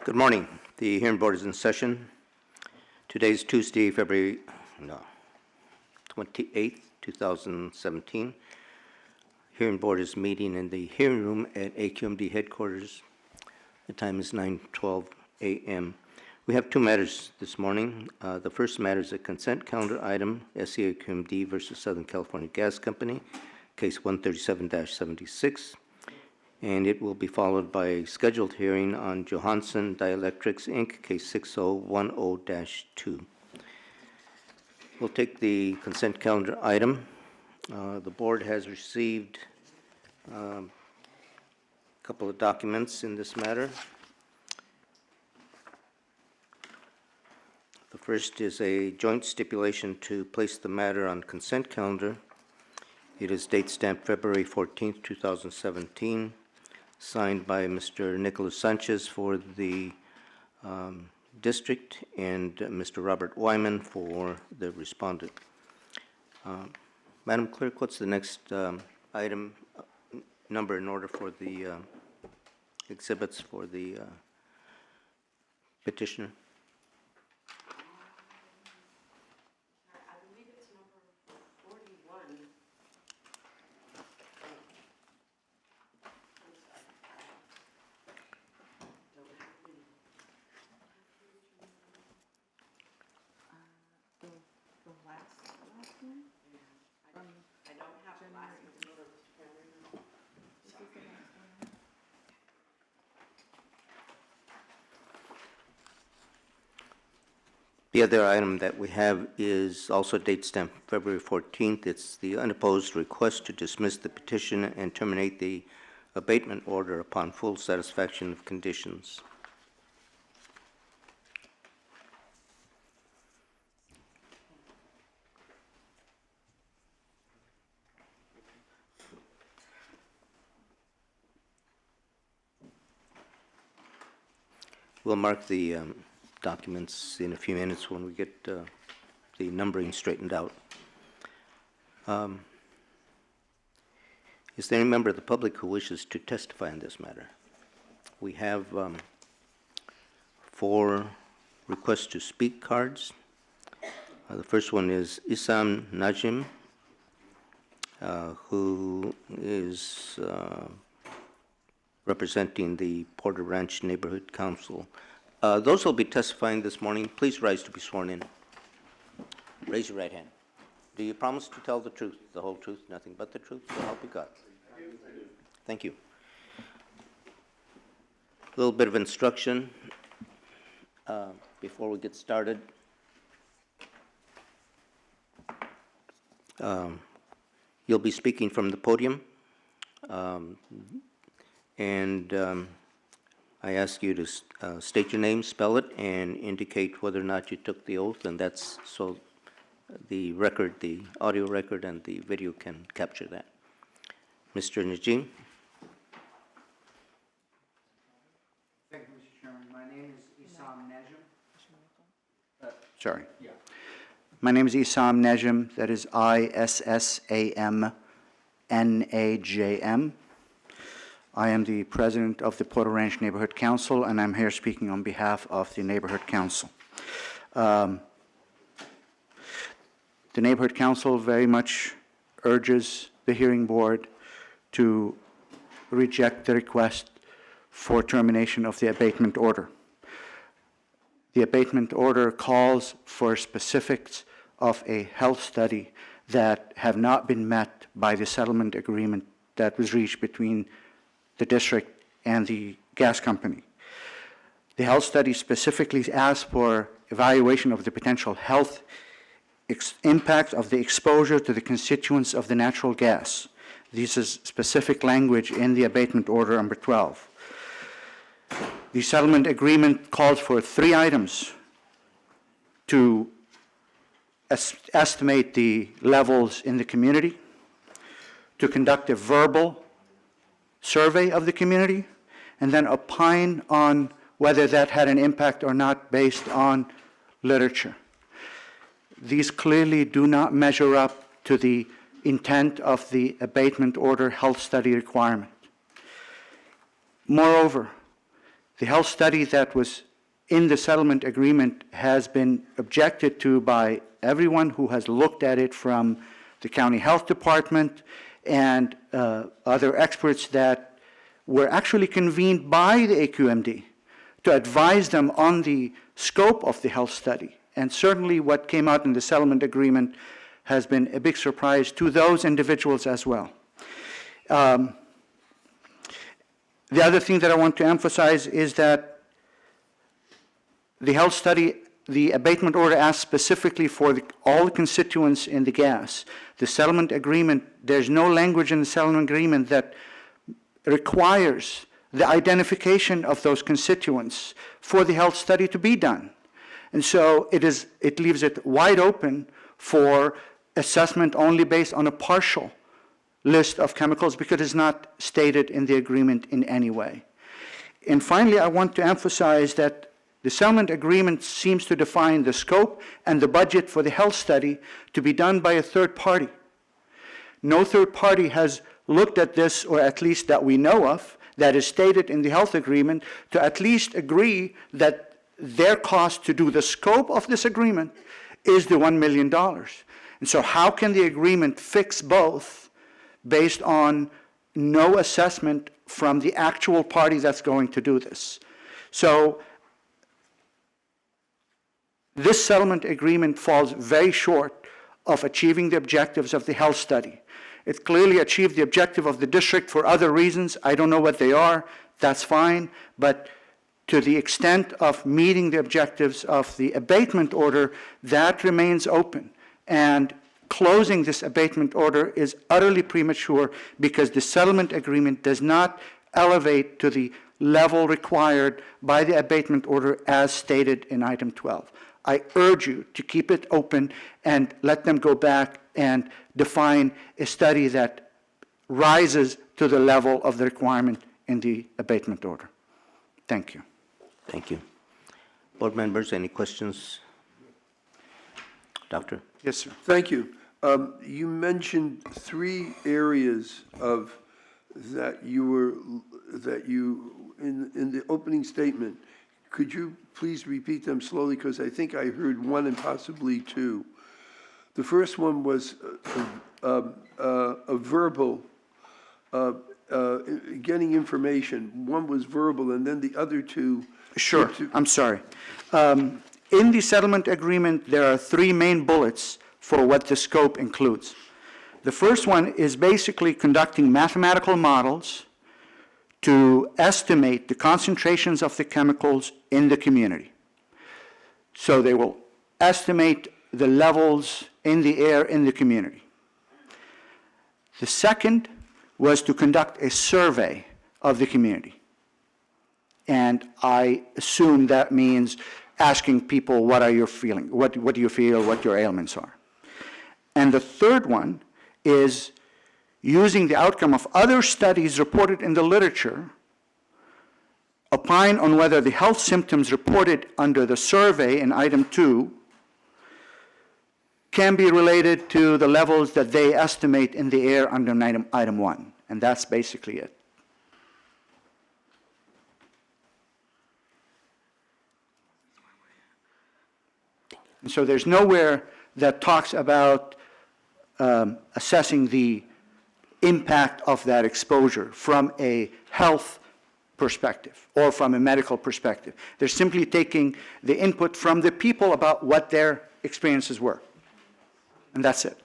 Good morning. The hearing board is in session. Today is Tuesday, February 28th, 2017. Hearing board is meeting in the hearing room at SCAQMD headquarters. The time is 9:12 a.m. We have two matters this morning. The first matter is a consent calendar item, SCAQMD versus Southern California Gas Company, case 137-76. And it will be followed by a scheduled hearing on Johansson Dielectrics, Inc., case 6010-2. We'll take the consent calendar item. The board has received a couple of documents in this matter. The first is a joint stipulation to place the matter on consent calendar. It is date stamped February 14th, 2017. Signed by Mr. Nicholas Sanchez for the district and Mr. Robert Wyman for the respondent. Madam Clerk, what's the next item number in order for the exhibits for the petitioner? The other item that we have is also date stamped February 14th. It's the unopposed request to dismiss the petition and terminate the abatement order upon full satisfaction of conditions. We'll mark the documents in a few minutes when we get the numbering straightened out. Is there any member of the public who wishes to testify on this matter? We have 4 requests to speak cards. The first one is Issam Najim, who is representing the Porter Ranch Neighborhood Council. Those who will be testifying this morning, please rise to be sworn in. Raise your right hand. Do you promise to tell the truth, the whole truth, nothing but the truth, so help you God? Thank you. A little bit of instruction before we get started. You'll be speaking from the podium, I ask you to state your name, spell it, and indicate whether or not you took the oath, and that's so the record, the audio record and the video can capture that. Mr. Najim. Thank you, Mr. Chairman. My name is Issam Najim. My name is Issam Najim. That is ISSAMNAJM. I am the president of the Porter Ranch Neighborhood Council, and I'm here speaking on behalf of the Neighborhood Council. The Neighborhood Council very much urges the hearing board to reject the request for termination of the abatement order. The abatement order calls for specifics of a health study that have not been met by the settlement agreement that was reached between the district and the gas company. The health study specifically asks for evaluation of the potential health impact of the exposure to the constituents of the natural gas. This is specific language in the abatement order number 12. The settlement agreement calls for 3 items to estimate the levels in the community, to conduct a verbal survey of the community, and then opine on whether that had an impact or not based on literature. These clearly do not measure up to the intent of the abatement order health study requirement. Moreover, The health study that was in the settlement agreement has been objected to by everyone who has looked at it, from the county health department and other experts that were actually convened by the AQMD to advise them on the scope of the health study. And certainly what came out in the settlement agreement has been a big surprise to those individuals as well. The other thing that I want to emphasize is that the health study, the abatement order asked specifically for all the constituents in the gas. The settlement agreement, there's no language in the settlement agreement that requires the identification of those constituents for the health study to be done. And so it leaves it wide open for assessment only based on a partial list of chemicals, because it's not stated in the agreement in any way. And finally, I want to emphasize that the settlement agreement seems to define the scope and the budget for the health study to be done by a third party. No third party has looked at this, or at least that we know of, that is stated in the health agreement, to at least agree that their cost to do the scope of this agreement is the $1 million. And so how can the agreement fix both based on no assessment from the actual party that's going to do this? So this settlement agreement falls very short of achieving the objectives of the health study. It clearly achieved the objective of the district for other reasons. I don't know what they are. That's fine. But to the extent of meeting the objectives of the abatement order, that remains open. And closing this abatement order is utterly premature, because the settlement agreement does not elevate to the level required by the abatement order as stated in item 12. I urge you to keep it open and let them go back and define a study that rises to the level of the requirement in the abatement order. Thank you. Thank you. Board members, any questions? Doctor? Yes, sir. Thank you. You mentioned 3 areas that you in the opening statement. Could you please repeat them slowly, because I think I heard 1 and possibly 2. The first one was a verbal, getting information. One was verbal, and then the other 2. Sure, I'm sorry. In the settlement agreement, there are 3 main bullets for what the scope includes. The first one is basically conducting mathematical models to estimate the concentrations of the chemicals in the community. So they will estimate the levels in the air in the community. The second was to conduct a survey of the community. And I assume that means asking people, what are you feeling? What do you feel, what your ailments are? And the third one is using the outcome of other studies reported in the literature, opine on whether the health symptoms reported under the survey in item 2 can be related to the levels that they estimate in the air under item 1. And that's basically it. And so there's nowhere that talks about assessing the impact of that exposure from a health perspective or from a medical perspective. They're simply taking the input from the people about what their experiences were. And that's it.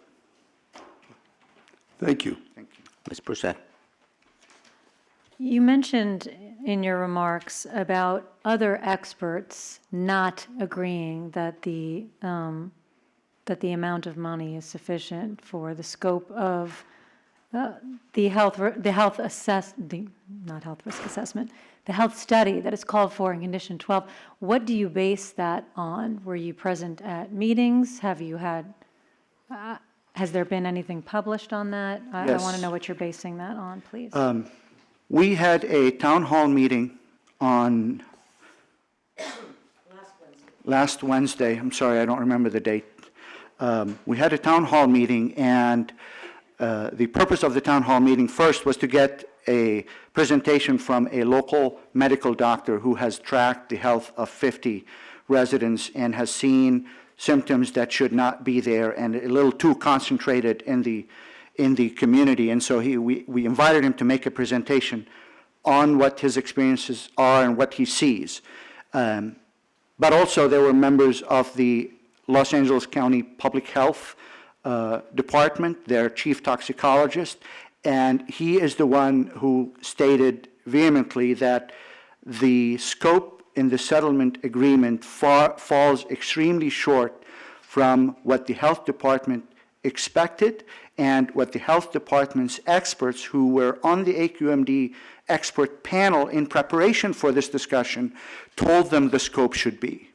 Thank you. Thank you. Ms. Broussard? You mentioned in your remarks about other experts not agreeing that the amount of money is sufficient for the scope of the health study that is called for in condition 12. What do you base that on? Were you present at meetings? Have you had? Has there been anything published on that? I Yes. want to know what you're basing that on, please. We had a town hall meeting on last Wednesday. I'm sorry, I don't remember the date. We had a town hall meeting, and the purpose of the town hall meeting first was to get a presentation from a local medical doctor who has tracked the health of 50 residents and has seen symptoms that should not be there and a little too concentrated in the community. And so we invited him to make a presentation on what his experiences are and what he sees. But also there were members of the Los Angeles County Public Health Department, their chief toxicologist, and he is the one who stated vehemently that the scope in the settlement agreement falls extremely short from what the health department expected and what the health department's experts who were on the AQMD expert panel in preparation for this discussion told them the scope should be.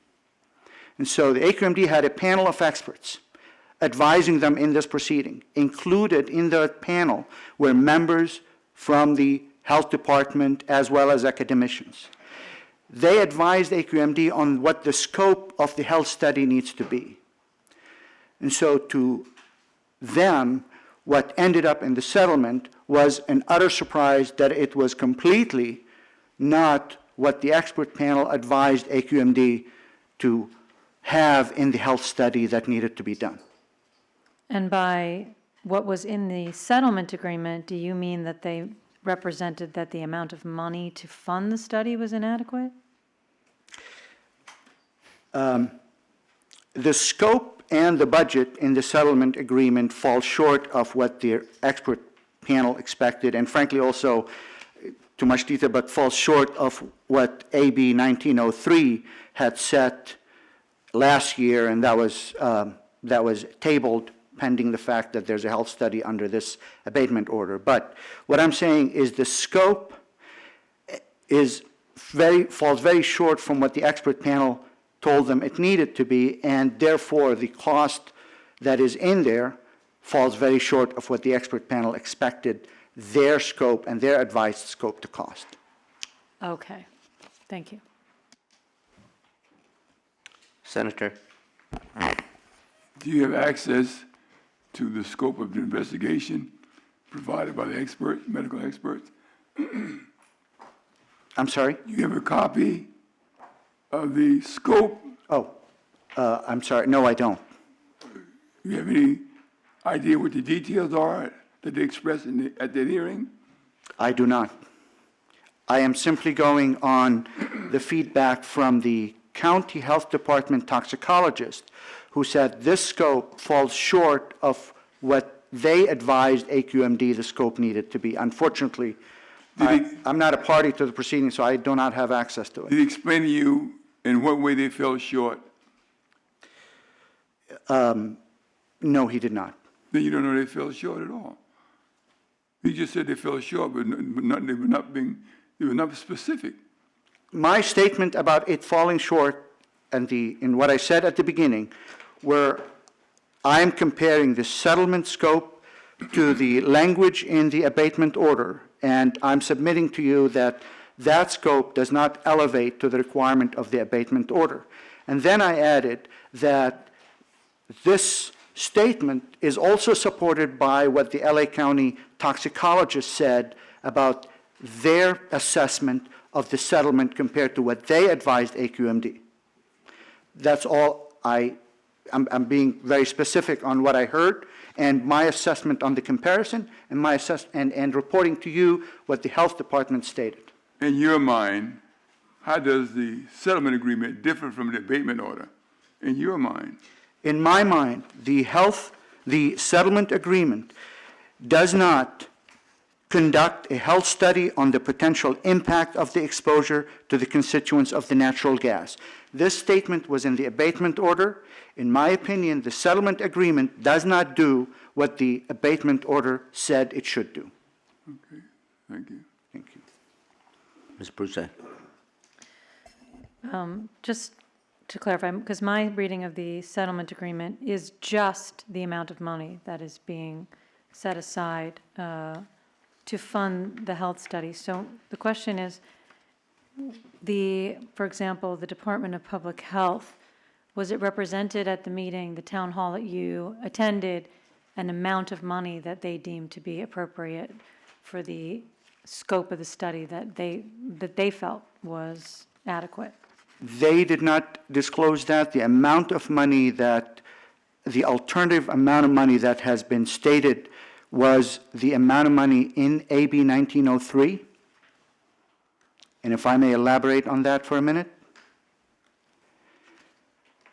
And so the AQMD had a panel of experts advising them in this proceeding. Included in the panel were members from the health department as well as academicians. They advised AQMD on what the scope of the health study needs to be. And so to them, what ended up in the settlement was an utter surprise that it was completely not what the expert panel advised AQMD to have in the health study that needed to be done. And by what was in the settlement agreement, do you mean that they represented that the amount of money to fund the study was inadequate? The scope and the budget in the settlement agreement fall short of what the expert panel expected, and frankly also, too much detail, but falls short of what AB 1903 had set last year, and that was tabled pending the fact that there's a health study under this abatement order. But what I'm saying is the scope falls very short from what the expert panel told them it needed to be, and therefore the cost that is in there falls very short of what the expert panel expected their scope and their advised scope to cost. Okay, thank you. Senator. Do you have access to the scope of the investigation provided by the experts, medical experts? I'm sorry? You have a copy of the scope? Oh, I'm sorry. No, I don't. Do you have any idea what the details are that they expressed at the hearing? I do not. I am simply going on the feedback from the county health department toxicologist who said this scope falls short of what they advised AQMD the scope needed to be. Unfortunately, I'm not a party to the proceeding, so I do not have access to Did it. he explain to you in what way they fell short? No, he did not. Then you don't know they fell short at all. He just said they fell short, but they were not specific. My statement about it falling short and in what I said at the beginning, where I'm comparing the settlement scope to the language in the abatement order, and I'm submitting to you that that scope does not elevate to the requirement of the abatement order. And then I added that this statement is also supported by what the LA County toxicologist said about their assessment of the settlement compared to what they advised AQMD. That's all I'm being very specific on what I heard and my assessment on the comparison and and reporting to you what the health department stated. In your mind, how does the settlement agreement differ from the abatement order? In your mind? In my mind, the settlement agreement does not conduct a health study on the potential impact of the exposure to the constituents of the natural gas. This statement was in the abatement order. In my opinion, the settlement agreement does not do what the abatement order said it should do. Okay, thank you. Thank you. Ms. Broussard. Just to clarify, because my reading of the settlement agreement is just the amount of money that is being set aside to fund the health study. So the question is, for example, the Department of Public Health, was it represented at the meeting, the town hall that you attended, an amount of money that they deemed to be appropriate for the scope of the study that they felt was adequate. They did not disclose that. The amount of money that, the alternative amount of money that has been stated was the amount of money in AB 1903. And if I may elaborate on that for a minute.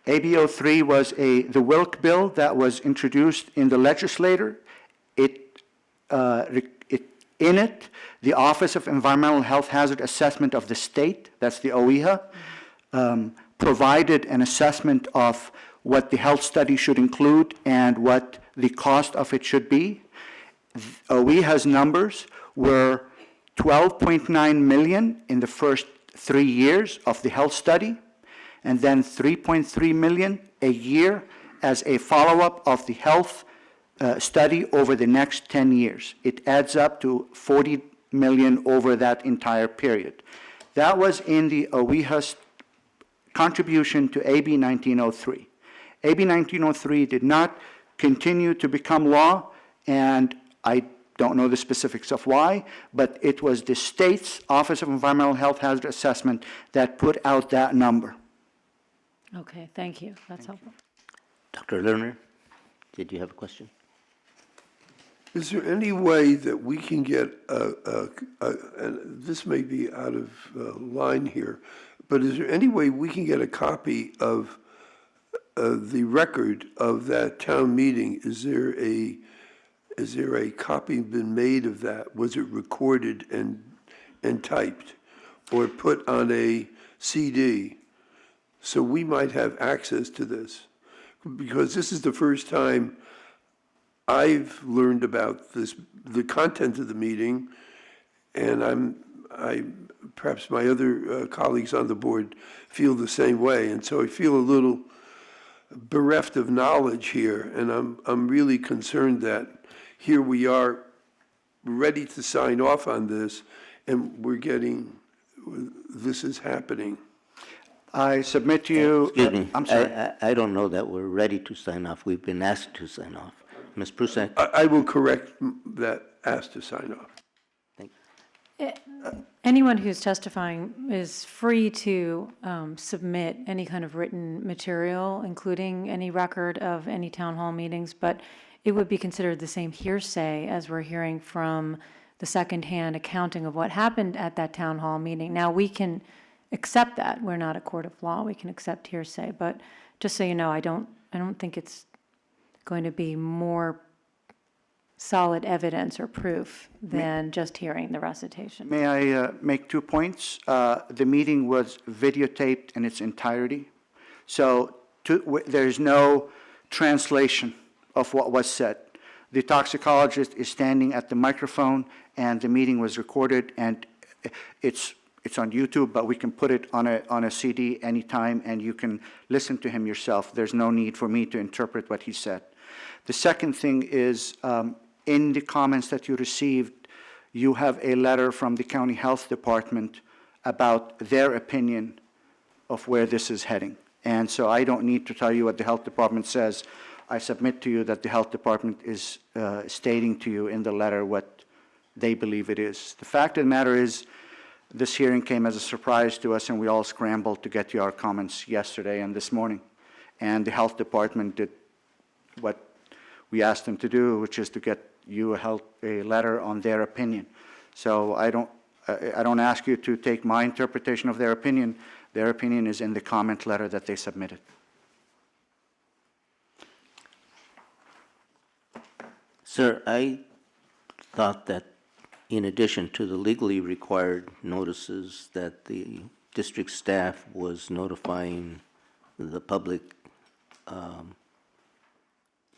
AB 03 was the Wilk bill that was introduced in the legislature. In it, the Office of Environmental Health Hazard Assessment of the state, that's the OEHA, provided an assessment of what the health study should include and what the cost of it should be. OEHA's numbers were 12.9 million in the first 3 years of the health study, and then 3.3 million a year as a follow-up of the health study over the next 10 years. It adds up to 40 million over that entire period. That was in the OEHA's contribution to AB 1903. AB 1903 did not continue to become law, and I don't know the specifics of why, but it was the state's Office of Environmental Health Hazard Assessment that put out that number. Okay, thank you. That's helpful. Dr. Lerner, did you have a question? Is there any way that we can get and this may be out of line here, but is there any way we can get a copy of the record of that town meeting? Is there a copy been made of that? Was it recorded and typed or put on a CD? So we might have access to this, because this is the first time I've learned about this, the content of the meeting, and perhaps my other colleagues on the board feel the same way, and so I feel a little bereft of knowledge here, and I'm really concerned that here we are ready to sign off on this, and this is happening. I submit to you. Excuse me. I'm sorry. I don't know that we're ready to sign off. We've been asked to sign off. Ms. Prusak? I will correct that, asked to sign off. Thank Anyone who's testifying is free to submit any kind of written material, including any record of any town hall meetings, but it would be considered the same hearsay as we're hearing from the secondhand accounting of what happened at that town hall meeting. Now, we can accept that. We're not a court of law. We can accept hearsay, but just so you know, I don't think it's going to be more solid evidence or proof than just hearing the recitation. May I make 2 points? The meeting was videotaped in its entirety, so there's no translation of what was said. The toxicologist is standing at the microphone, and the meeting was recorded, and it's on YouTube, but we can put it on a CD anytime, and you can listen to him yourself. There's no need for me to interpret what he said. The second thing is, in the comments that you received, you have a letter from the County Health Department about their opinion of where this is heading. And so I don't need to tell you what the Health Department says. I submit to you that the Health Department is stating to you in the letter what they believe it is. The fact of the matter is, this hearing came as a surprise to us, and we all scrambled to get you our comments yesterday and this morning. And the Health Department did what we asked them to do, which is to get you a letter on their opinion. So I don't ask you to take my interpretation of their opinion. Their opinion is in the comment letter that they submitted. Sir, I thought that in addition to the legally required notices, that the district staff was notifying the public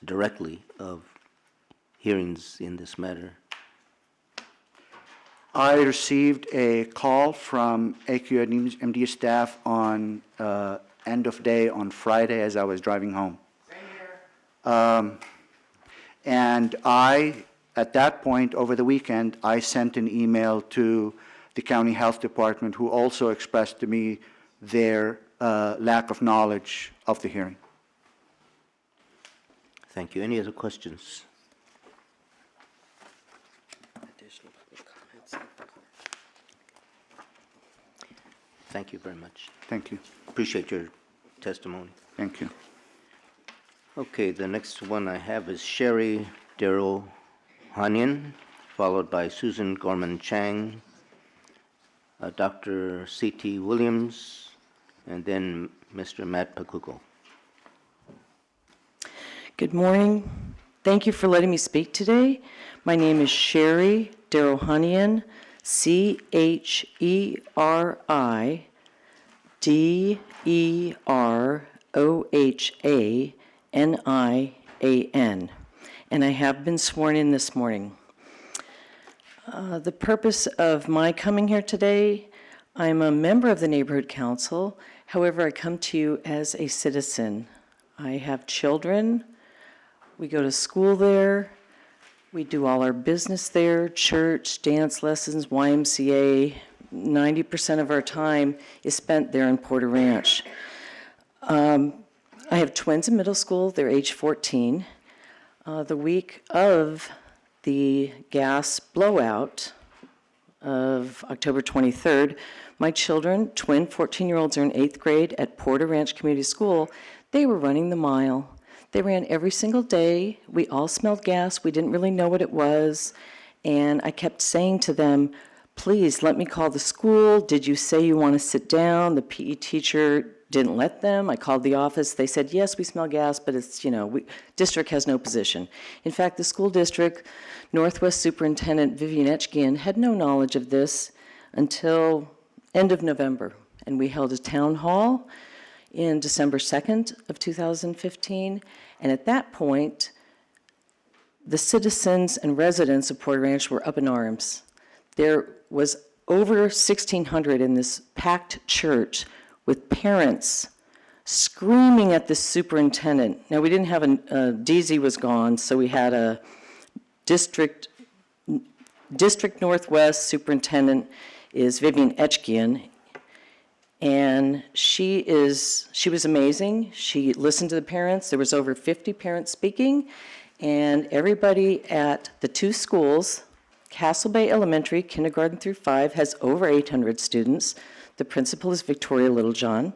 directly of hearings in this matter. I received a call from SCAQMD staff on end of day on Friday as I was driving home. Same here. And at that point, over the weekend, I sent an email to the County Health Department, who also expressed to me their lack of knowledge of the hearing. Thank you. Any other questions? Additional public comments. Thank you very much. Thank you. Appreciate your testimony. Thank you. Okay, the next one I have is Sherry Darrow Hanyan, followed by Susan Gorman Chang, Dr. C.T. Williams, and then Mr. Matt Pakuko. Good morning. Thank you for letting me speak today. My name is Sherry Darohanian, Cherohanian, and I have been sworn in this morning. The purpose of my coming here today, I'm a member of the Neighborhood Council. However, I come to you as a citizen. I have children. We go to school there. We do all our business there, church, dance lessons, YMCA. 90% of our time is spent there in Porter Ranch. I have twins in middle school. They're age 14. The week of the gas blowout of October 23rd, my children, twin 14-year-olds, are in 8th grade at Porter Ranch Community School. They were running the mile. They ran every single day. We all smelled gas. We didn't really know what it was. And I kept saying to them, please let me call the school. Did you say you want to sit down? The PE teacher didn't let them. I called the office. They said, yes, we smell gas, but it's, district has no position. In fact, the school district, Northwest Superintendent Vivian Etchgian, had no knowledge of this until end of November. And we held a town hall in December 2nd of 2015. And at that point, the citizens and residents of Porter Ranch were up in arms. There was over 1,600 in this packed church with parents screaming at the superintendent. Now, we didn't have DZ was gone, so we had a District Northwest superintendent is Vivian Etchgian, and she was amazing. She listened to the parents. There was over 50 parents speaking, and everybody at the two schools, Castle Bay Elementary, kindergarten through 5, has over 800 students. The principal is Victoria Littlejohn.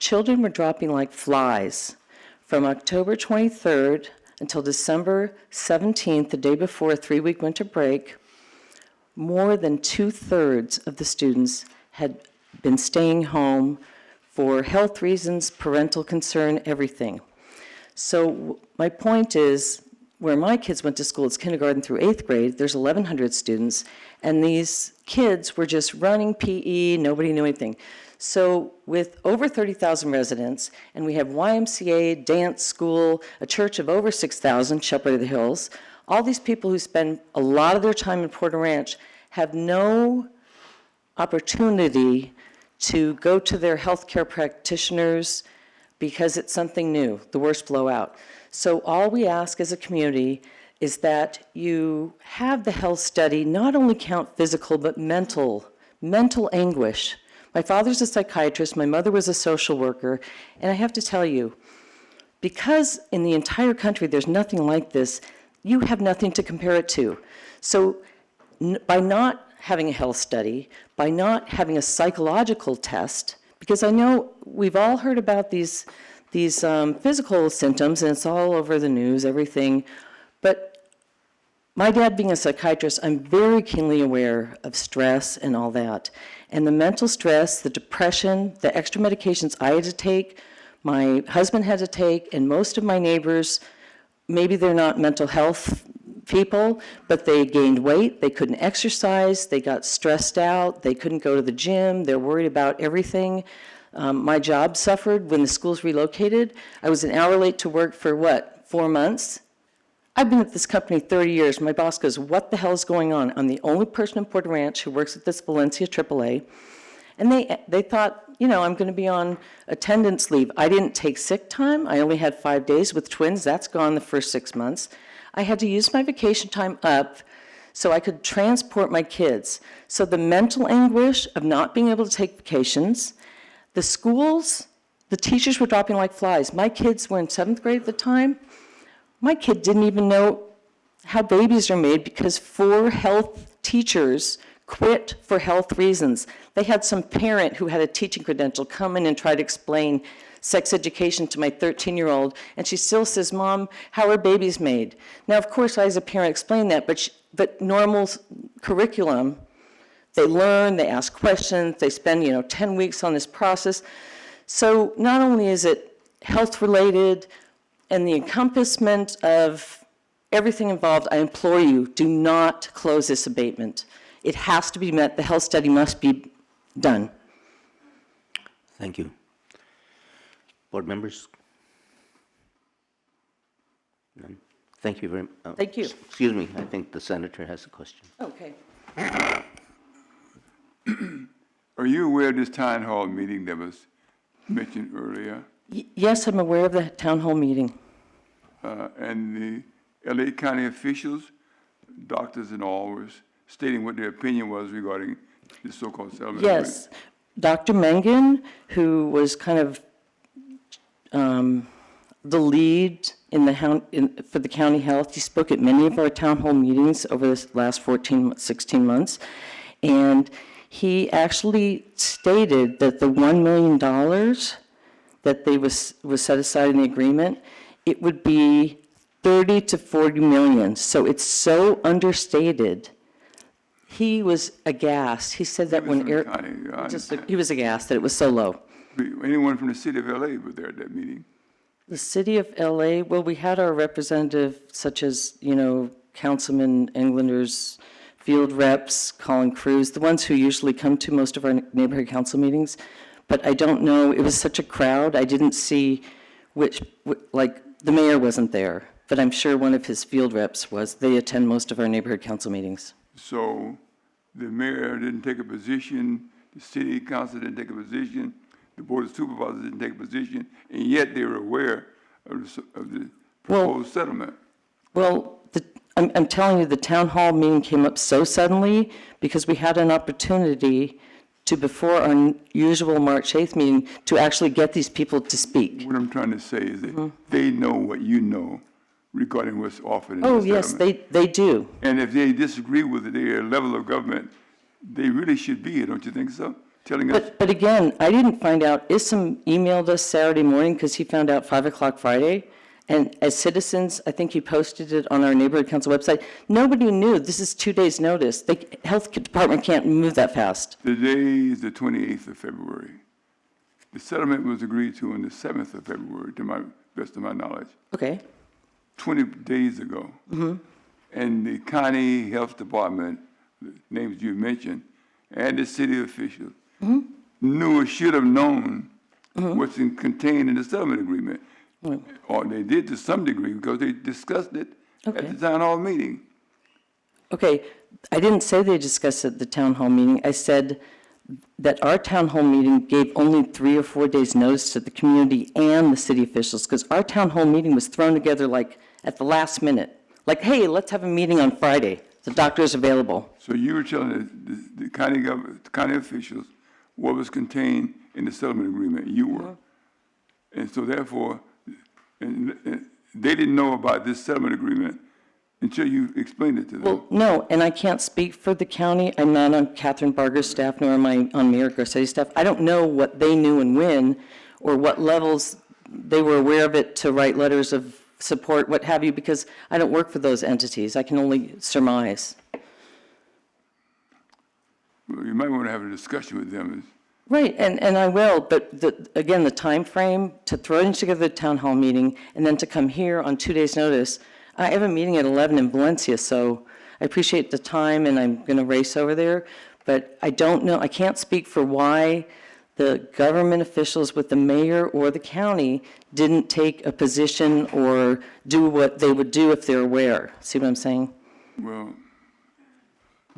Children were dropping like flies. From October 23rd until December 17th, the day before a 3-week winter break, more than 2/3 of the students had been staying home for health reasons, parental concern, everything. So my point is, where my kids went to school, it's kindergarten through 8th grade, there's 1,100 students, and these kids were just running PE, nobody knew anything. So with over 30,000 residents, and we have YMCA, dance school, a church of over 6,000, Shepherd of the Hills, all these people who spend a lot of their time in Porter Ranch have no opportunity to go to their healthcare practitioners because it's something new, the worst blowout. So all we ask as a community is that you have the health study not only count physical, but mental anguish. My father's a psychiatrist, my mother was a social worker, and I have to tell you, because in the entire country there's nothing like this, you have nothing to compare it to. So by not having a health study, by not having a psychological test, because I know we've all heard about these physical symptoms, and it's all over the news, everything, but my dad being a psychiatrist, I'm very keenly aware of stress and all that. And the mental stress, the depression, the extra medications I had to take, my husband had to take, and most of my neighbors, maybe they're not mental health people, but they gained weight, they couldn't exercise, they got stressed out, they couldn't go to the gym, they're worried about everything. My job suffered when the schools relocated. I was an hour late to work for 4 months? I've been at this company 30 years. My boss goes, what the hell is going on? I'm the only person in Porter Ranch who works at this Valencia AAA. And they thought, I'm going to be on attendance leave. I didn't take sick time. I only had 5 days with twins. That's gone the first 6 months. I had to use my vacation time up so I could transport my kids. So the mental anguish of not being able to take vacations, the schools, the teachers were dropping like flies. My kids were in 7th grade at the time. My kid didn't even know how babies are made because 4 health teachers quit for health reasons. They had some parent who had a teaching credential come in and try to explain sex education to my 13-year-old, and she still says, "Mom, how are babies made?" Now, of course, I as a parent explain that, but normal curriculum, they learn, they ask questions, they spend, 10 weeks on this process. So not only is it health-related and the encompassment of everything involved, I implore you, do not close this abatement. It has to be met. The health study must be done. Thank you. Board members? None? Thank you very much. Thank you. Excuse me, I think the senator has a question. Okay. Are you aware of this town hall meeting that was mentioned earlier? Yes, I'm aware of the town hall meeting. And the LA County officials, doctors and all, was stating what their opinion was regarding the so-called settlement agreement. Yes. Dr. Mengen, who was kind of the lead for the county health, he spoke at many of our town hall meetings over the last 16 months, and he actually stated that the $1 million that was set aside in the agreement, it would be 30 to 40 million. So it's so understated. He was aghast. He said that when Eric, he was aghast that it was so low. Anyone from the city of LA was there at that meeting? The city of LA, well, we had our representative, such as, Councilman Englander's field reps, Colin Cruz, the ones who usually come to most of our neighborhood council meetings. But I don't know, it was such a crowd, I didn't see the mayor wasn't there, but I'm sure one of his field reps was. They attend most of our neighborhood council meetings. So the mayor didn't take a position, the city council didn't take a position, the board of supervisors didn't take a position, and yet they were aware of the proposed settlement. Well, I'm telling you, the town hall meeting came up so suddenly because we had an opportunity to, before our usual March 8th meeting, to actually get these people to speak. What I'm trying to say is that they know what you know regarding what's offered in the Oh, settlement. yes, they do. And if they disagree with their level of government, they really should be here, don't you think so? Telling us, But again, I didn't find out. Isam emailed us Saturday morning because he found out 5 o'clock Friday. And as citizens, I think he posted it on our neighborhood council website. Nobody knew. This is 2 days' notice. The health department can't move that fast. today is the 28th of February. The settlement was agreed to on the 7th of February, to my best of my knowledge, Okay. 20 days ago. And the county health department, the names you mentioned, and the city officials knew or should have known what's contained in the settlement agreement. Or they did to some degree because they discussed it at the town hall meeting. Okay, I didn't say they discussed it at the town hall meeting. I said that our town hall meeting gave only 3 or 4 days' notice to the community and the city officials, because our town hall meeting was thrown together like at the last minute. Like, hey, let's have a meeting on Friday. The doctor is available. So you were telling the county officials what was contained in the settlement agreement. You were. And so therefore, and they didn't know about this settlement agreement until you explained it to them. Well, no, and I can't speak for the county. I'm not on Catherine Barger's staff, nor am I on Mayor Garcetti's staff. I don't know what they knew and when, or what levels they were aware of it to write letters of support, what have you, because I don't work for those entities. I can only surmise. Well, you might want to have a discussion with them. Right, and I will, but again, the time frame to throw together the town hall meeting and then to come here on 2 days' notice. I have a meeting at 11 in Valencia, so I appreciate the time, and I'm going to race over there. But I don't know, I can't speak for why the government officials with the mayor or the county didn't take a position or do what they would do if they're aware. See what I'm saying? Well,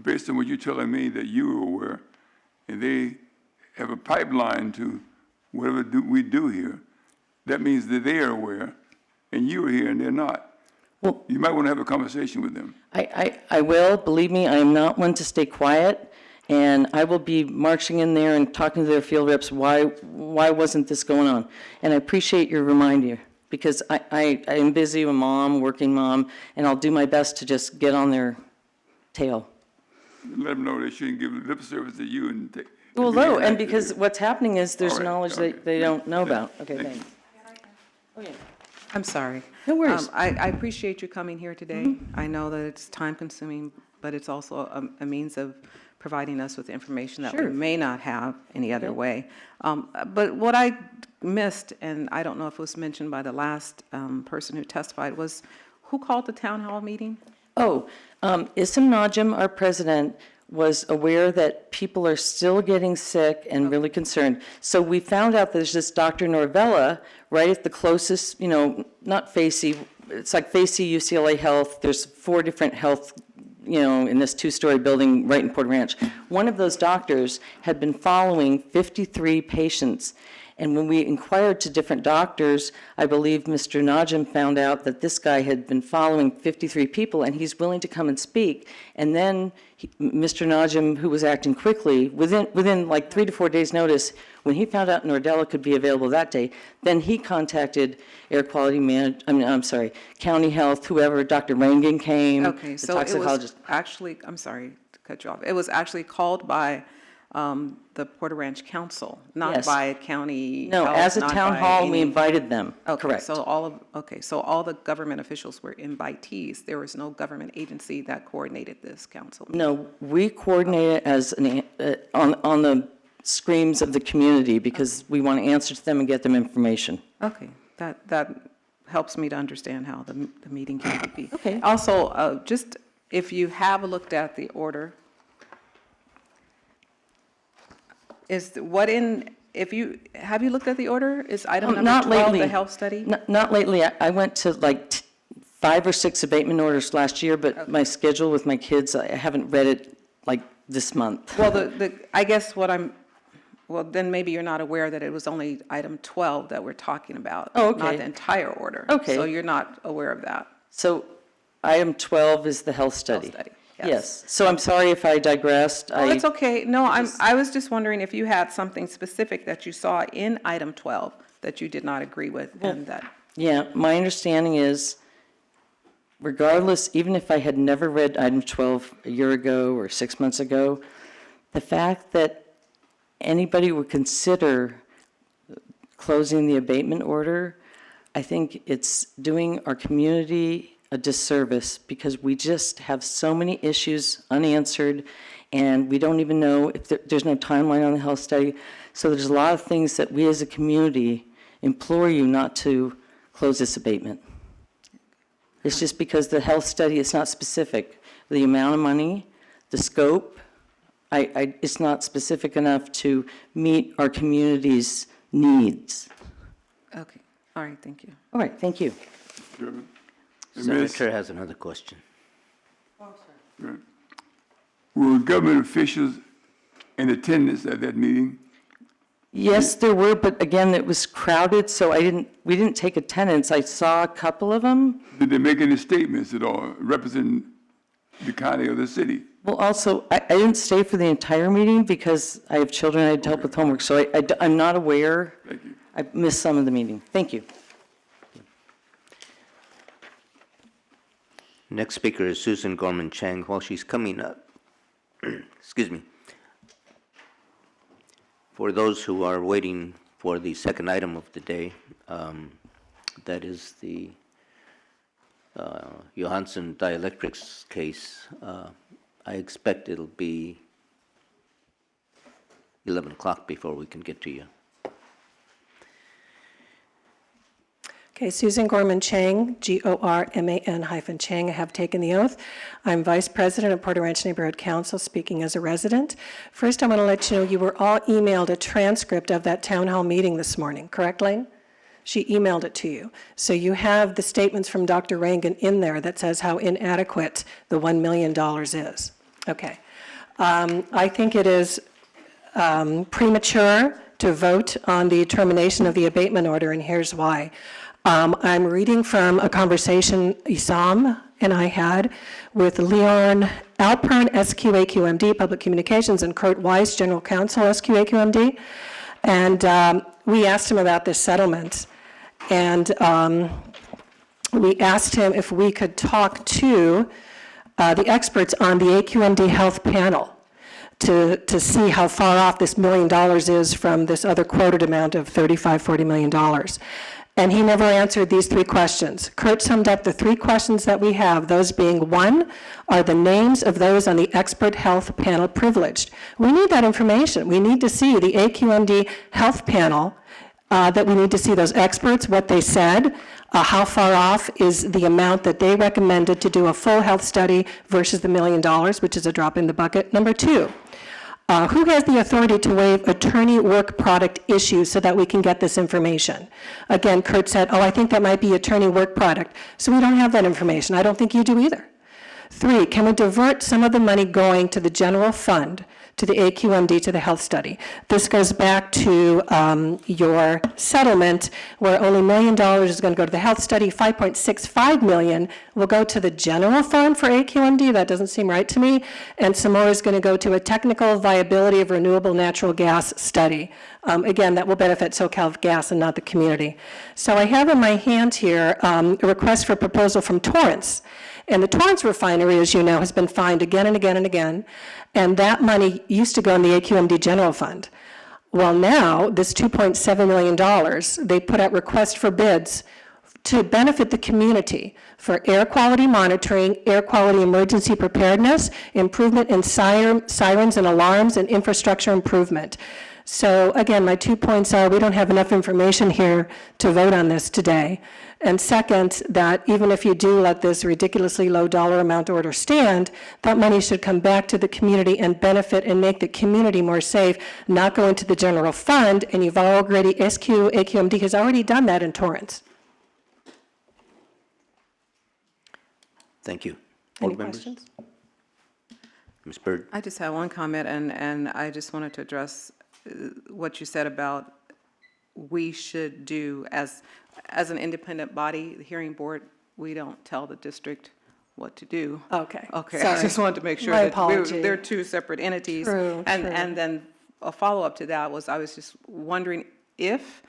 based on what you're telling me that you were aware, and they have a pipeline to whatever we do here, that means that they are aware, and you are here and they're not. Well, you might want to have a conversation with them. I will. Believe me, I am not one to stay quiet, and I will be marching in there and talking to their field reps, why wasn't this going on? And I appreciate your reminder, because I am busy, a mom, working mom, and I'll do my best to just get on their tail. let them know they shouldn't give lip service to you and take. Well, no, and because what's happening is there's All right, knowledge okay. that they don't know about. Okay, thanks. Oh, yeah. I'm sorry. No worries. I appreciate you coming here today. I know that it's time-consuming, but it's also a means of providing us with information that we Sure. may not have any other way. But what I missed, and I don't know if it was mentioned by the last person who testified, was who called the town hall meeting? Oh, Issam Najim, our president, was aware that people are still getting sick and really concerned. So we found out there's this Dr. Norvella right at the closest, not Facey, it's like Facey, UCLA Health. There's 4 different health, in this 2-story building right in Port Ranch. One of those doctors had been following 53 patients. And when we inquired to different doctors, I believe Mr. Najim found out that this guy had been following 53 people, and he's willing to come and speak. And then Mr. Najim, who was acting quickly, within like 3 to 4 days' notice, when he found out Nordella could be available that day, then he contacted County Health, whoever, Dr. Rangan came, Okay, the so it was toxicologist. actually, I'm sorry to cut you off. It was actually called by the Porter Ranch Council, not Yes. by county No, health, as a not town by hall, we any- invited them, Okay, correct. so all the government officials were invitees. There was no government agency that coordinated this council meeting. No, we coordinate it as on the screams of the community because we want to answer to them and get them information. Okay, that helps me to understand how the meeting came to be. Okay. Also, just if you have looked at the order, have you looked at the order? Is item number Not 12 lately. the health study? Not lately. I went to like 5 or 6 abatement orders last year, but my schedule with my kids, I haven't read it like this month. Well, I guess well, then maybe you're not aware that it was only item 12 that we're talking about. Oh, okay. Not the entire order. Okay. So you're not aware of that. So item 12 is the health study. Health study, Yes. yes. So I'm sorry if I digressed. Oh, it's okay. No, I was just wondering if you had something specific that you saw in item 12 that you did not agree with and that. Yeah, my understanding is regardless, even if I had never read item 12 a year ago or 6 months ago, the fact that anybody would consider closing the abatement order, I think it's doing our community a disservice because we just have so many issues unanswered and we don't even know if there's no timeline on the health study. So there's a lot of things that we as a community implore you not to close this abatement. It's just because the health study is not specific. The amount of money, the scope, it's not specific enough to meet our community's needs. Okay, all right, thank you. All right, thank you. Chairman. Senator has another question. Were government officials in attendance at that meeting? Yes, there were, but again, it was crowded, so we didn't take attendance. I saw a couple of them. Did they make any statements at all representing the county or the city? Well, also, I didn't stay for the entire meeting because I have children I had to help with homework, so I'm not aware. Thank you. I missed some of the meeting. Thank you. Next speaker is Susan Gorman Chang. While she's coming up, excuse me. For those who are waiting for the second item of the day, that is the Johansson Dielectrics case, I expect it'll be 11 o'clock before we can get to you. Okay, Susan Gorman Chang, Gorman-Chang. I have taken the oath. I'm Vice President of Porter Ranch Neighborhood Council, speaking as a resident. First, I want to let you know you were all emailed a transcript of that town hall meeting this morning, correct, Lane? She emailed it to you. So you have the statements from Dr. Rangan in there that says how inadequate the $1 million is. Okay. I think it is premature to vote on the termination of the abatement order, and here's why. I'm reading from a conversation Issam and I had with Leon Alpern, SQAQMD, Public Communications, and Kurt Weiss, General Counsel, SQAQMD. And we asked him about this settlement. And we asked him if we could talk to the experts on the AQMD Health Panel to see how far off this $1 million is from this other quoted amount of $40 million. And he never answered these three questions. Kurt summed up the three questions that we have, those being, one, are the names of those on the expert health panel privileged? We need that information. We need to see the AQMD Health Panel, that we need to see those experts, what they said, how far off is the amount that they recommended to do a full health study versus the $1 million, which is a drop in the bucket. Number two, who has the authority to waive attorney work product issues so that we can get this information? Again, Kurt said, oh, I think that might be attorney work product. So we don't have that information. I don't think you do either. Three, can we divert some of the money going to the general fund, to the AQMD, to the health study? This goes back to your settlement, where only $1 million is going to go to the health study, $5.65 million will go to the general fund for AQMD. That doesn't seem right to me. And some more is going to go to a technical viability of renewable natural gas study. Again, that will benefit SoCalGas and not the community. So I have in my hand here a request for proposal from Torrance. And the Torrance refinery, as you know, has been fined again and again and again, and that money used to go in the AQMD general fund. Well, now, this $2.7 million, they put out requests for bids to benefit the community for air quality monitoring, air quality emergency preparedness, improvement in sirens and alarms, and infrastructure improvement. So again, my 2 points are, we don't have enough information here to vote on this today. And second, that even if you do let this ridiculously low dollar amount order stand, that money should come back to the community and benefit and make the community more safe, not go into the general fund. And you've already, SCAQMD has already done that in Torrance. Thank you. Any Board members? questions? Ms. Byrd? I just have one comment, and I just wanted to address what you said about we should do as an independent body, the hearing board, we don't tell the district what to do. Okay. Okay, I Sorry. just wanted to make sure My that apology. they're two separate entities. True, And true. and then a follow-up to that was, I was just wondering if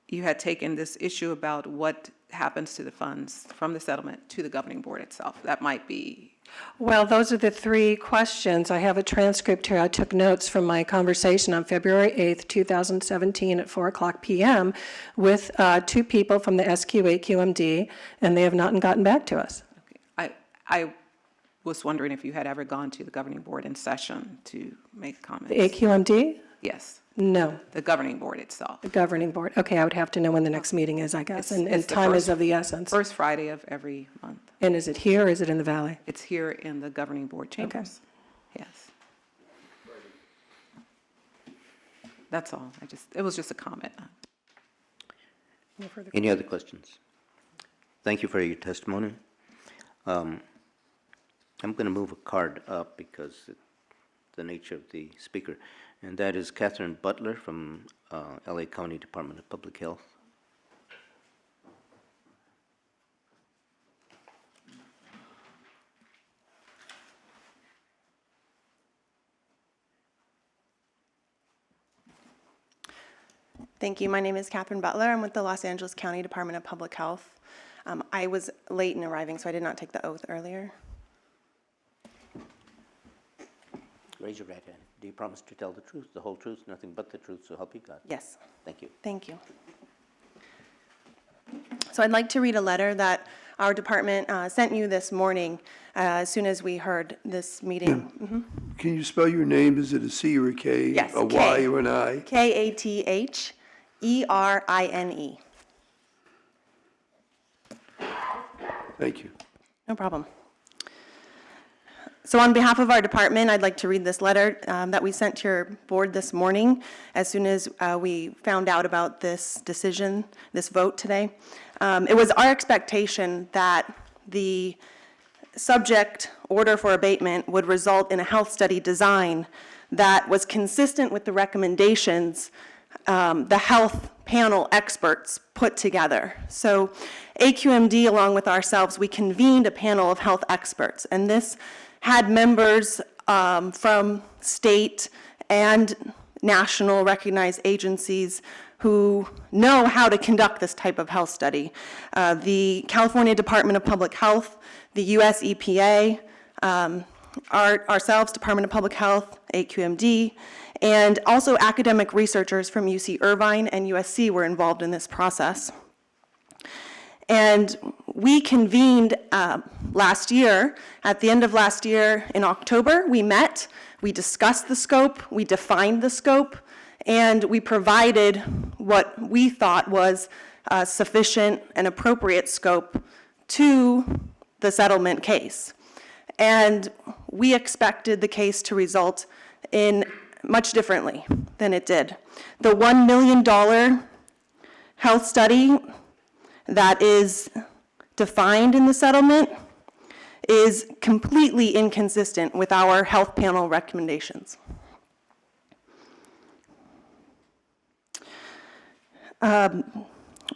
you had taken this issue about what happens to the funds from the settlement to the governing board itself. That might be. Well, those are the three questions. I have a transcript here. I took notes from my conversation on February 8th, 2017 at 4:00 p.m. with two people from the SCAQMD, and they have not gotten back to us. Okay. I was wondering if you had ever gone to the governing board in session to make comments. The AQMD? Yes, No, the governing board itself. the governing board. Okay, I would have to know when the next meeting is, I guess, and It's the time is first- of the essence. First Friday of every month. And is it here or is it in the Valley? It's here in the governing board chambers. Yes. That's all. It was just a comment. No further Any other questions? Thank you for your testimony. I'm going to move a card up because of the nature of the speaker, and that is Catherine Butler from LA County Department of Public Health. Thank you. My name is Catherine Butler. I'm with the Los Angeles County Department of Public Health. I was late in arriving, so I did not take the oath earlier. Raise your right hand. Do you promise to tell the truth, the whole truth, nothing but the truth, so help you God? Yes. Thank you. Thank you. So I'd like to read a letter that our department sent you this morning as soon as we heard this meeting. Can you spell your name? Is it a C or a K? Yes, A K. Y or an I? Katherine. Thank you. No problem. So on behalf of our department, I'd like to read this letter that we sent to your board this morning as soon as we found out about this decision, this vote today. It was our expectation that the subject order for abatement would result in a health study design that was consistent with the recommendations the health panel experts put together. So AQMD, along with ourselves, we convened a panel of health experts, and this had members from state and national recognized agencies who know how to conduct this type of health study. The California Department of Public Health, the US EPA, ourselves, Department of Public Health, AQMD, and also academic researchers from UC Irvine and USC were involved in this process. And we convened last year, at the end of last year in October, we met, we discussed the scope, we defined the scope, and we provided what we thought was sufficient and appropriate scope to the settlement case. And we expected the case to result in much differently than it did. The $1 million health study that is defined in the settlement is completely inconsistent with our health panel recommendations.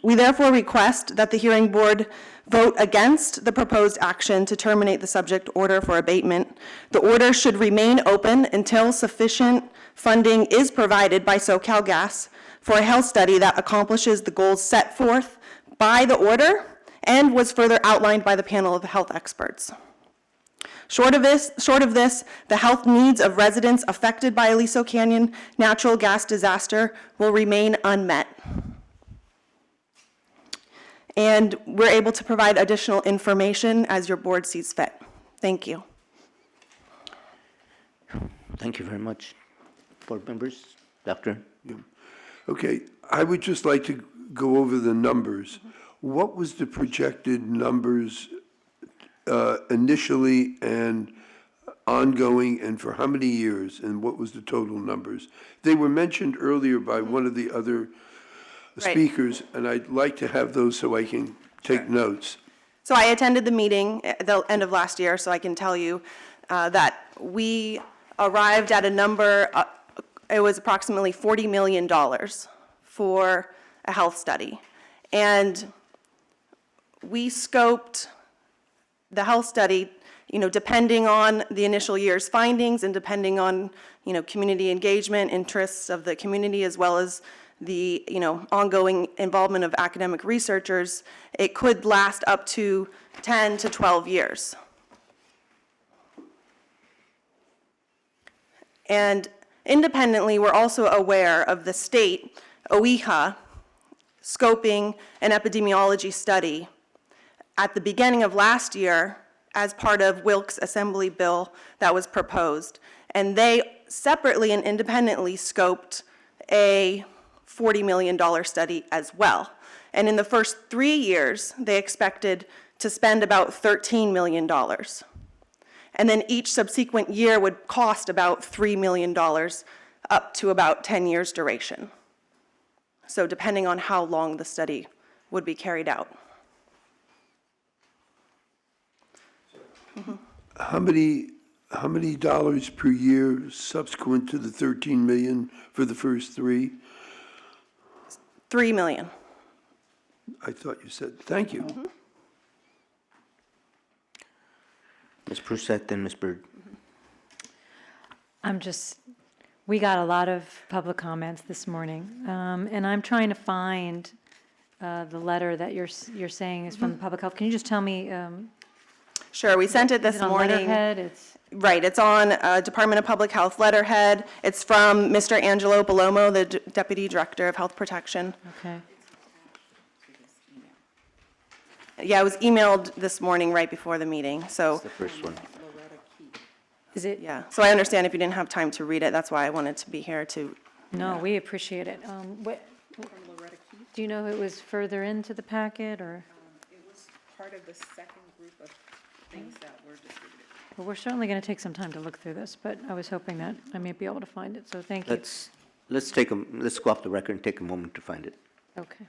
We therefore request that the hearing board vote against the proposed action to terminate the subject order for abatement. The order should remain open until sufficient funding is provided by SoCalGas for a health study that accomplishes the goals set forth by the order and was further outlined by the panel of health experts. Short of this, the health needs of residents affected by Aliso Canyon natural gas disaster will remain unmet. And we're able to provide additional information as your board sees fit. Thank you. Thank you very much. Board members, Doctor? Okay, I would just like to go over the numbers. What was the projected numbers initially and ongoing, and for how many years, and what was the total numbers? They were mentioned earlier by one of the other speakers, and I'd like to have those so I can take notes. So I attended the meeting at the end of last year, so I can tell you that we arrived at a number, it was approximately $40 million for a health study. And we scoped the health study, depending on the initial year's findings and depending on, community engagement, interests of the community, as well as the, ongoing involvement of academic researchers, it could last up to 10 to 12 years. And independently, we're also aware of the state, OEHA, scoping an epidemiology study at the beginning of last year as part of Wilk's assembly bill that was proposed. And they separately and independently scoped a $40 million study as well. And in the first 3 years, they expected to spend about $13 million. And then each subsequent year would cost about $3 million up to about 10 years duration. So depending on how long the study would be carried out. How many dollars per year subsequent to the 13 million for the first three? $3 million. I thought you said, thank you. Ms. Prusett, then Ms. Byrd. We got a lot of public comments this morning, and I'm trying to find the letter that you're saying is from the public health. Can you just tell me? Sure, we sent it this is it on morning. letterhead? Right, it's on Department of Public Health letterhead. It's from Mr. Angelo Palomo, the Deputy Director of Health Protection. Okay. Yeah, it was emailed this morning right before the meeting, so, That's the first one. Is it? yeah. So I understand if you didn't have time to read it, that's why I wanted to be here to, No, we appreciate it. Do you know if it was further into the packet, or? It was part of the second group of things that were distributed. Well, we're certainly going to take some time to look through this, but I was hoping that I may be able to find it, so thank you. Let's go off the record and take a moment to find it. Okay.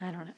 I don't know.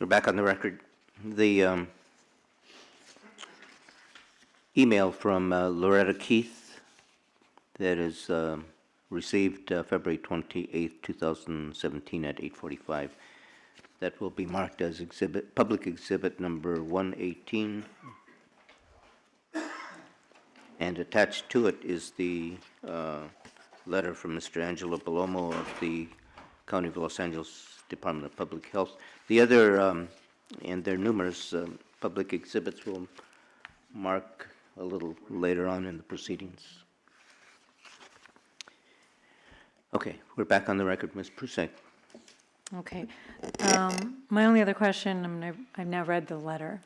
We're back on the record. The email from Loretta Keith that is received February 28th, 2017 at 8:45. That will be marked as exhibit, public exhibit number 118. And attached to it is the letter from Mr. Angelo Palomo of the County of Los Angeles Department of Public Health. The other, and their numerous public exhibits will mark a little later on in the proceedings. Okay, we're back on the record, Ms. Prusek. Okay. My only other question, I mean, I've now read the letter,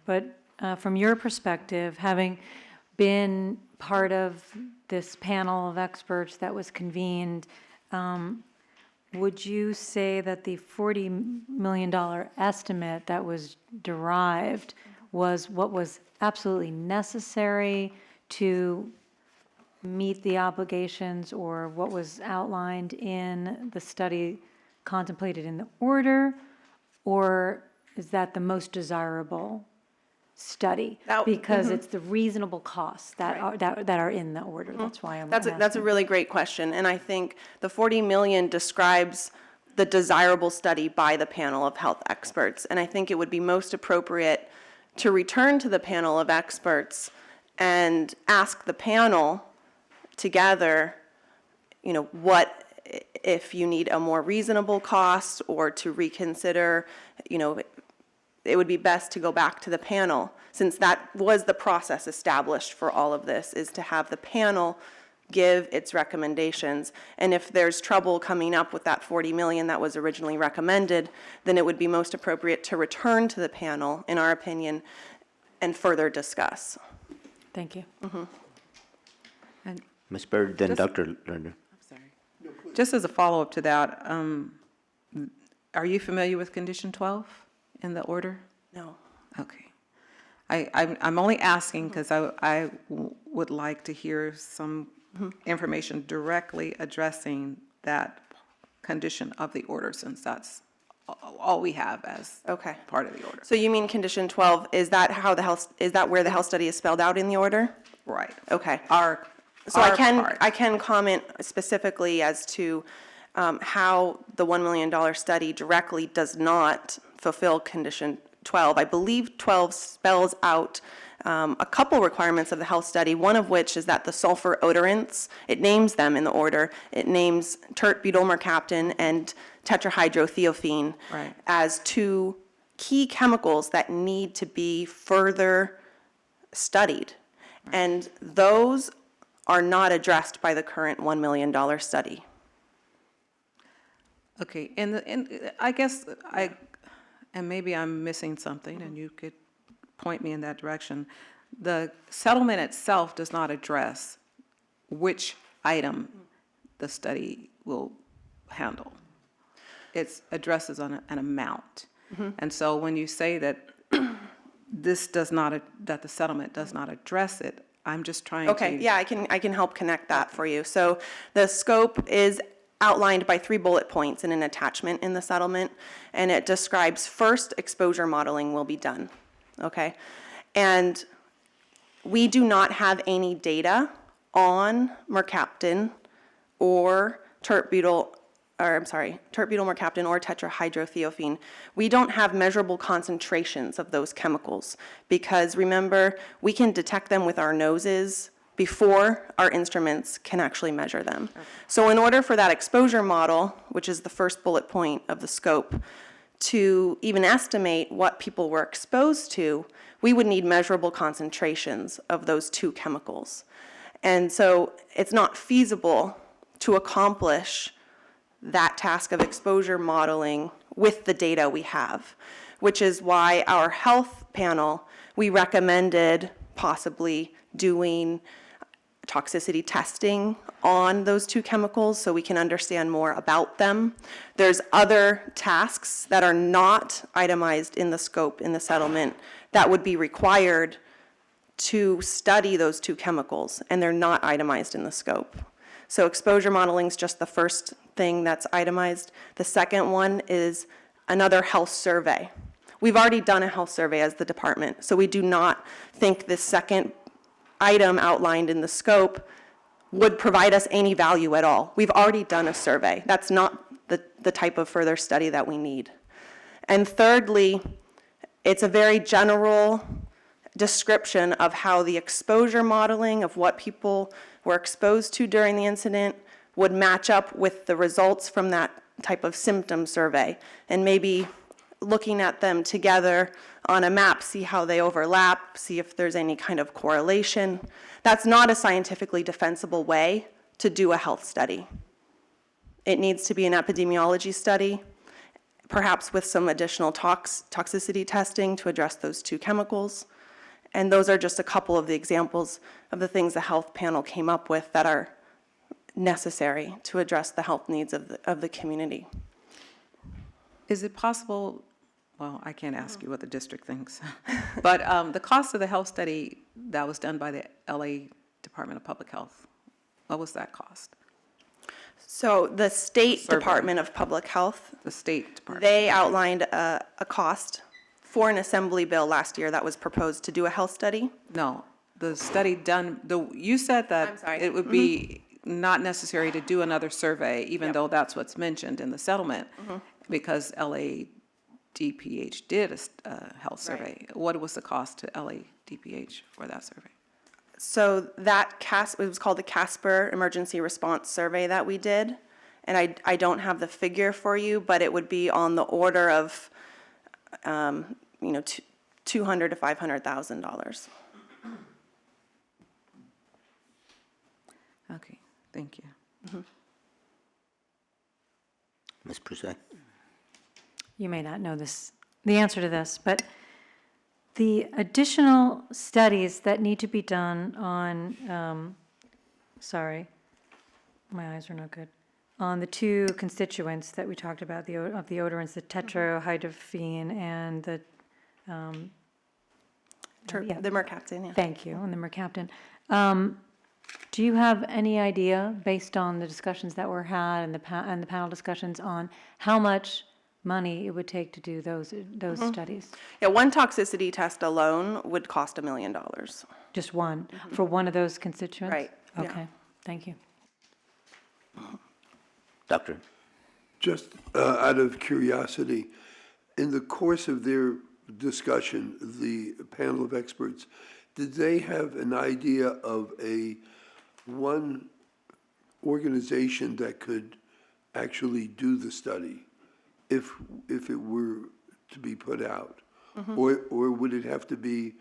but from your perspective, having been part of this panel of experts that was convened, would you say that the $40 million estimate that was derived was what was absolutely necessary to meet the obligations, or what was outlined in the study contemplated in the order, or is that the most desirable study? Because it's the reasonable costs that are in the order. That's why I'm asking. That's a really great question, and I think the 40 million describes the desirable study by the panel of health experts, and I think it would be most appropriate to return to the panel of experts and ask the panel together, you know, what if you need a more reasonable cost, or to reconsider, you know, it would be best to go back to the panel, since that was the process established for all of this, is to have the panel give its recommendations. And if there's trouble coming up with that 40 million that was originally recommended, then it would be most appropriate to return to the panel, in our opinion, and further discuss. Thank you. And Ms. Bird, then Just- Dr. Lerner. just as a follow-up to that, are you familiar with condition 12 in the order? No. Okay. I'm only asking because I would like to hear some information directly addressing that condition of the order, since that's all we have as Okay. part of the order. So you mean condition 12, is that how the health, is that where the health study is spelled out in the order? Right. Okay. So Our I part. can comment specifically as to how the $1 million study directly does not fulfill condition 12. I believe 12 spells out a couple requirements of the health study, one of which is that the sulfur odorants, it names them in the order, it names tert-butyl mercaptan and tetrahydrothiophene Right. as two key chemicals that need to be further studied. And those are not addressed by the current $1 million study. Okay, and I guess and maybe I'm missing something, and you could point me in that direction. The settlement itself does not address which item the study will handle. It addresses on an amount. And so when you say that that the settlement does not address it, I'm just trying to. Okay, yeah, I can help connect that for you. So the scope is outlined by 3 bullet points in an attachment in the settlement, and it describes first, exposure modeling will be done, okay? And we do not have any data on mercaptan or tert-butyl mercaptan or tetrahydrothiophene. We don't have measurable concentrations of those chemicals because, remember, we can detect them with our noses before our instruments can actually measure them. Okay. So in order for that exposure model, which is the first bullet point of the scope, to even estimate what people were exposed to, we would need measurable concentrations of those 2 chemicals. And so it's not feasible to accomplish that task of exposure modeling with the data we have, which is why our health panel, we recommended possibly doing toxicity testing on those 2 chemicals so we can understand more about them. There's other tasks that are not itemized in the scope in the settlement that would be required to study those 2 chemicals, and they're not itemized in the scope. So exposure modeling is just the first thing that's itemized. The second one is another health survey. We've already done a health survey as the department, so we do not think this second item outlined in the scope would provide us any value at all. We've already done a survey. That's not the type of further study that we need. And thirdly, it's a very general description of how the exposure modeling of what people were exposed to during the incident would match up with the results from that type of symptom survey, and maybe looking at them together on a map, see how they overlap, see if there's any kind of correlation. That's not a scientifically defensible way to do a health study. It needs to be an epidemiology study, perhaps with some additional toxicity testing to address those two chemicals. And those are just a couple of the examples of the things the health panel came up with that are necessary to address the health needs of the community. Is it possible, well, I can't ask you what the district thinks, but the cost of the health study that was done by the LA Department of Public Health, what was that cost? So the State Survey. Department of Public Health, The State Department? they outlined a cost for an assembly bill last year that was proposed to do a health study. No, the study done, you said I'm that sorry. it would be not necessary to do another survey, even though that's what's mentioned in the settlement, because LADPH did a health survey. What was the cost to LADPH for that survey? So that it was called the Casper Emergency Response Survey that we did. And I don't have the figure for you, but it would be on the order of, $200,000 to $500,000. Okay, thank you. Ms. Prusek? You may not know the answer to this, but the additional studies that need to be done on, sorry, my eyes are not good, on the two constituents that we talked about, of the odorants, the tetrahydrophene and the, yeah. The mercaptan, yeah. Thank you, and the mercaptan. Do you have any idea, based on the discussions that were had and the panel discussions, on how much money it would take to do those studies? Yeah, one toxicity test alone would cost $1 million. Just one, for one of those constituents? Right, yeah. Okay, thank you. Doctor? Just out of curiosity, in the course of their discussion, the panel of experts, did they have an idea of one organization that could actually do the study if it were to be put out? Or would it have to be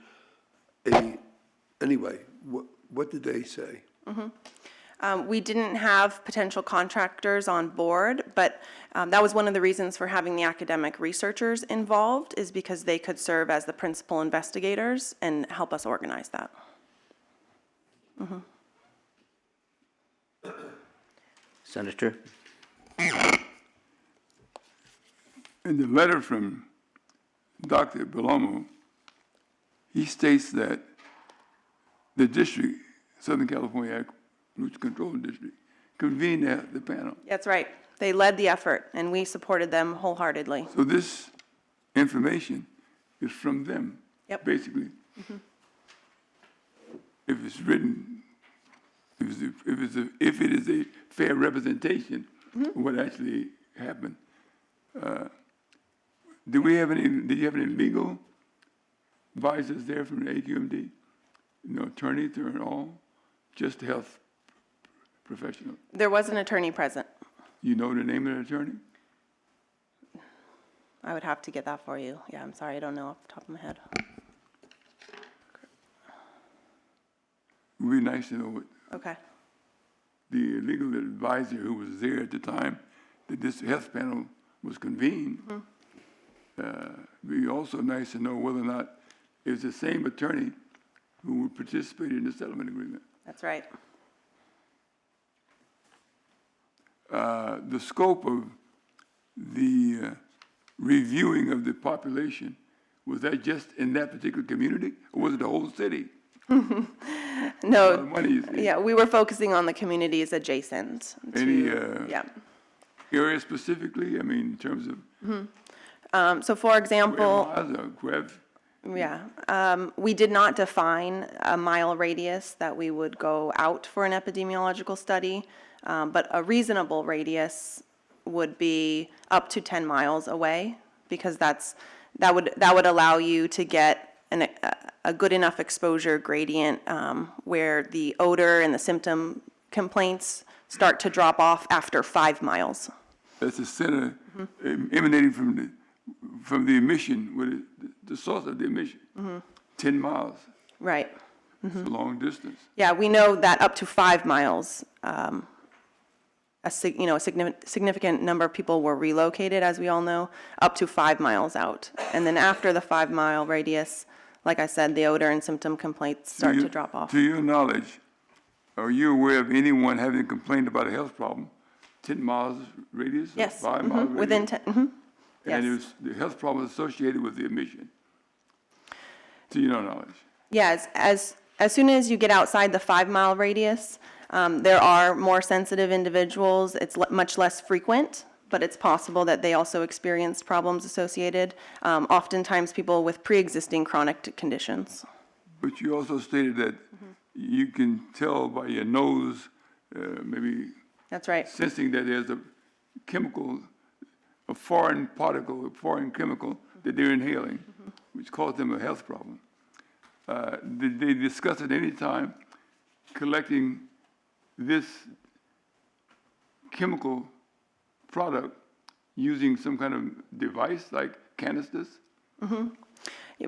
anyway, what did they say? We didn't have potential contractors on board, but that was one of the reasons for having the academic researchers involved, is because they could serve as the principal investigators and help us organize that. Senator? In the letter from Dr. Belomo, he states that the district, Southern California Pollution Control District, convened the panel. That's right. They led the effort, and we supported them wholeheartedly. So this information is from them, Yep. basically. If it's written, if it is a fair representation of what actually happened. Did you have any legal advisors there from the AQMD? No attorneys or at all? Just health professional? There was an attorney present. You know the name of the attorney? I would have to get that for you. Yeah, I'm sorry, I don't know off the top of my head. It would be nice to know what Okay. the legal advisor who was there at the time that this health panel was convened. It'd be also nice to know whether or not it was the same attorney who participated in the settlement agreement. That's right. The scope of the reviewing of the population, was that just in that particular community, or was it the whole city? No, Money, you see. yeah, we were focusing on the communities adjacent to, Any yeah. area specifically? I mean, in terms of So for example, Miles or we did not define a mile radius that we would go out for an epidemiological study, but a reasonable radius would be up to 10 miles away, because that would allow you to get a good enough exposure gradient where the odor and the symptom complaints start to drop off after 5 miles. That's the center emanating from the emission, the source of the emission. 10 miles. Right. It's a long distance. Yeah, we know that up to 5 miles, a significant number of people were relocated, as we all know, up to 5 miles out. And then after the 5-mile radius, like I said, the odor and symptom complaints start to drop off. To your knowledge, are you aware of anyone having complained about a health problem? 10 miles radius? Or Yes. 5 miles radius? Within 10, And yes. it was the health problem associated with the emission? To your knowledge? Yes, as soon as you get outside the 5-mile radius, there are more sensitive individuals. It's much less frequent, but it's possible that they also experienced problems associated, oftentimes people with pre-existing chronic conditions. But you also stated that you can tell by your nose, maybe That's right. sensing that there's a chemical, a foreign particle, a foreign chemical that they're inhaling, which caused them a health problem. Did they discuss at any time collecting this chemical product using some kind of device like canisters?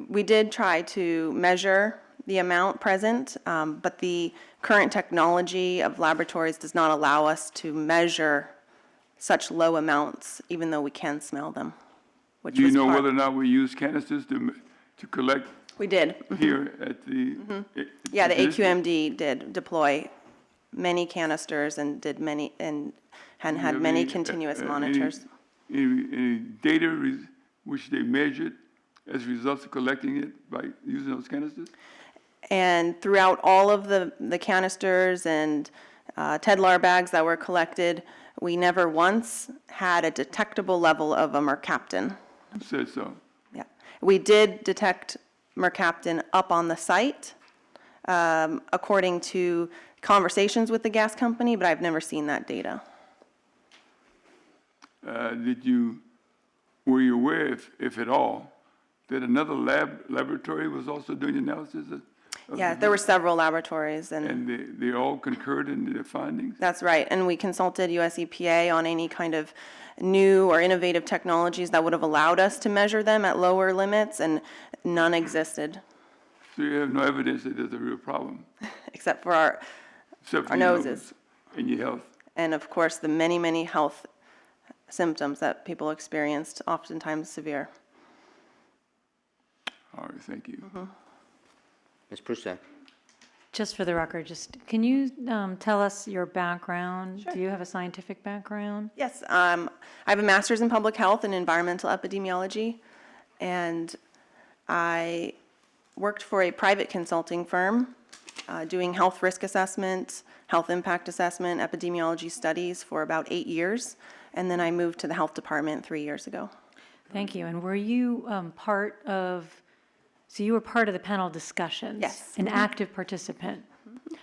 We did try to measure the amount present, but the current technology of laboratories does not allow us to measure such low amounts, even though we can smell them. Do you know whether or not we use canisters to collect We did. here at the? Yeah, the at district? AQMD did deploy many canisters and did many, and had have many any, continuous any- monitors. Any data which they measured as a result of collecting it by using those canisters? And throughout all of the canisters and Tedlar bags that were collected, we never once had a detectable level of a mercaptan. Who said so? Yeah. We did detect mercaptan up on the site, according to conversations with the gas company, but I've never seen that data. Were you aware, if at all, that another laboratory was also doing analysis? Yeah, there were several laboratories, and And they all concurred in their findings? that's right. And we consulted US EPA on any kind of new or innovative technologies that would have allowed us to measure them at lower limits, and none existed, So you have no evidence that there's a real problem? except for our Except for Our your noses. And your health? and of course, the many, many health symptoms that people experienced, oftentimes severe. All right, thank you. Ms. Prusak? Just for the record, can you tell us your background? Do you have a scientific background? Yes, I have a master's in public health and environmental epidemiology, and I worked for a private consulting firm doing health risk assessment, health impact assessment, epidemiology studies for about 8 years, and then I moved to the health department 3 years ago. Thank you. And were you so you were part of the panel discussions? Yes. An active participant?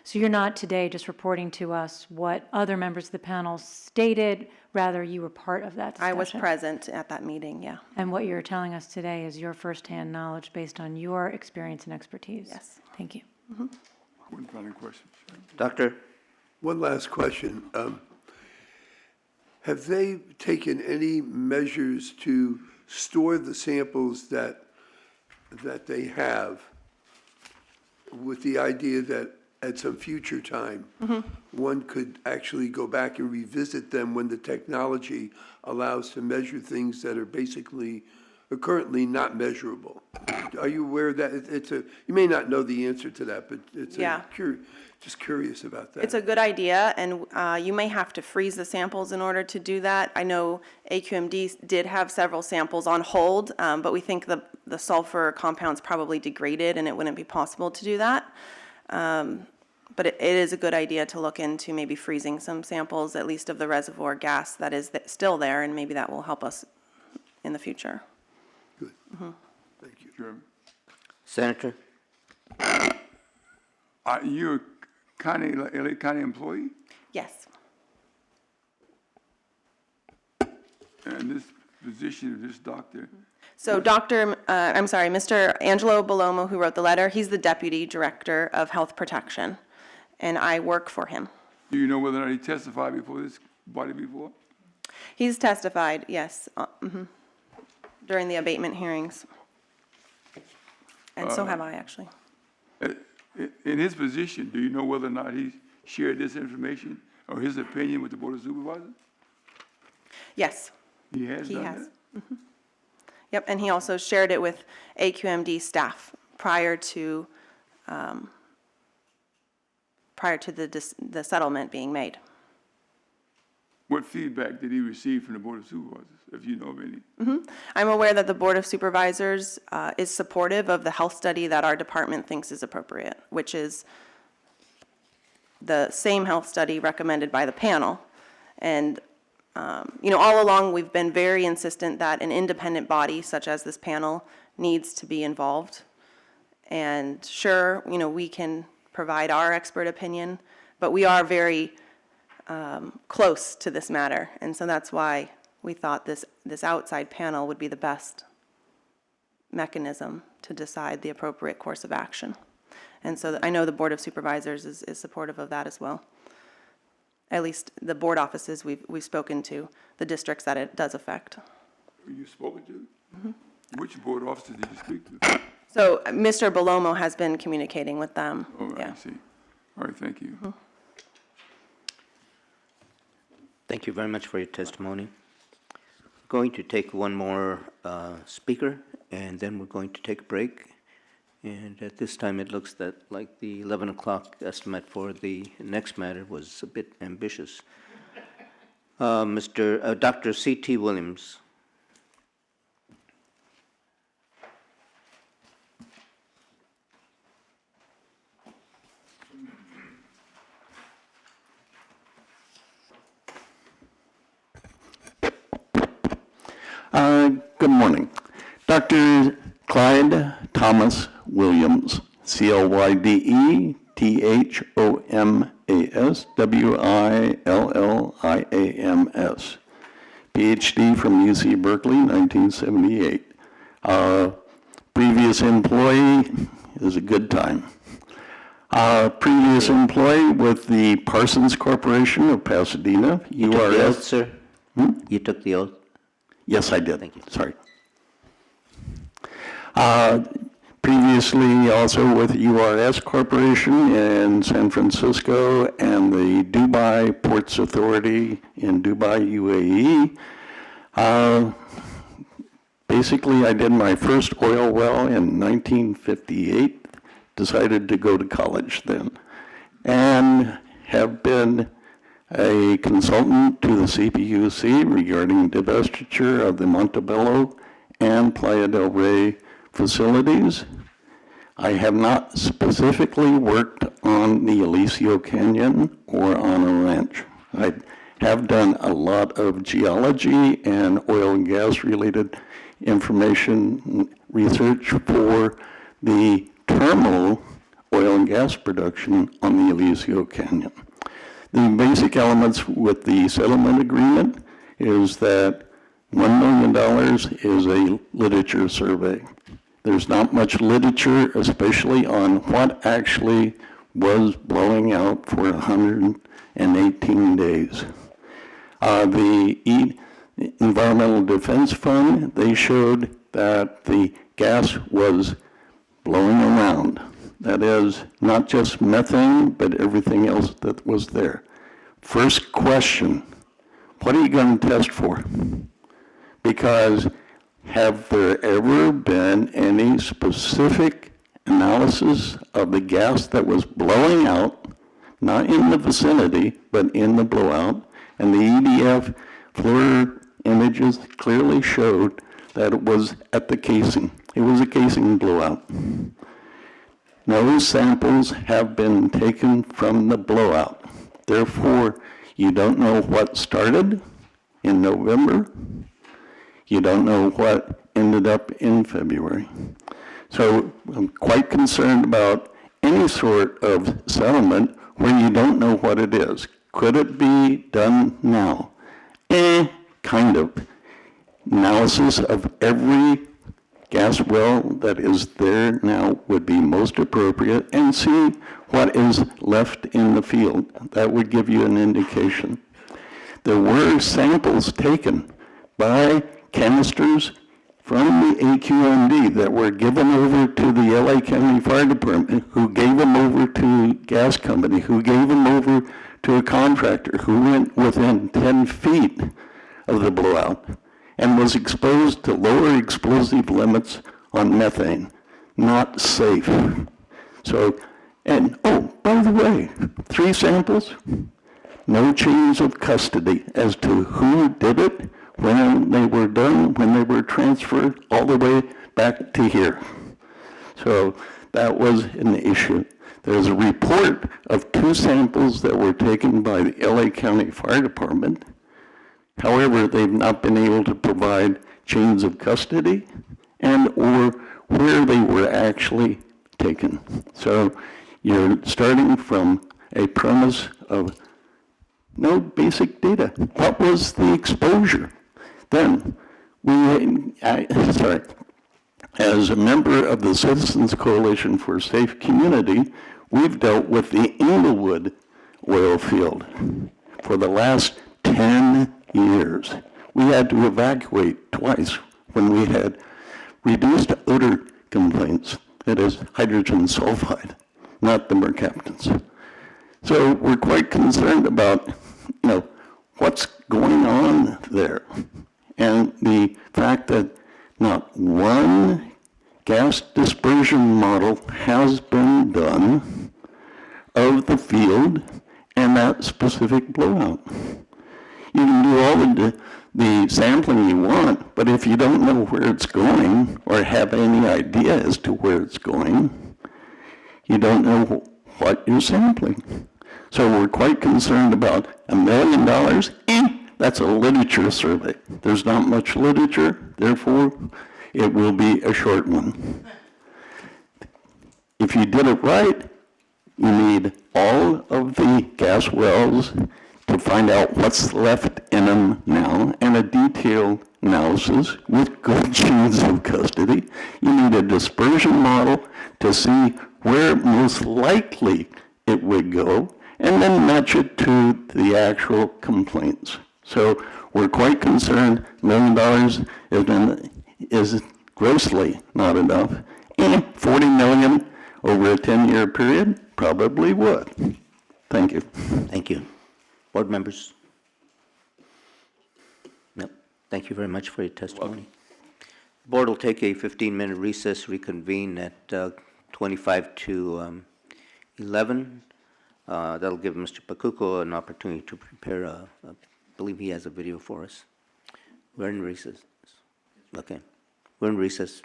So you're not today just reporting to us what other members of the panel stated, rather you were part of that discussion? I was present at that meeting, yeah. And what you're telling us today is your firsthand knowledge based on your experience and expertise? Yes. Thank you. One final question. Doctor? One last question. Have they taken any measures to store the samples that they have with the idea that at some future time, one could actually go back and revisit them when the technology allows to measure things that are basically, or currently not measurable? Are you aware that you may not know the answer to that, but it's Yeah. just curious about that. It's a good idea, and you may have to freeze the samples in order to do that. I know AQMD did have several samples on hold, but we think the sulfur compound's probably degraded and it wouldn't be possible to do that. But it is a good idea to look into maybe freezing some samples, at least of the reservoir gas that is still there, and maybe that will help us in the future. Good. Thank you. Chairman. Senator? Are you a county, LA County employee? Yes. And this position of this doctor, So Mr. Angelo Bellomo, who wrote the letter, he's the Deputy Director of Health Protection, and I work for him. do you know whether or not he testified before this body before? He's testified, yes, during the abatement hearings. And so have I, actually. In his position, do you know whether or not he shared this information or his opinion with the Board of Supervisors? Yes, He has he done has. that? Yep, and he also shared it with AQMD staff prior to the settlement being made. What feedback did he receive from the Board of Supervisors, if you know of any? I'm aware that the Board of Supervisors is supportive of the health study that our department thinks is appropriate, which is the same health study recommended by the panel. And, all along, we've been very insistent that an independent body such as this panel needs to be involved. And sure, we can provide our expert opinion, but we are very close to this matter. And so that's why we thought this outside panel would be the best mechanism to decide the appropriate course of action. And so I know the Board of Supervisors is supportive of that as well. At least the board offices we've spoken to, the districts that it does affect. You spoken to? Which board officer did you speak to? So Mr. Bellomo has been communicating with them. Oh, Yeah. I see. All right, thank you. Thank you very much for your testimony. Going to take one more speaker, and then we're going to take a break. And at this time, it looks that like the 11 o'clock estimate for the next matter was a bit ambitious. Dr. C.T. Williams. Good morning. Dr. Clyde Thomas Williams, ClydeThomasWilliams, PhD from UC Berkeley, 1978. Previous employee is a good time. Previous employee with the Parsons Corporation of Pasadena, You took the oath, URS. sir? You took the oath? Yes, I did. Thank you. Sorry. Previously also with URS Corporation in San Francisco and the Dubai Ports Authority in Dubai, UAE. Basically, I did my first oil well in 1958, decided to go to college then, and have been a consultant to the CPUC regarding divestiture of the Montebello and Playa del Rey facilities. I have not specifically worked on the Alicio Canyon or on a ranch. I have done a lot of geology and oil and gas related information research for the terminal oil and gas production on the Alicio Canyon. The basic elements with the settlement agreement is that $1 million is a literature survey. There's not much literature, especially on what actually was blowing out for 118 days. The Environmental Defense Fund, they showed that the gas was blowing around. That is, not just methane, but everything else that was there. First question, what are you going to test for? Because have there ever been any specific analysis of the gas that was blowing out, not in the vicinity, but in the blowout? And the EDF FLIR images clearly showed that it was at the casing. It was a casing blowout. No samples have been taken from the blowout. Therefore, you don't know what started in November. You don't know what ended up in February. So I'm quite concerned about any sort of settlement where you don't know what it is. Could it be done now? Kind of. Analysis of every gas well that is there now would be most appropriate, and see what is left in the field. That would give you an indication. There were samples taken by canisters from the AQMD that were given over to the LA County Fire Department, who gave them over to gas company, who gave them over to a contractor who went within 10 feet of the blowout and was exposed to lower explosive limits on methane. Not safe. So, and oh, by the way, 3 samples, no chains of custody as to who did it, when they were done, when they were transferred, all the way back to here. So that was an issue. There's a report of 2 samples that were taken by the LA County Fire Department. However, they've not been able to provide chains of custody and or where they were actually taken. So you're starting from a premise of no basic data. What was the exposure? Then, as a member of the Citizens Coalition for a Safe Community, we've dealt with the Inglewood oil field for the last 10 years. We had to evacuate twice when we had reduced odor complaints, that is hydrogen sulfide, not the mercaptans. So we're quite concerned about, what's going on there. And the fact that not one gas dispersion model has been done of the field and that specific blowout. You can do all the sampling you want, but if you don't know where it's going or have any idea as to where it's going, you don't know what you're sampling. So we're quite concerned about $1 million. That's a literature survey. There's not much literature, therefore it will be a short one. If you did it right, you need all of the gas wells to find out what's left in them now, and a detailed analysis with good chains of custody. You need a dispersion model to see where most likely it would go, and then match it to the actual complaints. So we're quite concerned $1 million is grossly not enough, and $40 million over a 10-year period probably would. Thank you. Thank you. Board members? No. Thank you very much for your testimony. The board will take a 15-minute recess, reconvene at 25 to 11. That'll give Mr. Pacuco an opportunity to prepare I believe he has a video for us. We're in recess. Okay. We're in recess.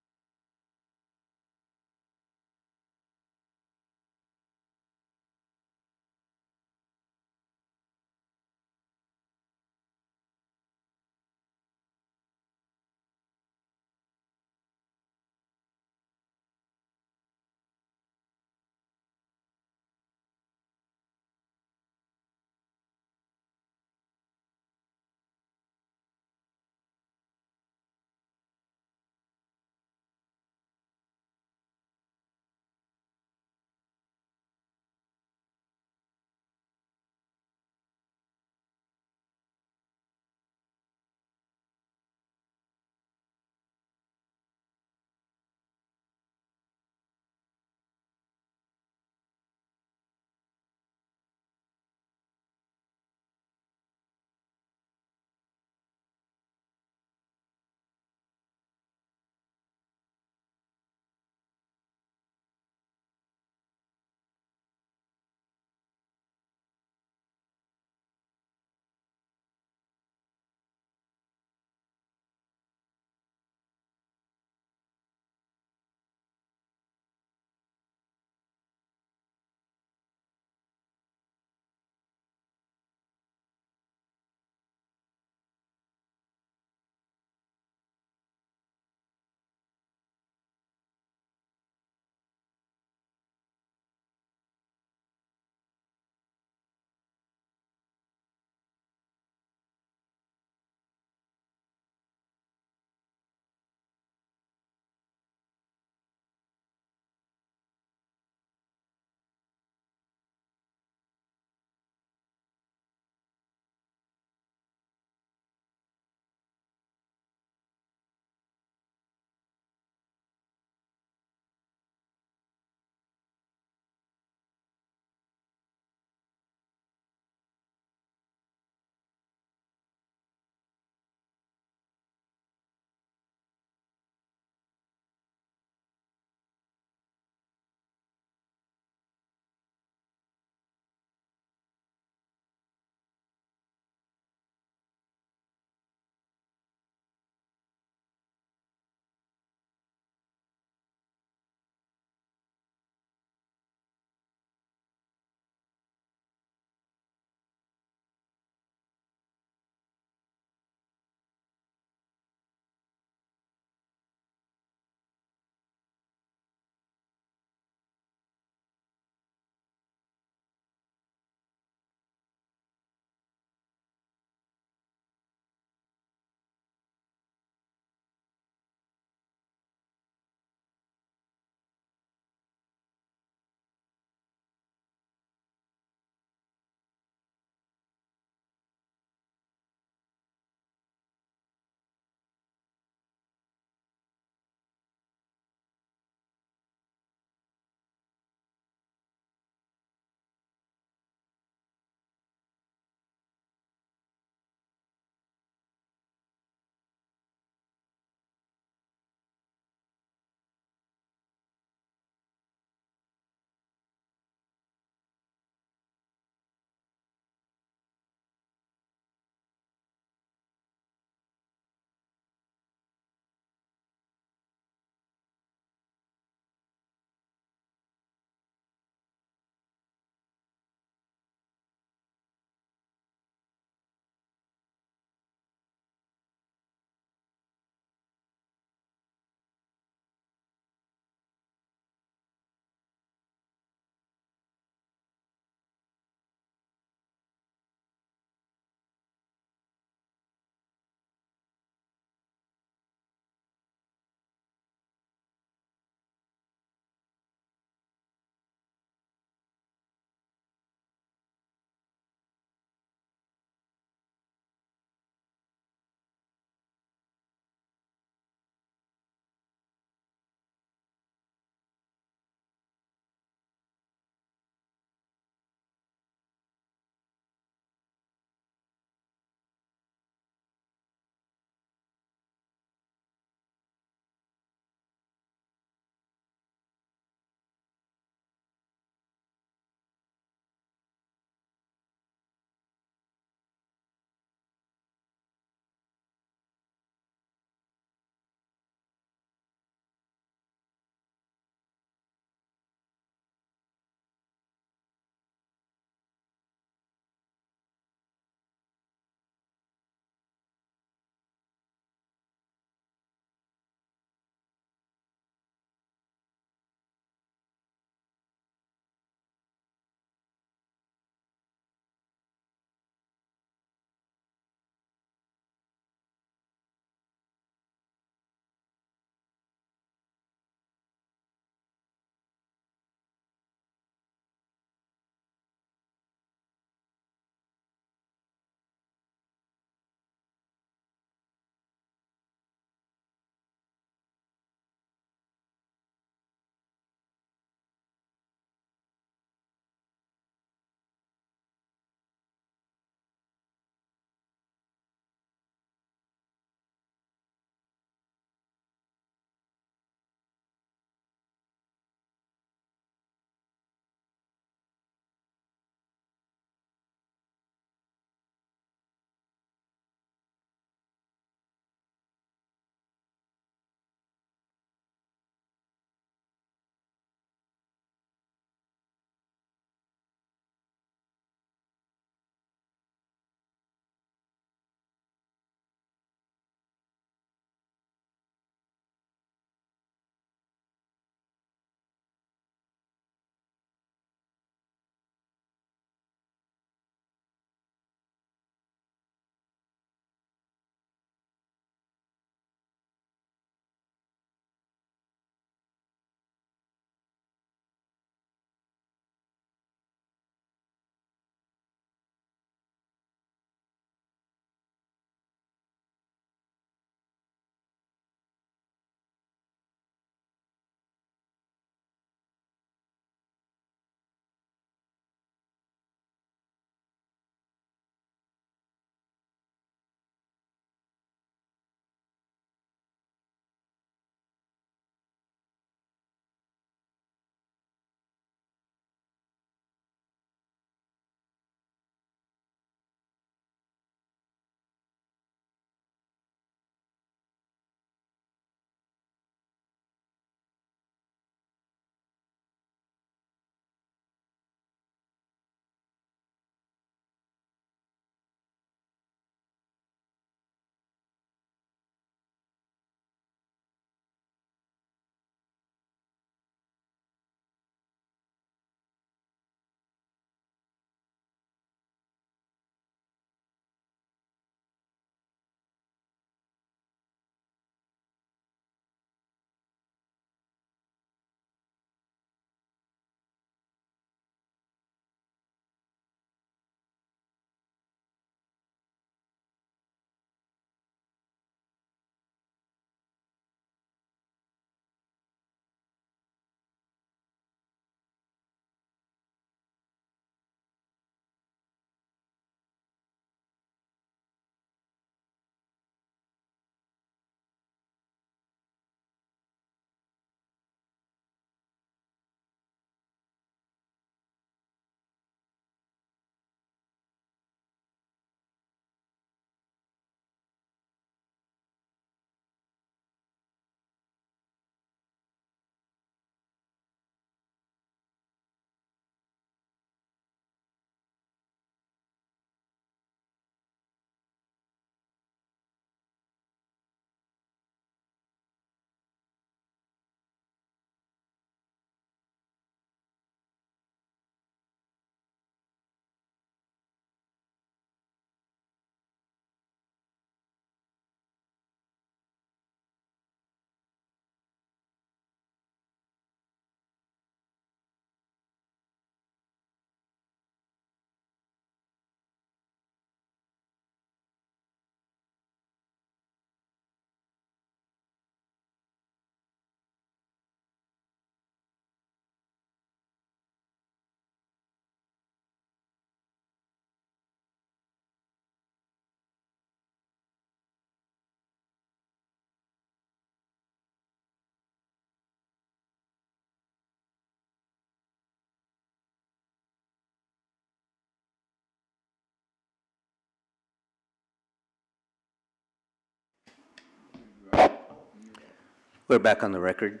We're back on the record.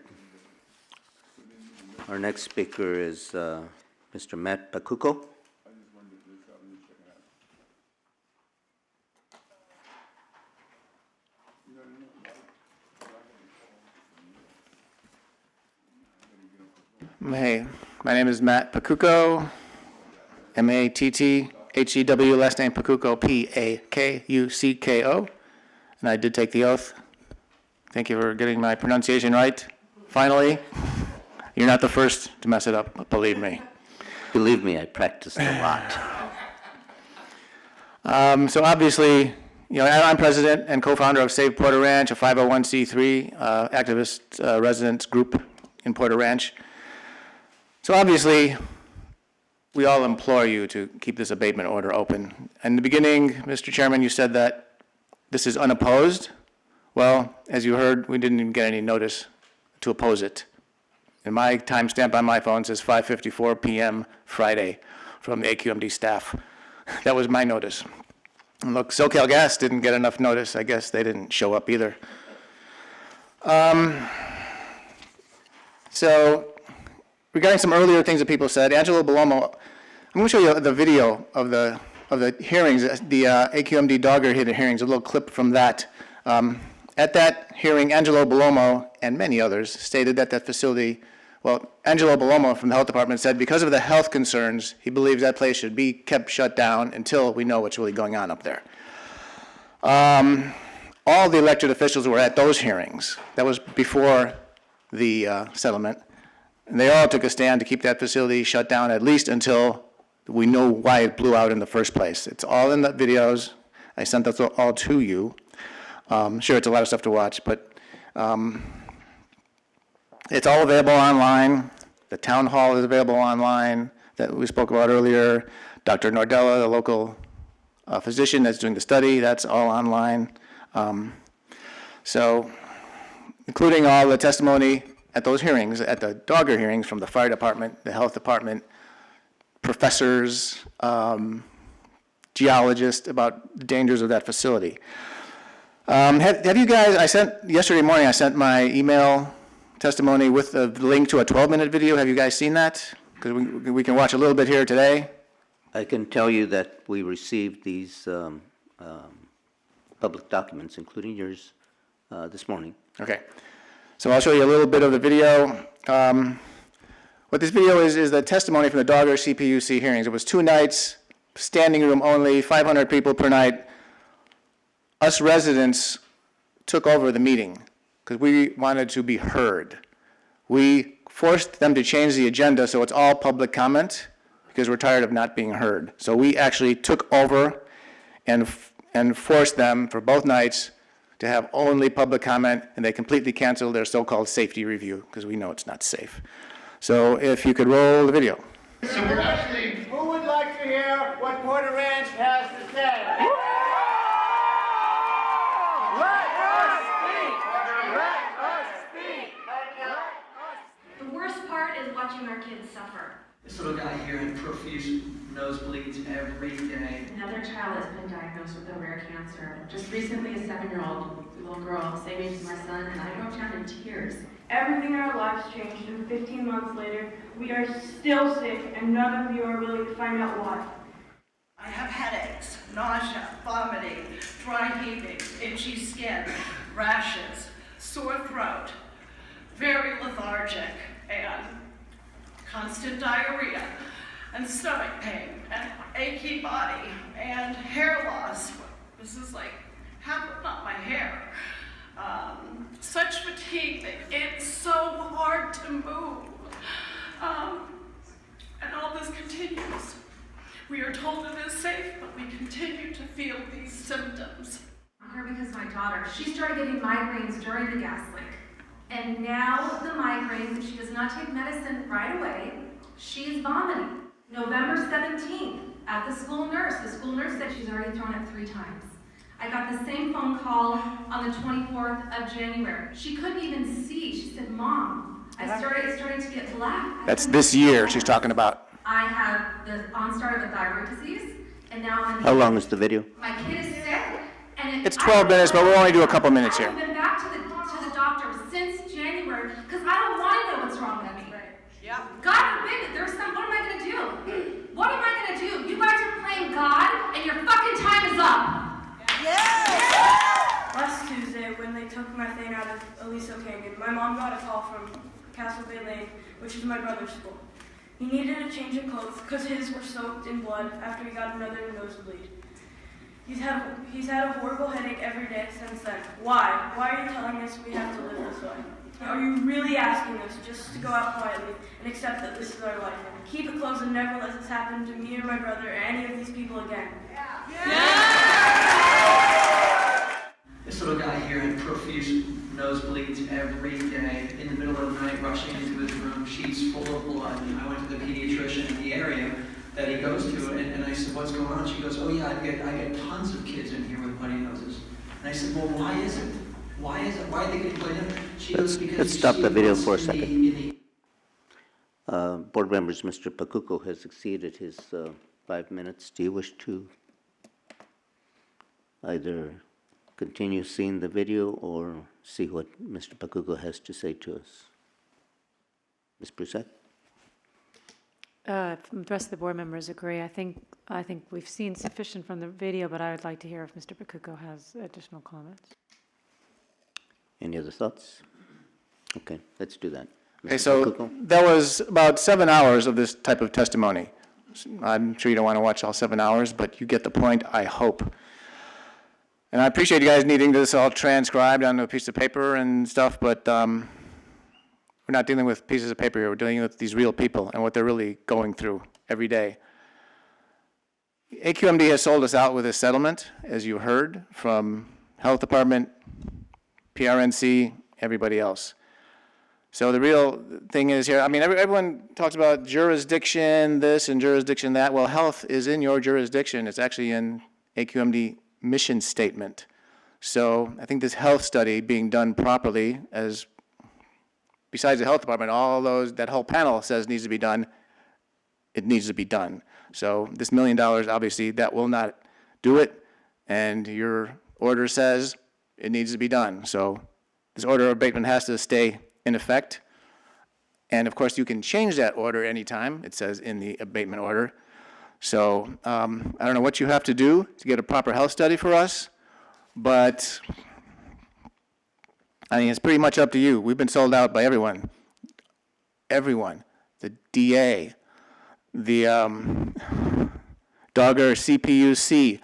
Our next speaker is Mr. Matt Pacuco. Hey, my name is Matt Pacuco, M-A-T-T-H-E-W, last name Pacuco, P-A-K-U-C-K-O, and I did take the oath. Thank you for getting my pronunciation right. Finally, you're not the first to mess it up, believe me. Believe me, I practiced a lot. So obviously, I'm president and co-founder of Save Porter Ranch, a 501c3 activist residents group in Porter Ranch. So obviously, we all implore you to keep this abatement order open. In the beginning, Mr. Chairman, you said that this is unopposed. Well, as you heard, we didn't even get any notice to oppose it. And my timestamp on my phone says 5:54 p.m. Friday from the AQMD staff. That was my notice. And look, SoCal Gas didn't get enough notice. I guess they didn't show up either. So, regarding some earlier things that people said, Angelo Bellomo, I'm going to show you the video of the hearings, the AQMD Dogger hearings, a little clip from that. At that hearing, Angelo Bellomo and many others stated that that facility, well, Angelo Bellomo from the health department said because of the health concerns, he believes that place should be kept shut down until we know what's really going on up there. All the elected officials were at those hearings. That was before the settlement. And they all took a stand to keep that facility shut down at least until we know why it blew out in the first place. It's all in the videos. I sent those all to you. Sure, it's a lot of stuff to watch, but it's all available online. The town hall is available online that we spoke about earlier. Dr. Nordella, the local physician that's doing the study, that's all online. So, including all the testimony at those hearings, at the Dogger hearings from the fire department, the health department, professors, geologists about the dangers of that facility. Have you guys, yesterday morning I sent my email testimony with a link to a 12-minute video. Have you guys seen that? Because we can watch a little bit here today. I can tell you that we received these public documents, including yours, this morning. Okay. So I'll show you a little bit of the video. What this video is the testimony from the Dogger CPUC hearings. It was 2 nights, standing room only, 500 people per night. Us residents took over the meeting because we wanted to be heard. We forced them to change the agenda so it's all public comment because we're tired of not being heard. So we actually took over and forced them for both nights to have only public comment, and they completely canceled their so-called safety review because we know it's not safe. So if you could roll the video. So we're actually, who would like to hear what Porter Ranch has to say? The worst part is watching our kids suffer. This little guy here had profuse nosebleeds every day. Another child has been diagnosed with a rare cancer. Just recently, a 7-year-old little girl, same age as my son, and I broke down in tears. Everything in our lives changed, and 15 months later, we are still sick, and none of you are willing to find out why. I have headaches, nausea, vomiting, dry heaving, itchy skin, rashes, sore throat, very lethargic, and constant diarrhea, and stomach pain, and achy body, and hair loss. This is like half of not my hair. Such fatigue that it's so hard to move. And all this continues. We are told it is safe, but we continue to feel these symptoms. I'm here because my daughter, she started getting migraines during the gas leak. And now the migraines, if she does not take medicine right away, she's vomiting. November 17th, at the school nurse said she's already thrown up 3 times. I got the same phone call on the 24th of January. She couldn't even see. She said, Mom, it started to get black. That's this year she's talking about. I have the onstart of a thyroid disease, and now I'm... How long is the video? My kid is sick, and... It's 12 minutes, but we'll only do a couple minutes here. I've been back to the doctor since January. hands up. Last Tuesday, when they took methane out of Aliso Canyon, my mom got a call from Castle Bay Lane, which is my brother's school. He needed a change of clothes because his were soaked in blood after he got another nosebleed. He's had a horrible headache every day since then. Why? Why are you telling us we have to live this way? Are you really asking us just to go out quietly and accept that this is our life? Keep it closed and never let this happen to me or my brother or any of these people again. This little guy here had profuse nosebleeds every day, in the middle of the night, rushing into his room, sheets full of blood. And I went to the pediatrician in the area that he goes to, and I said, what's going on? She goes, oh yeah, I get tons of kids in here with bloody noses. And I said, well, why is it? Why is it? Why are they getting bloody noses? She goes, because Let's stop the video for a second. Board members, Mr. Pacuco has exceeded his 5 minutes. Do you wish to either continue seeing the video or see what Mr. Pacuco has to say to us? Ms. Brusette? If the rest of the board members agree, I think we've seen sufficient from the video, but I would like to hear if Mr. Pacuco has additional comments. Any other thoughts? Okay, let's do that. Okay, Mr. so Pacuco? that was about 7 hours of this type of testimony. I'm sure you don't want to watch all 7 hours, but you get the point, I hope. And I appreciate you guys needing this all transcribed on a piece of paper and stuff, but we're not dealing with pieces of paper here. We're dealing with these real people and what they're really going through every day. AQMD has sold us out with a settlement, as you heard, from Health Department, PRNC, everybody else. So the real thing is here, I mean, everyone talks about jurisdiction this and jurisdiction that. Well, health is in your jurisdiction. It's actually in AQMD mission statement. So I think this health study being done properly, as besides the health department, all those, that whole panel says needs to be done, it needs to be done. So this $1 million, obviously, that will not do it, and your order says it needs to be done. So this order of abatement has to stay in effect. And of course, you can change that order anytime, it says in the abatement order. So I don't know what you have to do to get a proper health study for us, but I mean, it's pretty much up to you. We've been sold out by everyone. Everyone. The DA, the Dogger CPUC,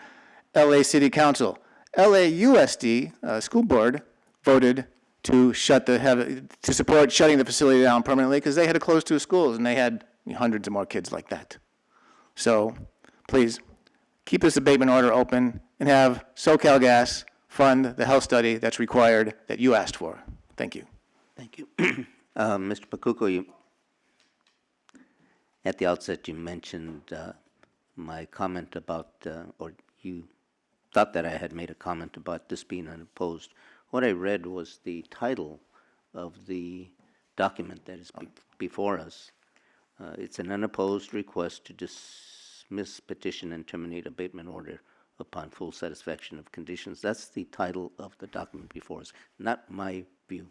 LA City Council, LAUSD school board voted to support shutting the facility down permanently because they had to close 2 schools and they had hundreds of more kids like that. So please keep this abatement order open and have SoCalGas fund the health study that's required that you asked for. Thank you. Thank you. Mr. Pacuco, at the outset you mentioned my comment about, or you thought that I had made a comment about this being unopposed. What I read was the title of the document that is before us. It's an unopposed request to dismiss petition and terminate abatement order upon full satisfaction of conditions. That's the title of the document before us, not my view.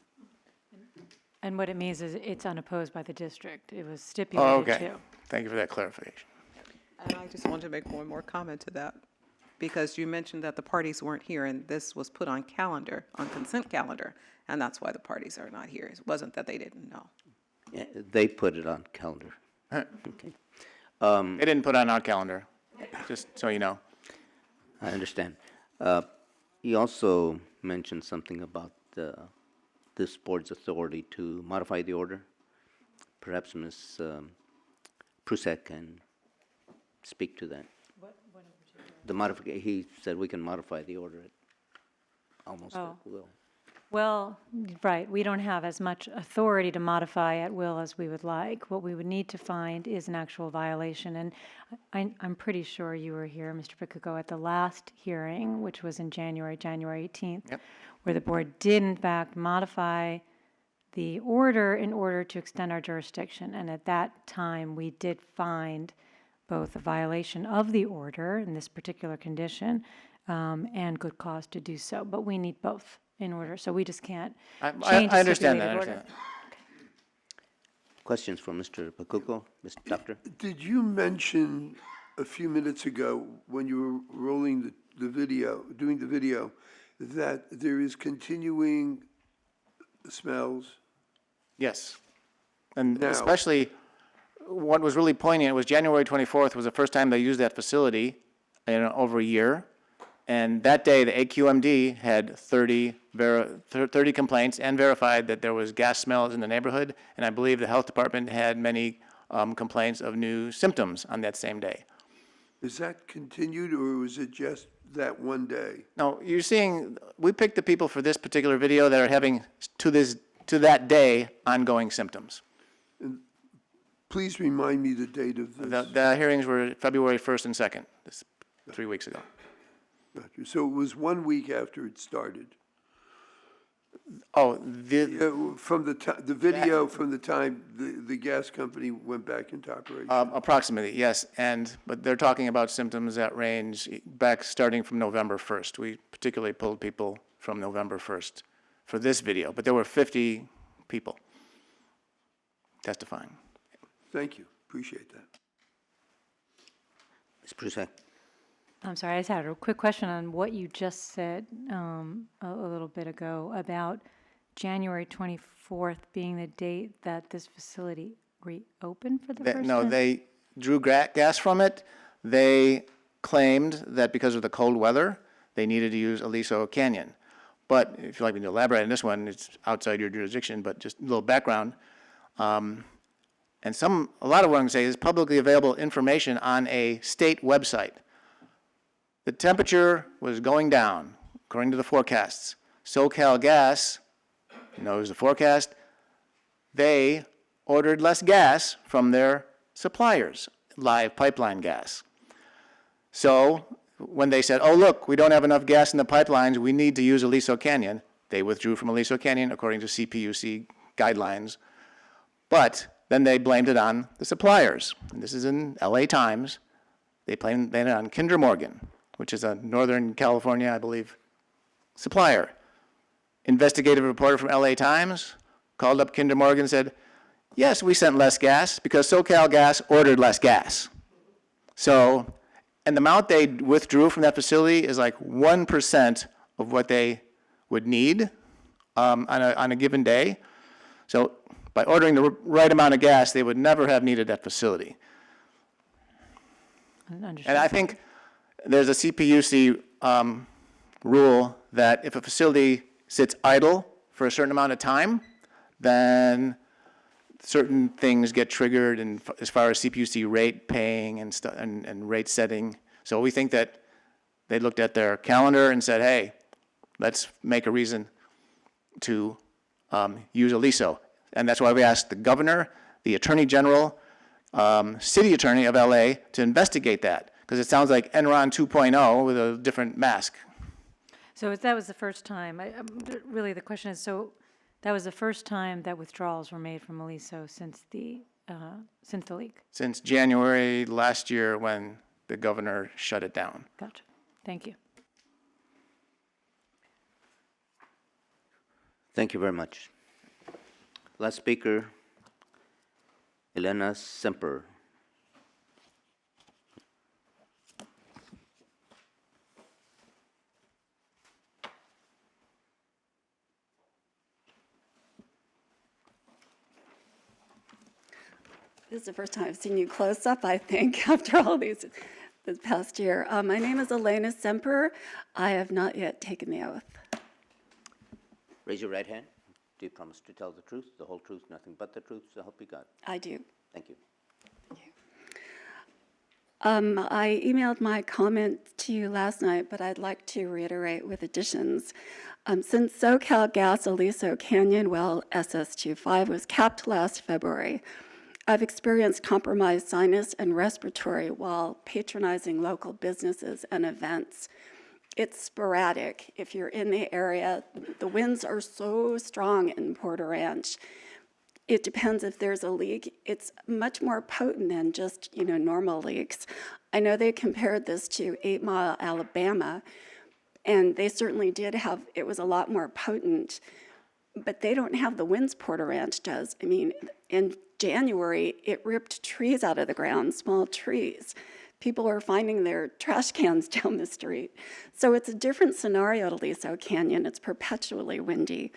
And what it means is it's unopposed by the district. It was stipulated to. Okay. Thank you for that clarification. And I just wanted to make one more comment to that, because you mentioned that the parties weren't here, and this was put on calendar, on consent calendar, and that's why the parties are not here. It wasn't that they didn't know. Yeah, they put it on calendar. Okay. They didn't put it on our calendar, just so you know. I understand. You also mentioned something about this board's authority to modify the order. Perhaps Ms. Prusek can speak to that. The modification, he said we can modify the order at almost at will. Well, right, we don't have as much authority to modify at will as we would like. What we would need to find is an actual violation, and I'm pretty sure you were here, Mr. Pacuco, at the last hearing, which was in January 18th, where the board did in fact modify the order in order to extend our jurisdiction, and at that time we did find both a violation of the order in this particular condition and good cause to do so, but we need both in order, so we just can't change the stipulated order. Questions for Mr. Pacuco, Mr. Doctor? Did you mention a few minutes ago when you were rolling the video, doing the video, that there is continuing smells. Yes. And Now- especially, what was really poignant was January 24th was the first time they used that facility in over a year. And that day, the AQMD had 30 complaints and verified that there was gas smells in the neighborhood. And I believe the health department had many complaints of new symptoms on that same day. Is that continued, or was it just that one day? No, you're seeing, we picked the people for this particular video that are having, to that day, ongoing symptoms. Please remind me the date of this. The hearings were February 1st and 2nd, 3 weeks ago. Gotcha. So it was 1 week after it started. Oh, From the video from the time the gas company went back into operation. Approximately, yes. But they're talking about symptoms that range back starting from November 1st. We particularly pulled people from November 1st for this video, but there were 50 people testifying. Thank you. Appreciate that. Ms. Prusak. I'm sorry, I just had a quick question on what you just said a little bit ago about January 24th being the date that this facility reopened for the first time? No, they drew gas from it. They claimed that because of the cold weather, they needed to use Aliso Canyon. But if you'd like me to elaborate on this one, it's outside your jurisdiction, but just a little background. And a lot of what I'm going to say is publicly available information on a state website. The temperature was going down, according to the forecasts. SoCalGas knows the forecast. They ordered less gas from their suppliers, live pipeline gas. So when they said, oh, look, we don't have enough gas in the pipelines, we need to use Aliso Canyon, they withdrew from Aliso Canyon according to CPUC guidelines. But then they blamed it on the suppliers. And this is in LA Times. They blamed it on Kinder Morgan, which is a Northern California, I believe, supplier. Investigative reporter from LA Times called up Kinder Morgan and said, yes, we sent less gas because SoCalGas ordered less gas. So, and the amount they withdrew from that facility is like 1% of what they would need on a given day. So by ordering the right amount of gas, they would never have needed that facility. And I think there's a CPUC rule that if a facility sits idle for a certain amount of time, then certain things get triggered and as far as CPUC rate paying and rate setting. So we think that they looked at their calendar and said, hey, let's make a reason to use Aliso. And that's why we asked the governor, the attorney general, city attorney of LA to investigate that. Because it sounds like Enron 2.0 with a different mask. So if that was the first time, really the question is, so that was the first time that withdrawals were made from Aliso since the leak? Since January last year when the governor shut it down. Gotcha. Thank you. Thank you very much. Last speaker, Elena Semper. This is the first time I've seen you close up, I think, after all this past year. My name is Elena Semper. I have not yet taken the oath. Raise your right hand. Do you promise to tell the truth, the whole truth, nothing but the truth, so help you God? I do. Thank you. I emailed my comment to you last night, but I'd like to reiterate with additions. Since SoCalGas Aliso Canyon well SS25 was capped last February, I've experienced compromised sinus and respiratory while patronizing local businesses and events. It's sporadic. If you're in the area, the winds are so strong in Porter Ranch. It depends if there's a leak. It's much more potent than just, normal leaks. I know they compared this to 8 Mile, Alabama, and they certainly did have, it was a lot more potent, but they don't have the winds Porter Ranch does. I mean, in January, it ripped trees out of the ground, small trees. people are finding their trash cans down the street. So it's a different scenario at Aliso Canyon. It's perpetually windy.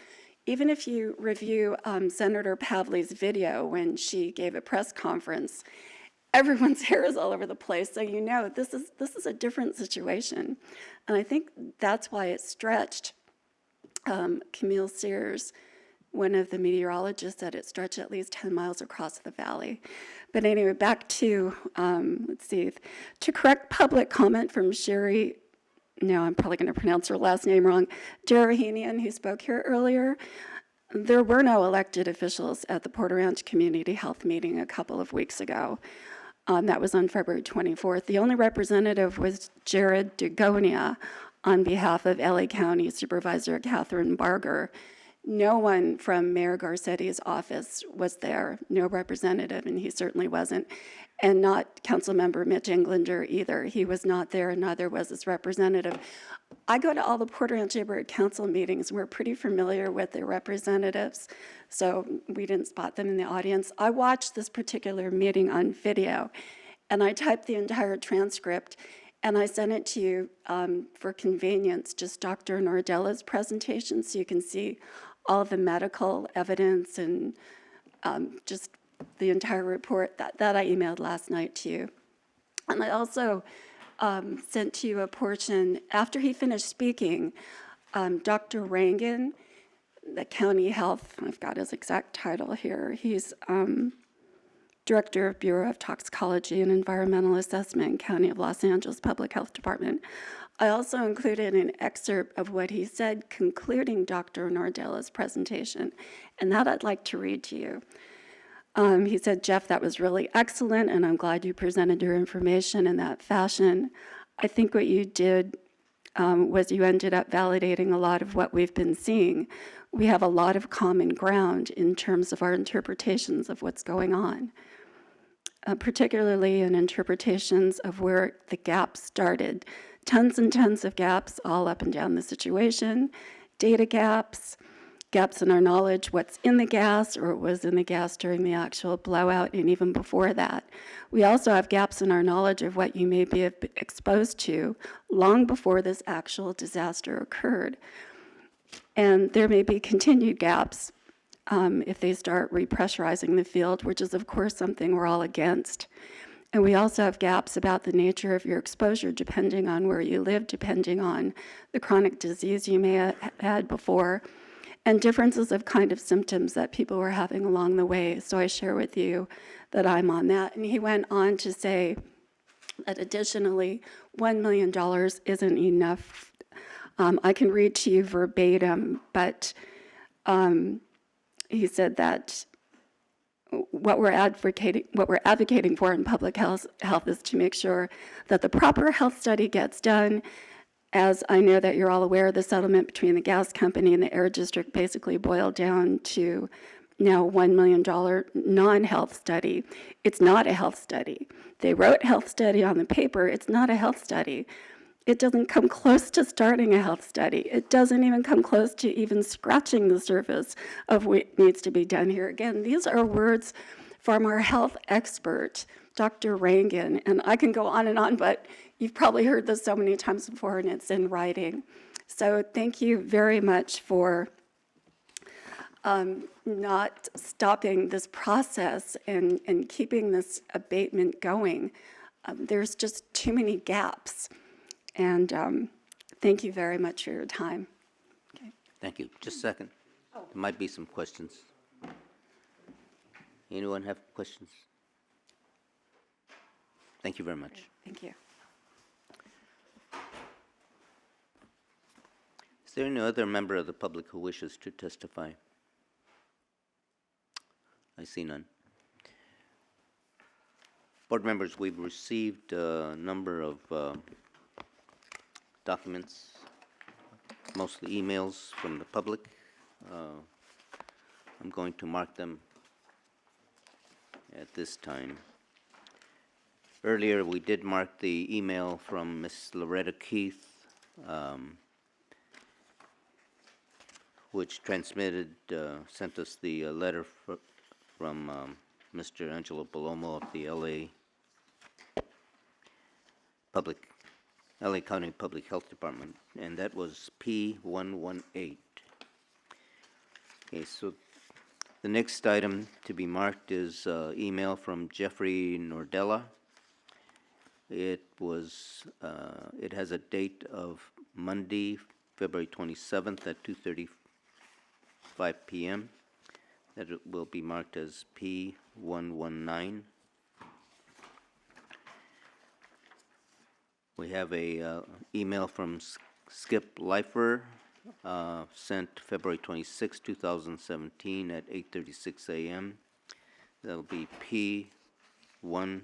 Even if you review Senator Pavley's video when she gave a press conference, everyone's hair is all over the place, so you know this is a different situation. And I think that's why it stretched. Camille Sears, one of the meteorologists, said it stretched at least 10 miles across the valley. But anyway, back to, let's see, to correct public comment from Sherry, no, I'm probably going to pronounce her last name wrong, Jarahinian, who spoke here earlier. There were no elected officials at the Porter Ranch Community Health meeting a couple of weeks ago. That was on February 24th. The only representative was Jared Dugonia on behalf of LA County Supervisor Catherine Barger. No one from Mayor Garcetti's office was there, no representative, and he certainly wasn't, and not Councilmember Mitch Englander either. He was not there, and neither was his representative. I go to all the Porter Ranch Neighborhood Council meetings. We're pretty familiar with their representatives, so we didn't spot them in the audience. I watched this particular meeting on video, and I typed the entire transcript, and I sent it to you for convenience, just Dr. Nordella's presentation, so you can see all of the medical evidence and just the entire report that I emailed last night to you. And I also sent to you a portion, after he finished speaking, Dr. Rangan, the county health, I've got his exact title here, he's Director of Bureau of Toxicology and Environmental Assessment, County of Los Angeles Public Health Department. I also included an excerpt of what he said concluding Dr. Nordella's presentation, and that I'd like to read to you. He said, "Jeff, that was really excellent, and I'm glad you presented your information in that fashion. I think what you did was you ended up validating a lot of what we've been seeing. We have a lot of common ground in terms of our interpretations of what's going on, particularly in interpretations of where the gap started. Tons and tons of gaps all up and down the situation, data gaps, gaps in our knowledge, what's in the gas or what was in the gas during the actual blowout and even before that. We also have gaps in our knowledge of what you may be exposed to long before this actual disaster occurred. And there may be continued gaps if they start repressurizing the field, which is, of course, something we're all against. And we also have gaps about the nature of your exposure, depending on where you live, depending on the chronic disease you may have had before, and differences of kind of symptoms that people were having along the way. So I share with you that I'm on that." And he went on to say that additionally, $1 million isn't enough. I can read to you verbatim, but he said that what we're advocating for in public health is to make sure that the proper health study gets done. As I know that you're all aware, the settlement between the gas company and the air district basically boiled down to now $1 million non-health study. It's not a health study. They wrote health study on the paper. It's not a health study. It doesn't come close to starting a health study. It doesn't even come close to even scratching the surface of what needs to be done here. Again, these are words from our health expert, Dr. Rangan, and I can go on, but you've probably heard this so many times before, and it's in writing. So thank you very much for not stopping this process and keeping this abatement going. There's just too many gaps. And thank you very much for your time. Okay. Thank you. Just a second. There might be some questions. Anyone have questions? Thank you very much. Thank you. Is there any other member of the public who wishes to testify? I see none. Board members, we've received a number of documents, mostly emails from the public. I'm going to mark them at this time. Earlier, we did mark the email from Ms. Loretta Keith, which sent us the letter from Mr. Angelo Palomo of the LA LA County Public Health Department, and that was P118. Okay, so the next item to be marked is email from Jeffrey Nordella. It has a date of Monday, February 27th at 2:35 p.m. That it will be marked as P119. We have a email from Skip Leifer, sent February 26, 2017 at 8:36 a.m. That'll be P120.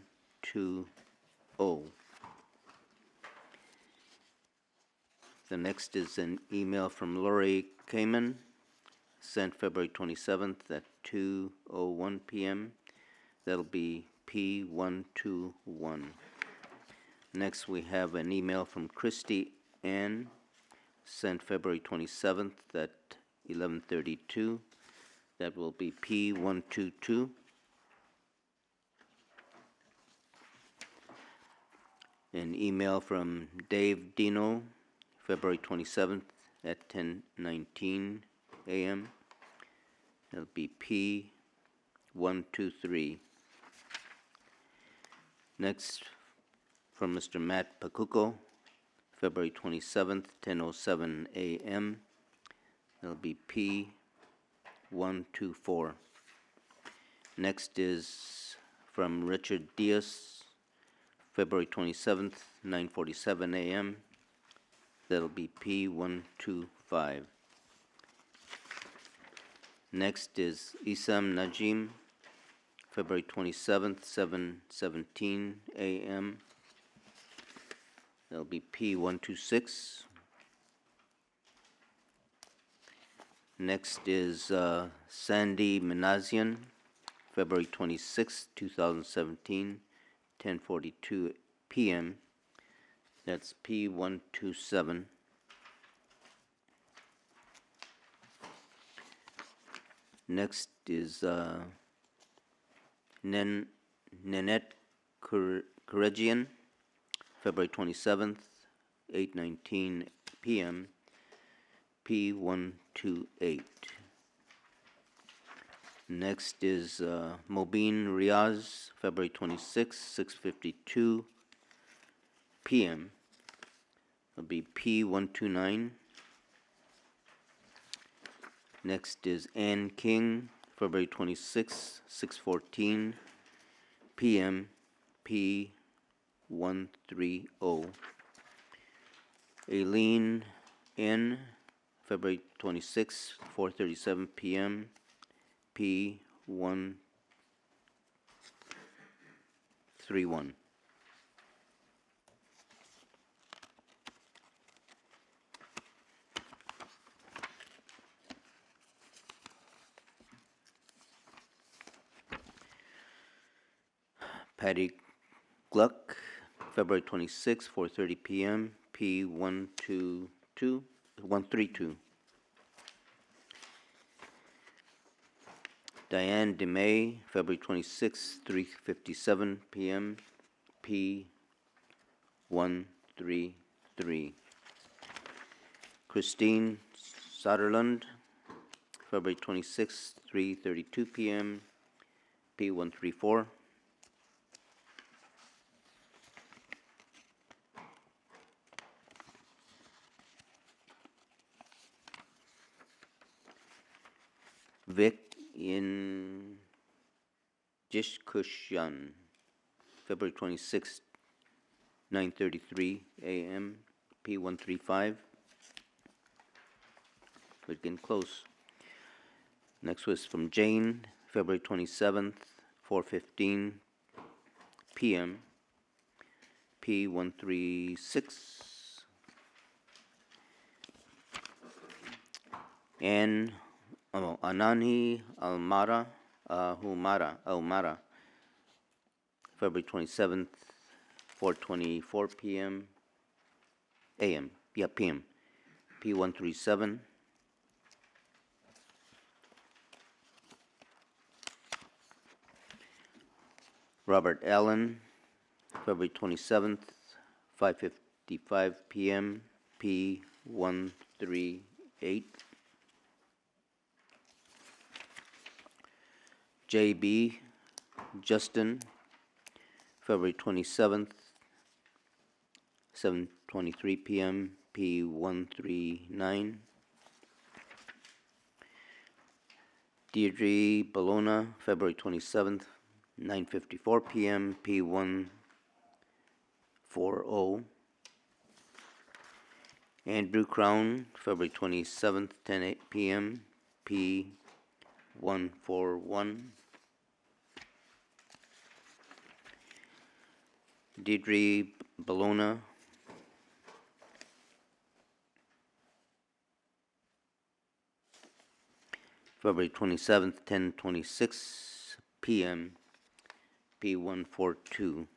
The next is an email from Lori Kamen, sent February 27th at 2:01 p.m. That'll be P121. Next, we have an email from Christy Ann, sent February 27th at 11:32. That will be P122. An email from Dave Dino, February 27th at 10:19 a.m. That'll be P123. Next, from Mr. Matt Pacuco, February 27th, 10:07 a.m. That'll be P124. Next is from Richard Diaz, February 27th, 9:47 a.m. That'll be P125. Next is Isam Najim, February 27th, 7:17 a.m. That'll be P126. Next is Sandy Minazian, February 26, 2017, 10:42 p.m. That's P127. Next is Nanette Karegian, February 27th, 8:19 p.m., P128. Next is Mobeen Riaz, February 26th, 6:52 p.m. It'll be P129. Next is Ann King, February 26th, 6:14 p.m., P130. Aileen N., February 26th, 4:37 p.m., P131. Patty Gluck, February 26, 4:30 p.m., P132. Diane DeMay, February 26, 3:57 p.m., P133. Christine Soderlund, February 26, 3:32 p.m., P134. Vic in Jishkushan, February 26, 9:33 a.m., P135. We're getting close. Next was from Jane, February 27th, 4:15 p.m., P136. And Anani Almara, February 27th, 4:24 p.m. a.m. Yeah, p.m. P137. Robert Allen, February 27th, 5:55 PM, P138. JB Justin, February 27th, 7:23 PM, P139. Deirdre Bologna, February 27th, 9:54 PM, P140. Andrew Crown, February 27th, 10 PM, P141. Deirdre Bologna, February 27th, 10:26 PM, P142.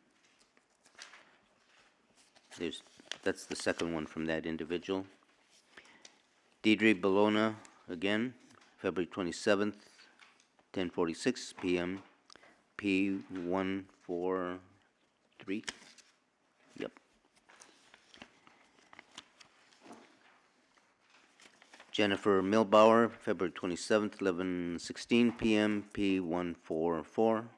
That's the second one from that individual. Deirdre Bologna, again, February 27th, 10:46 PM, P143. Yep. Jennifer Milbauer, February 27th, 11:16 PM, P144.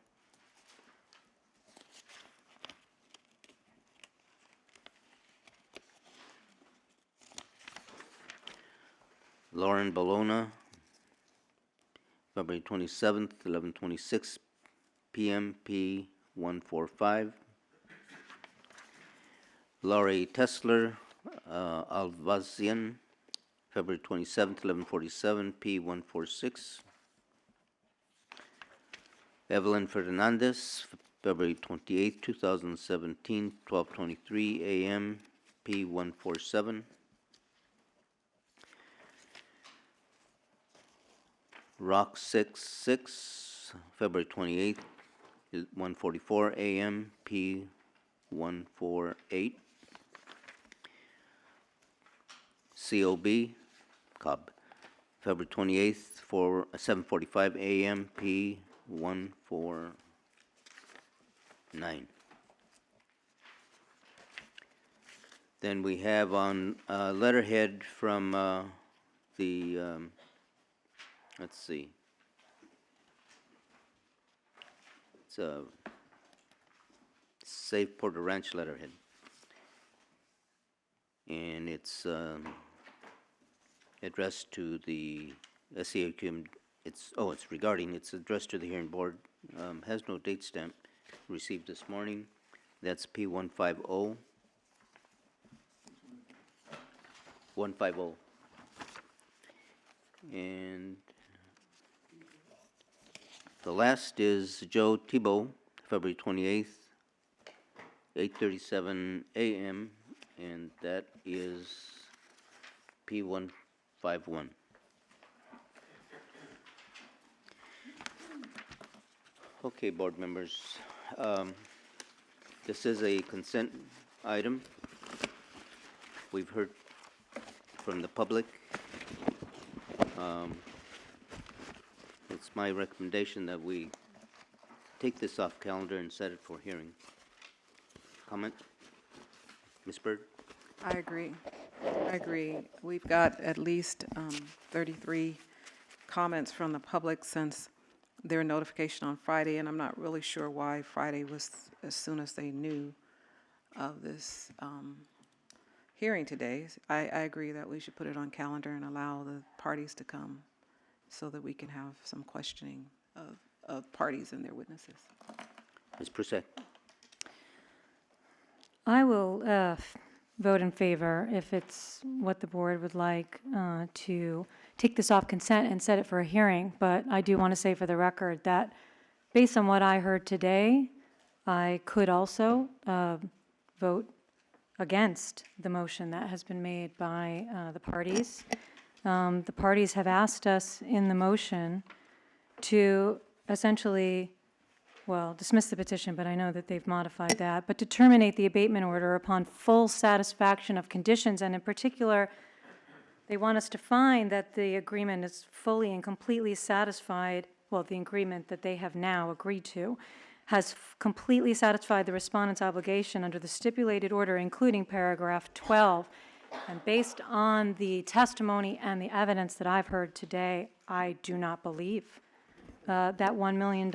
Lauren Bologna, February 27th, 11:26 PM, P145. Laurie Tesler, Alvazian, February 27th, 11:47, P146. Evelyn Fernandez, February 28th, 2017, 12:23 AM, P147. Rock 66, February 28th, 1:44 AM, P148. Cobb, February 28th, 7:45 AM, P149. Then we have on letterhead from the, let's see, it's a Save Porter Ranch letterhead. And it's addressed to the SCAQMD. It's addressed to the hearing board. Has no date stamp. Received this morning. That's P150. 150. And the last is Joe Thibault, February 28th, 8:37 AM, and that is P151. Okay, board members, this is a consent item. We've heard from the public. It's my recommendation that we take this off calendar and set it for hearing. Comment? Ms. Byrd? I agree. We've got at least 33 comments from the public since their notification on Friday, and I'm not really sure why Friday was as soon as they knew of this hearing today. I agree that we should put it on calendar and allow the parties to come so that we can have some questioning of parties and their witnesses. Ms. Prusek? I will vote in favor if it's what the board would like to take this off consent and set it for a hearing. But I do want to say for the record that based on what I heard today, I could also vote against the motion that has been made by the parties. The parties have asked us in the motion to essentially, well, dismiss the petition, but I know that they've modified that, but to terminate the abatement order upon full satisfaction of conditions, and in particular, they want us to find that the agreement is fully and completely satisfied, well, the agreement that they have now agreed to, has completely satisfied the respondent's obligation under the stipulated order, including paragraph 12. And based on the testimony and the evidence that I've heard today, I do not believe that $1 million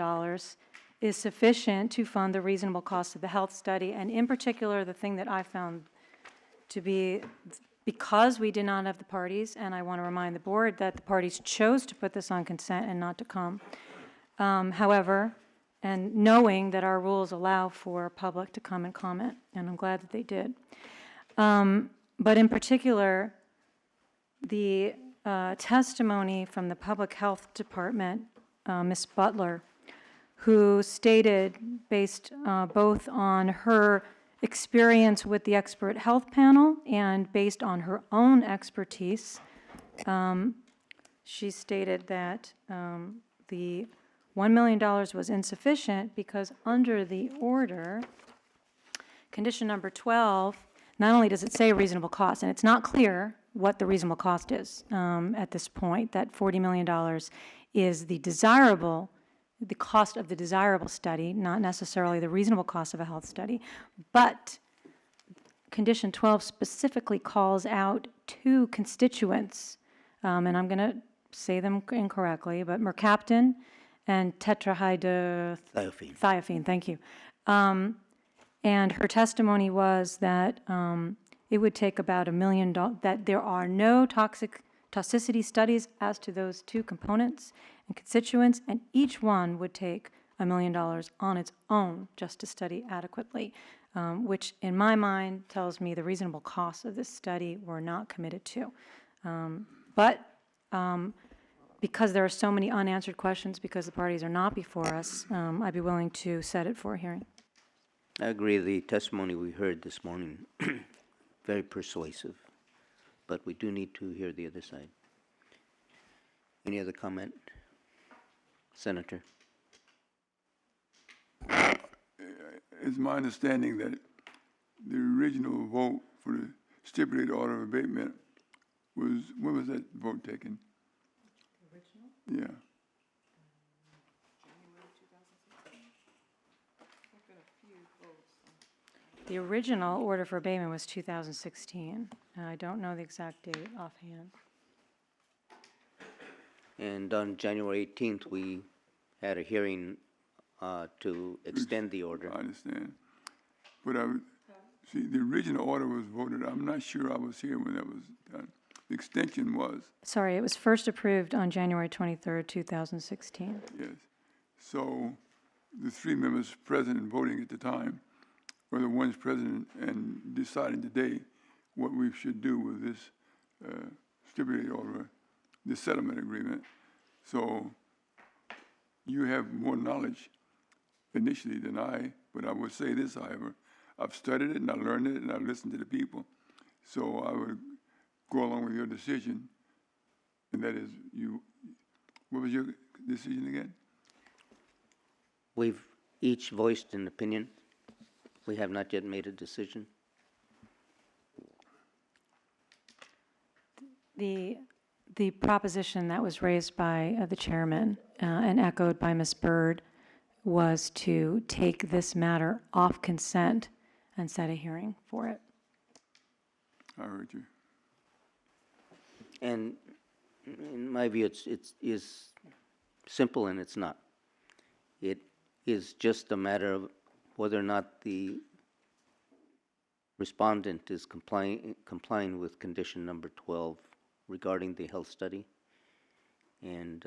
is sufficient to fund the reasonable cost of the health study. And in particular, the thing that I found to be, because we did not have the parties, and I want to remind the board that the parties chose to put this on consent and not to come. However, and knowing that our rules allow for public to come and comment, and I'm glad that they did. But in particular, the testimony from the Public Health Department, Ms. Butler, who stated, based both on her experience with the expert health panel and based on her own expertise, she stated that the $1 million was insufficient because under the order, condition number 12, not only does it say reasonable cost, and it's not clear what the reasonable cost is at this point, that $40 million is the cost of the desirable study, not necessarily the reasonable cost of a health study, but condition 12 specifically calls out two constituents, and I'm going to say them incorrectly, but mercaptan and tetrahydrothiophene, thank you. And her testimony was that it would take about $1 million, that there are no toxicity studies as to those two components and constituents, and each one would take $1 million on its own just to study adequately, which in my mind tells me the reasonable costs of this study were not committed to. But because there are so many unanswered questions, because the parties are not before us, I'd be willing to set it for a hearing. I agree. The testimony we heard this morning, very persuasive, but we do need to hear the other side. Any other comment? Senator? It's my understanding that the original vote for the stipulated order of abatement was, when was that vote taken? The original? Yeah. The original order for abatement was 2016. I don't know the exact date offhand. And on January 18th, we had a hearing to extend the order. I understand. But see, the original order was voted. I'm not sure I was here when that was done. The extension was. Sorry, it was first approved on January 23rd, 2016. Yes. So the three members present and voting at the time were the ones present and deciding today what we should do with this stipulated order, the settlement agreement. So you have more knowledge initially than I, but I would say this, however, I've studied it and I learned it and I listened to the people. So I would go along with your decision, and that is what was your decision again? We've each voiced an opinion. We have not yet made a decision. The proposition that was raised by the chairman and echoed by Ms. Byrd was to take this matter off consent and set a hearing for it. I heard you. And in my view, it is simple and it's not. It is just a matter of whether or not the respondent is complying with condition number 12 regarding the health study. And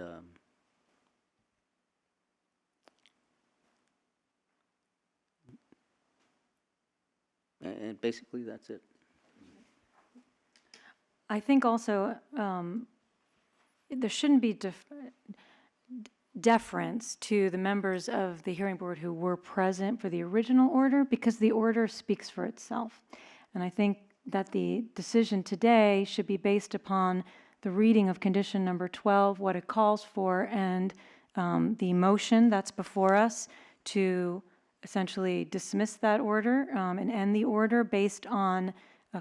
basically that's it. I think also there shouldn't be deference to the members of the hearing board who were present for the original order, because the order speaks for itself. And I think that the decision today should be based upon the reading of condition number 12, what it calls for, and the motion that's before us to essentially dismiss that order and end the order based on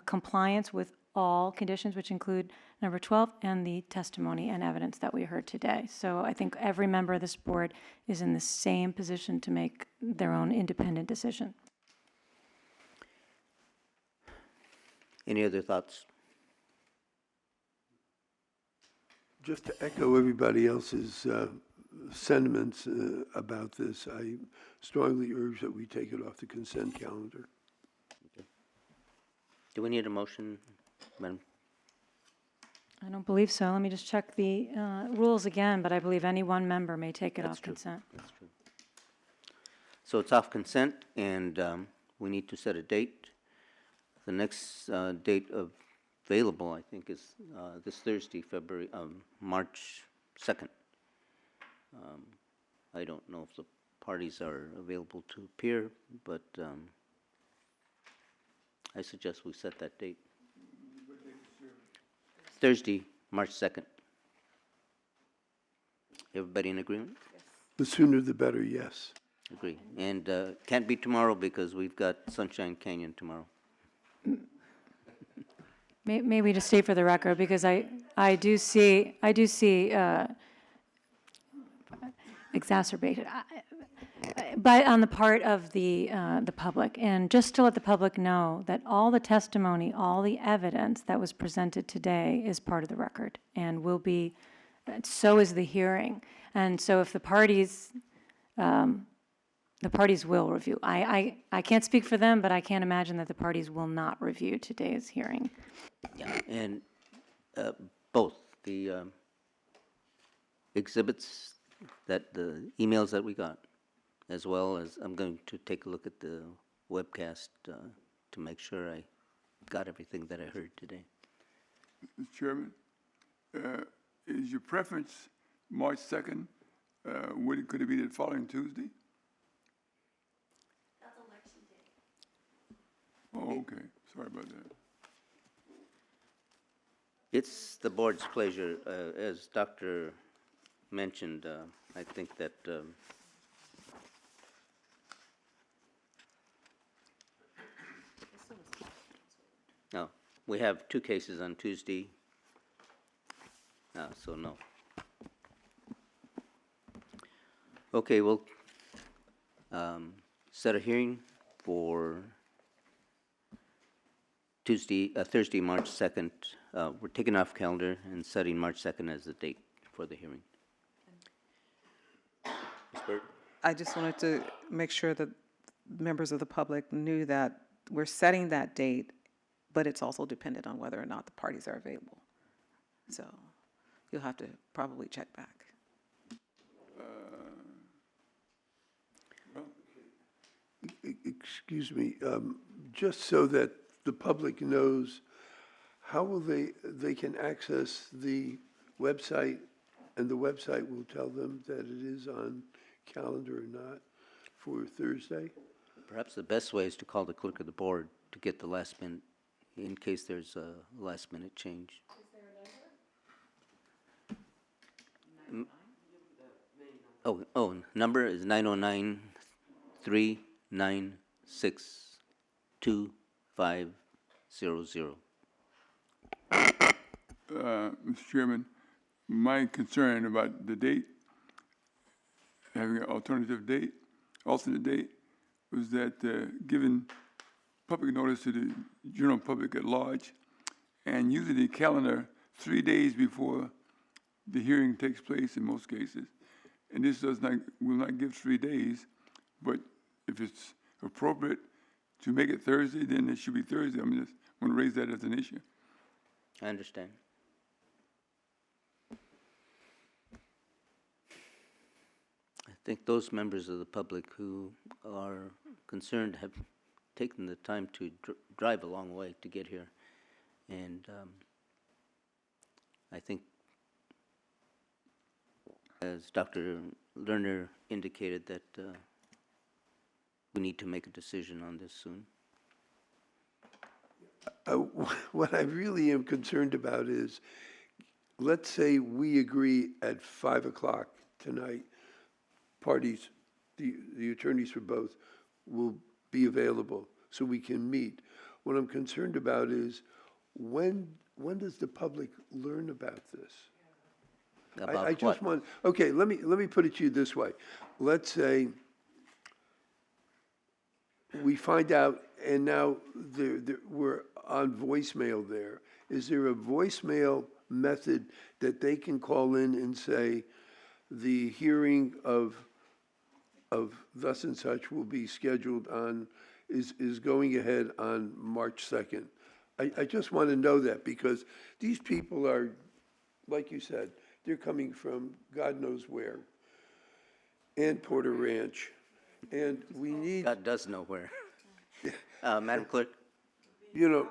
compliance with all conditions, which include number 12, and the testimony and evidence that we heard today. So I think every member of this board is in the same position to make their own independent decision. Any other thoughts? Just to echo everybody else's sentiments about this, I strongly urge that we take it off the consent calendar. Do we need a motion, Madam? I don't believe so. Let me just check the rules again, but I believe any one member may take it off consent. That's true. So it's off consent, and we need to set a date. The next date available, I think, is this Thursday, March 2nd. I don't know if the parties are available to appear, but I suggest we set that date. Thursday, March 2nd. Everybody in agreement? The sooner the better, yes. Agree. And can't be tomorrow because we've got Sunshine Canyon tomorrow. Maybe to state for the record, because I do see exacerbated, but on the part of the public, and just to let the public know that all the testimony, all the evidence that was presented today is part of the record, and will be. So is the hearing, and so if the parties will review. I can't speak for them, but I can't imagine that the parties will not review today's hearing. Yeah, and both the exhibits, the emails that we got, as well as I'm going to take a look at the webcast to make sure I got everything that I heard today. Mr. Chairman, is your preference March 2nd? Could it be the following Tuesday? That's election day. Oh, okay. Sorry about that. It's the board's pleasure. As Dr. mentioned, I think that no, we have 2 cases on Tuesday, so no. Okay, we'll set a hearing for Thursday, March 2nd. We're taking off calendar and setting March 2nd as the date for the hearing. Ms. Burt? I just wanted to make sure that members of the public knew that we're setting that date, but it's also dependent on whether or not the parties are available. So you'll have to probably check back. Excuse me, just so that the public knows, how will they can access the website, and the website will tell them that it is on calendar or not for Thursday? Perhaps the best way is to call the clerk of the board to get the last minute, in case there's a last minute change. Is there a number? Oh, number is 909-396-2500. Mr. Chairman, my concern about the date, having an alternate date, was that giving public notice to the general public at large and using the calendar 3 days before the hearing takes place in most cases. And this will not give 3 days, but if it's appropriate to make it Thursday, then it should be Thursday. I'm just want to raise that as an issue. I understand. I think those members of the public who are concerned have taken the time to drive a long way to get here. And I think, as Dr. Lerner indicated, that we need to make a decision on this soon. What I really am concerned about is, let's say we agree at 5 o'clock tonight, parties, the attorneys for both will be available so we can meet. What I'm concerned about is, when when does the public learn about this? About I what? just want, okay, let me put it to you this way. Let's say we find out, and now we're on voicemail there. Is there a voicemail method that they can call in and say, the hearing of thus and such will be scheduled on, is going ahead on March 2nd? I just want to know that, because these people are, like you said, they're coming from God knows where, and Porter Ranch, and we need, God does know where. Madam Clerk? you know,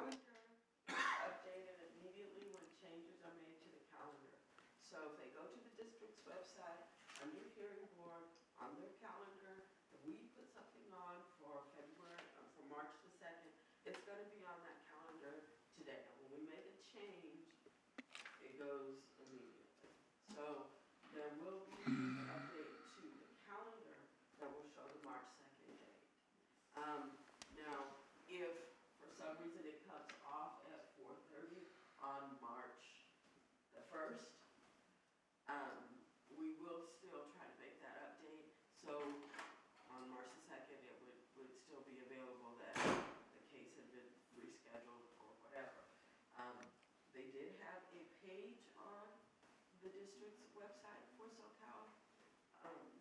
Updated immediately when changes are made to the calendar. So if they go to the district's website, under hearing board, on their calendar, if we put something on for for March the 2nd, it's going to be on that calendar today. When we make a change, it goes immediately. So there will be an update to the calendar that will show the March 2nd date. Now, if for some reason it cuts off at 4:30 on March the 1st, we will still try to make that update. So on March the 2nd, it would still be available that the case had been rescheduled or whatever. They did have a page on the district's website for SoCal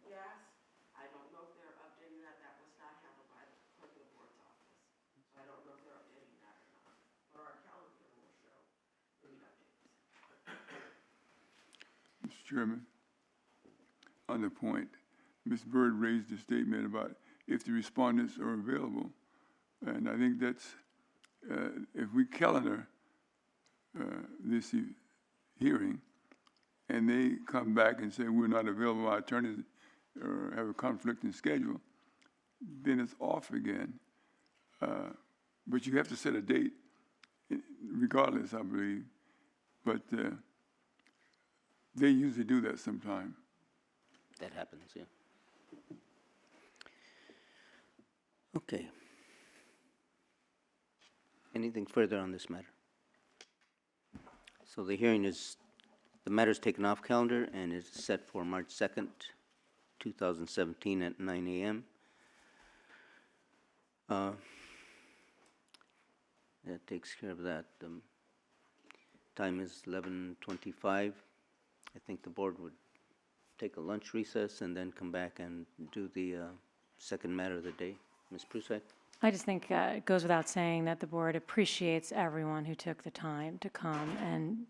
Gas. I don't know if they're updating that. That was not handled by the clerk of the board's office. So I don't know if they're updating that or not. But our calendar will show any updates. Mr. Chairman, on the point, Ms. Byrd raised a statement about if the respondents are available. And I think that's, if we calendar this hearing and they come back and say we're not available, our attorneys have a conflicting schedule, then it's off again. But you have to set a date regardless, I believe. But they usually do that sometime. That happens, yeah. Okay. Anything further on this matter? So the hearing is, the matter is taken off calendar and is set for March 2nd, 2017 at 9 a.m. That takes care of that. Time is 11:25. I think the board would take a lunch recess and then come back and do the second matter of the day. Ms. Prusek? I just think it goes without saying that the board appreciates everyone who took the time to come and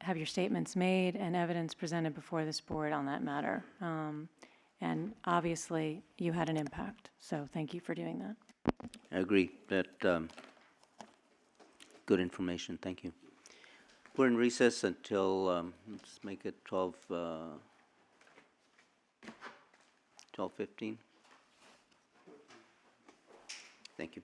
have your statements made and evidence presented before this board on that matter. And obviously, you had an impact, so thank you for doing that. I agree. That good information. Thank you. We're in recess until, let's make it 12:15. Thank you.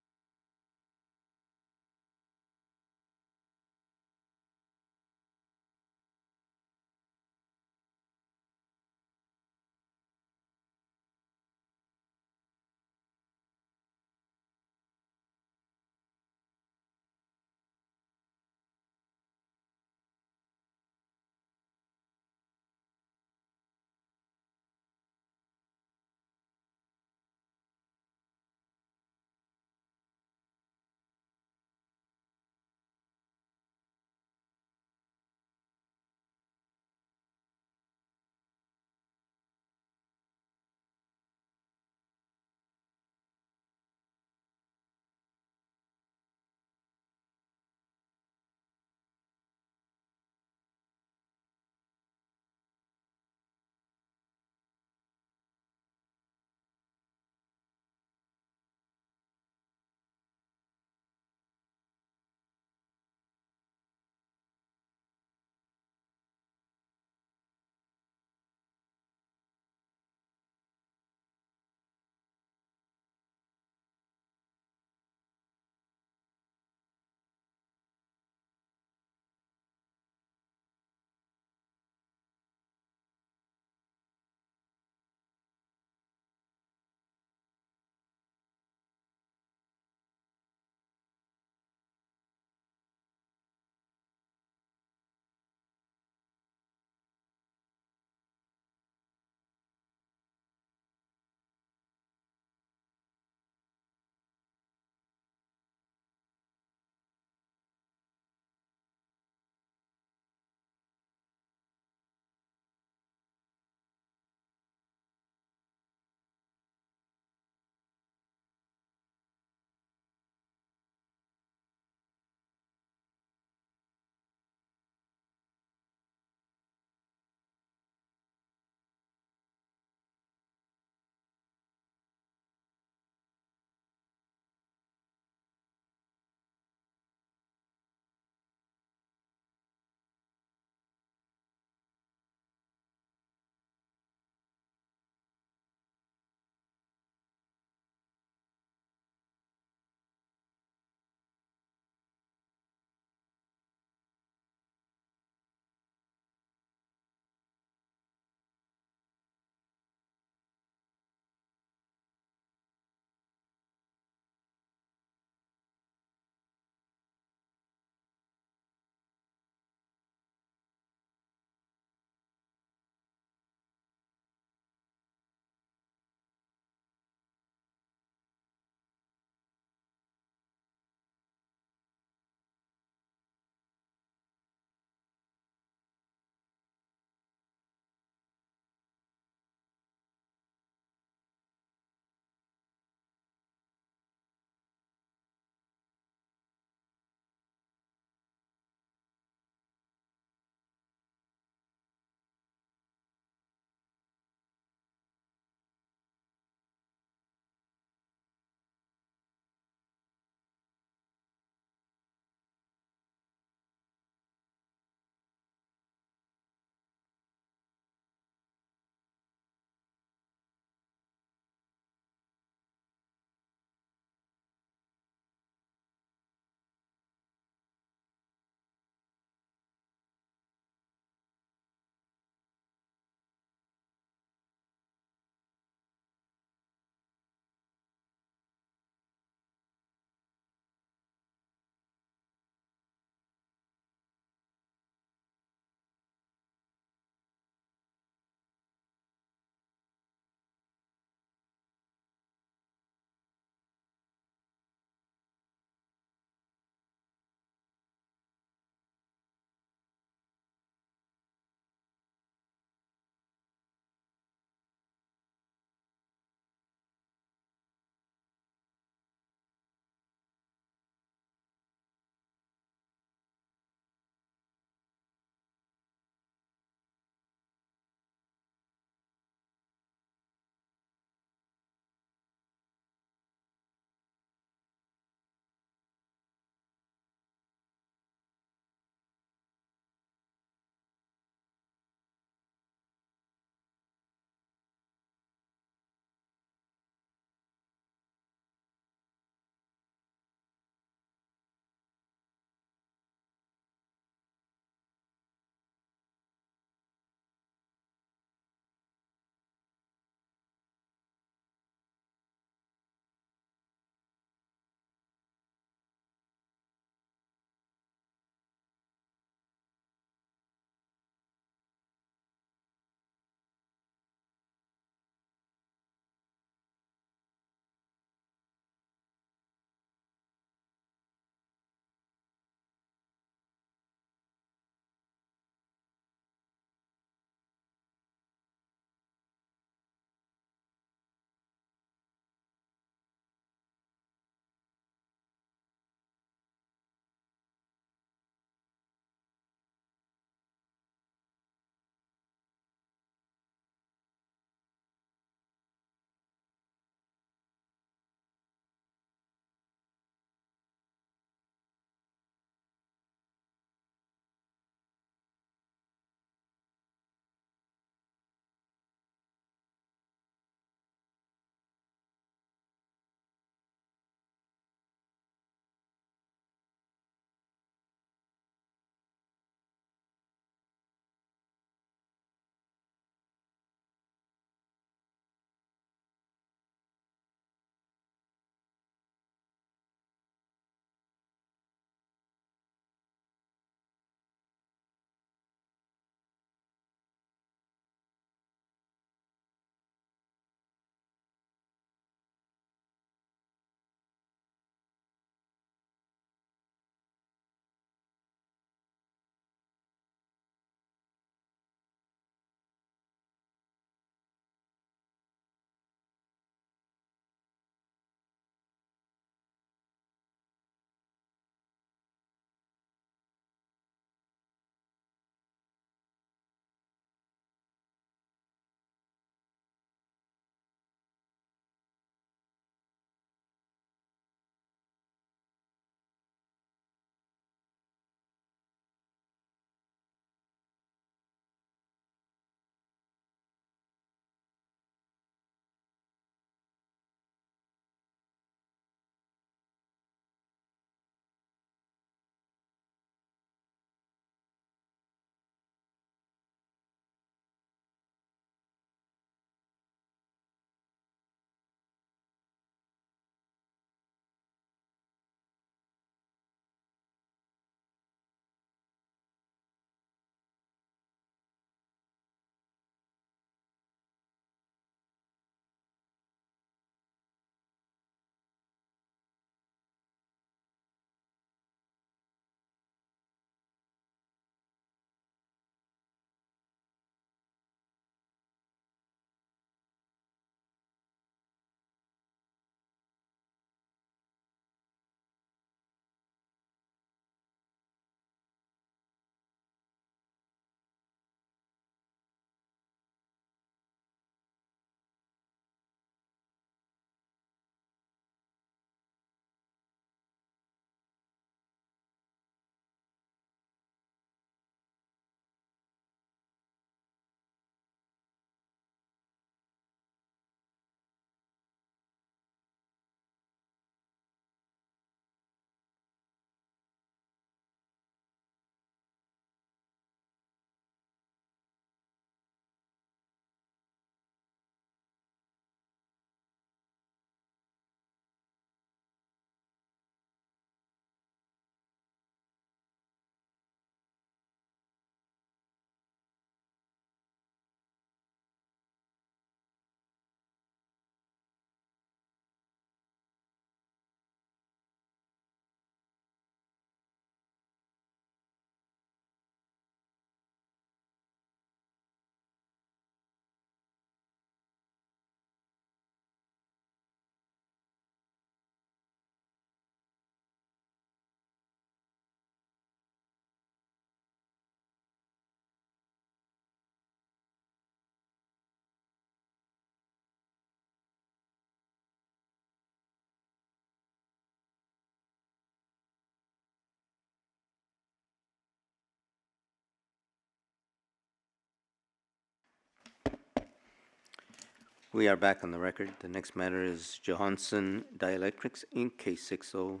We are back on the record. The next matter is Johansson Dielectrics, Inc., case 6010-2.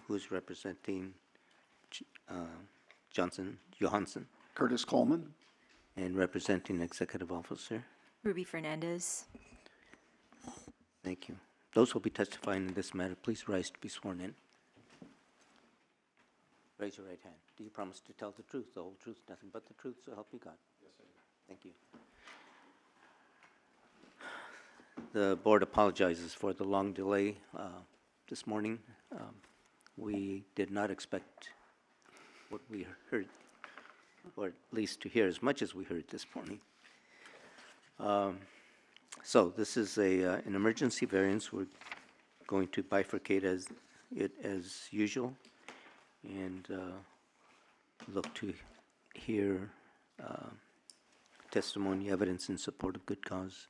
Who's representing Johansson? Curtis Coleman. And representing Executive Officer? Ruby Fernandez. Thank you. Those will be testifying in this matter, please rise to be sworn in. Raise your right hand. Do you promise to tell the truth, the whole truth, nothing but the truth, so help you God? Yes, I do. Thank you. The board apologizes for the long delay this morning. We did not expect what we heard, or at least to hear as much as we heard this morning. So this is an emergency variance. We're going to bifurcate as usual and look to hear testimony, evidence in support of good cause.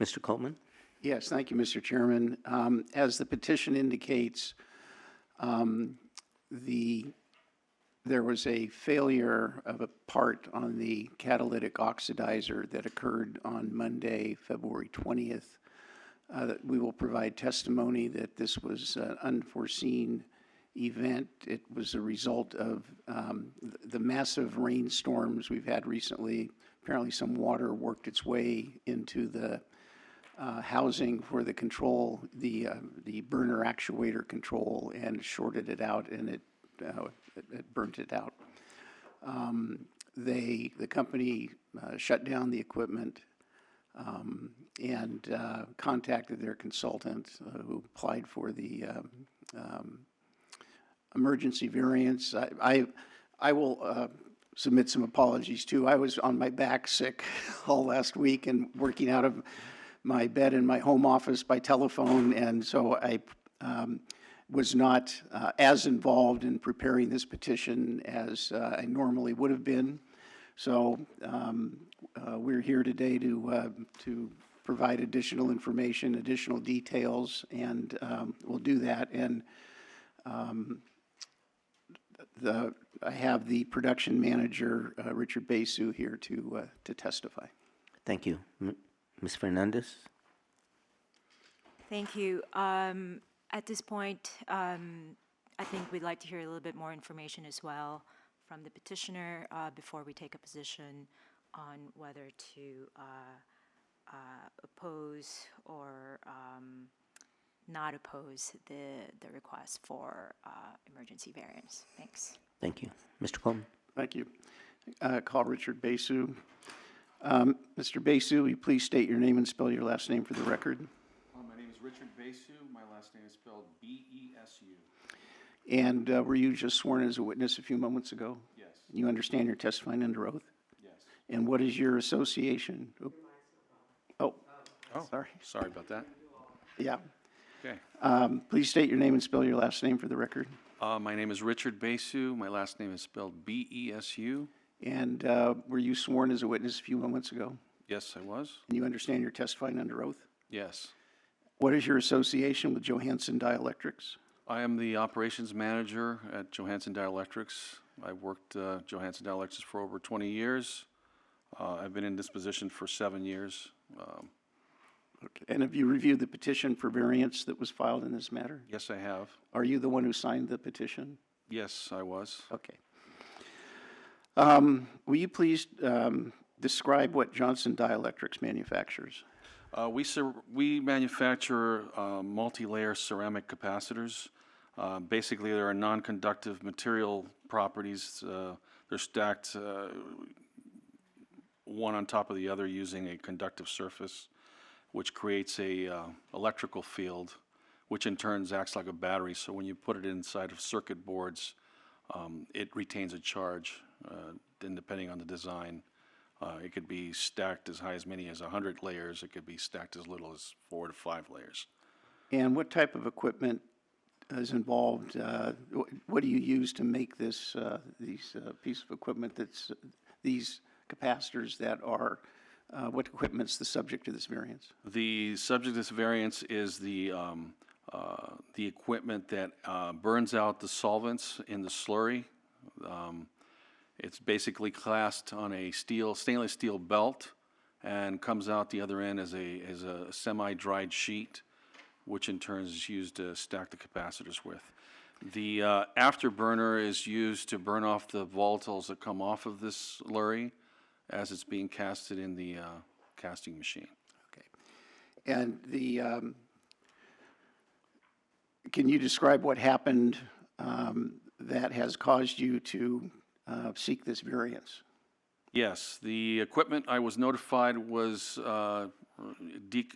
Mr. Coleman? Yes, thank you, Mr. Chairman. As the petition indicates, there was a failure of a part on the catalytic oxidizer that occurred on Monday, February 20th. We will provide testimony that this was an unforeseen event. It was a result of the massive rainstorms we've had recently. Apparently some water worked its way into the housing for the control, the burner actuator control, and shorted it out, and it burnt it out. The company shut down the equipment and contacted their consultant who applied for the emergency variance. I will submit some apologies too. I was on my back sick all last week and working out of my bed in my home office by telephone, and so I was not as involved in preparing this petition as I normally would have been. So we're here today to provide additional information, additional details, and we'll do that. And I have the production manager, Richard Basu, here to testify. Thank you. Ms. Fernandez? Thank you. At this point, I think we'd like to hear a little bit more information as well from the petitioner before we take a position on whether to oppose or not oppose the request for emergency variance. Thanks. Thank you. Mr. Coleman? Thank you. Call Richard Basu. Mr. Basu, will you please state your name and spell your last name for the record? My name is Richard Basu. My last name is spelled B-E-S-U. And were you just sworn as a witness a few moments ago? Yes. You understand you're testifying under oath? Yes. And what is your association? Oh, sorry. Sorry about that. Yeah. Okay. Please state your name and spell your last name for the record. My name is Richard Basu. My last name is spelled B-E-S-U. And were you sworn as a witness a few moments ago? Yes, I was. And you understand you're testifying under oath? Yes. What is your association with Johansson Dielectrics? I am the operations manager at Johansson Dielectrics. I've worked Johansson Dielectrics for over 20 years. I've been in this position for 7 years. Okay. And have you reviewed the petition for variance that was filed in this matter? Yes, I have. Are you the one who signed the petition? Yes, I was. Okay. Will you please describe what Johansson Dielectrics manufactures? We manufacture multi-layer ceramic capacitors. Basically, there are non-conductive material properties. They're stacked one on top of the other using a conductive surface, which creates a electrical field, which in turn acts like a battery. So when you put it inside of circuit boards, it retains a charge, and depending on the design. It could be stacked as high as many as 100 layers. It could be stacked as little as 4 to 5 layers. And what type of equipment is involved? What do you use to make this piece of equipment that's these capacitors that are, what equipment's the subject of this variance? The subject of this variance is the equipment that burns out the solvents in the slurry. It's basically classed on a stainless steel belt, and comes out the other end as a semi-dried sheet, which in turn is used to stack the capacitors with. The afterburner is used to burn off the volatiles that come off of this slurry as it's being casted in the casting machine. Okay. And can you describe what happened that has caused you to seek this variance? Yes, the equipment I was notified was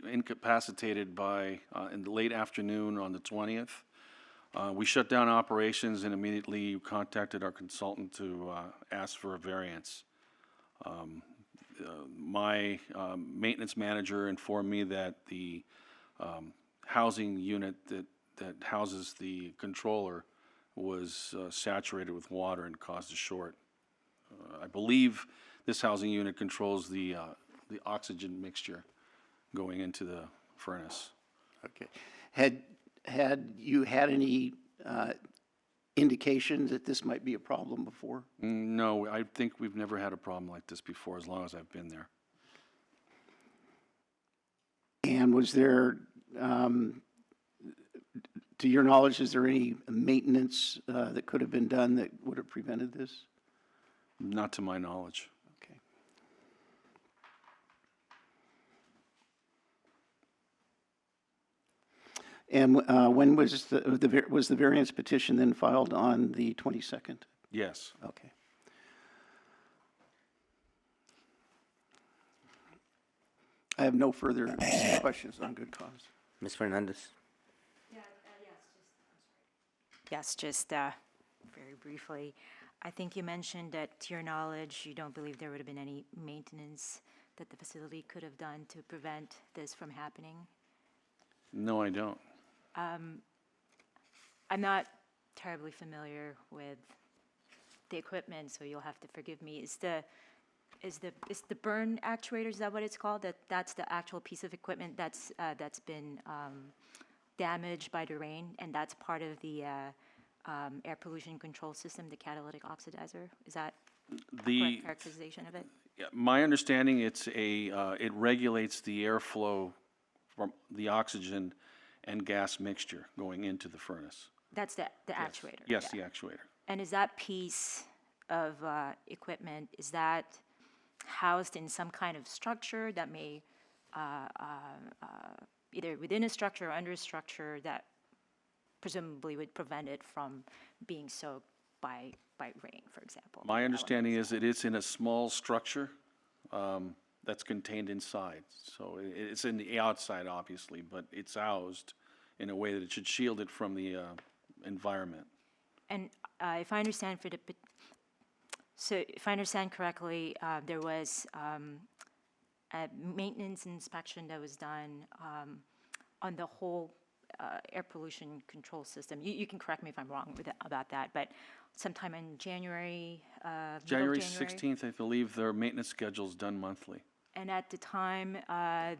incapacitated by in the late afternoon on the 20th. We shut down operations and immediately contacted our consultant to ask for a variance. My maintenance manager informed me that the housing unit that houses the controller was saturated with water and caused a short. I believe this housing unit controls the oxygen mixture going into the furnace. Okay. Had you had any indication that this might be a problem before? No, I think we've never had a problem like this before, as long as I've been there. And was there, to your knowledge, is there any maintenance that could have been done that would have prevented this? Not to my knowledge. Okay. And when was the variance petition then filed on the 22nd? Yes. Okay. I have no further questions on good cause. Ms. Fernandez? Yes, just very briefly. I think you mentioned that, to your knowledge, you don't believe there would have been any maintenance that the facility could have done to prevent this from happening. No, I don't. I'm not terribly familiar with the equipment, so you'll have to forgive me. Is the burn actuator, is that what it's called? That's the actual piece of equipment that's been damaged by the rain, and that's part of the air pollution control system, the catalytic oxidizer? Is that a correct characterization of it? Yeah, my understanding, it regulates the airflow from the oxygen and gas mixture going into the furnace. That's the actuator? Yes, yeah. the actuator. And is that piece of equipment, is that housed in some kind of structure that may, either within a structure or under a structure that presumably would prevent it from being soaked by rain, for example? My understanding is it is in a small structure that's contained inside. So it's in the outside, obviously, but it's housed in a way that it should shield it from the environment. And if I understand if I understand correctly, there was a maintenance inspection that was done on the whole air pollution control system. You can correct me if I'm wrong about that, but sometime in January, January 16th, I believe their maintenance schedule is done monthly. And at the time,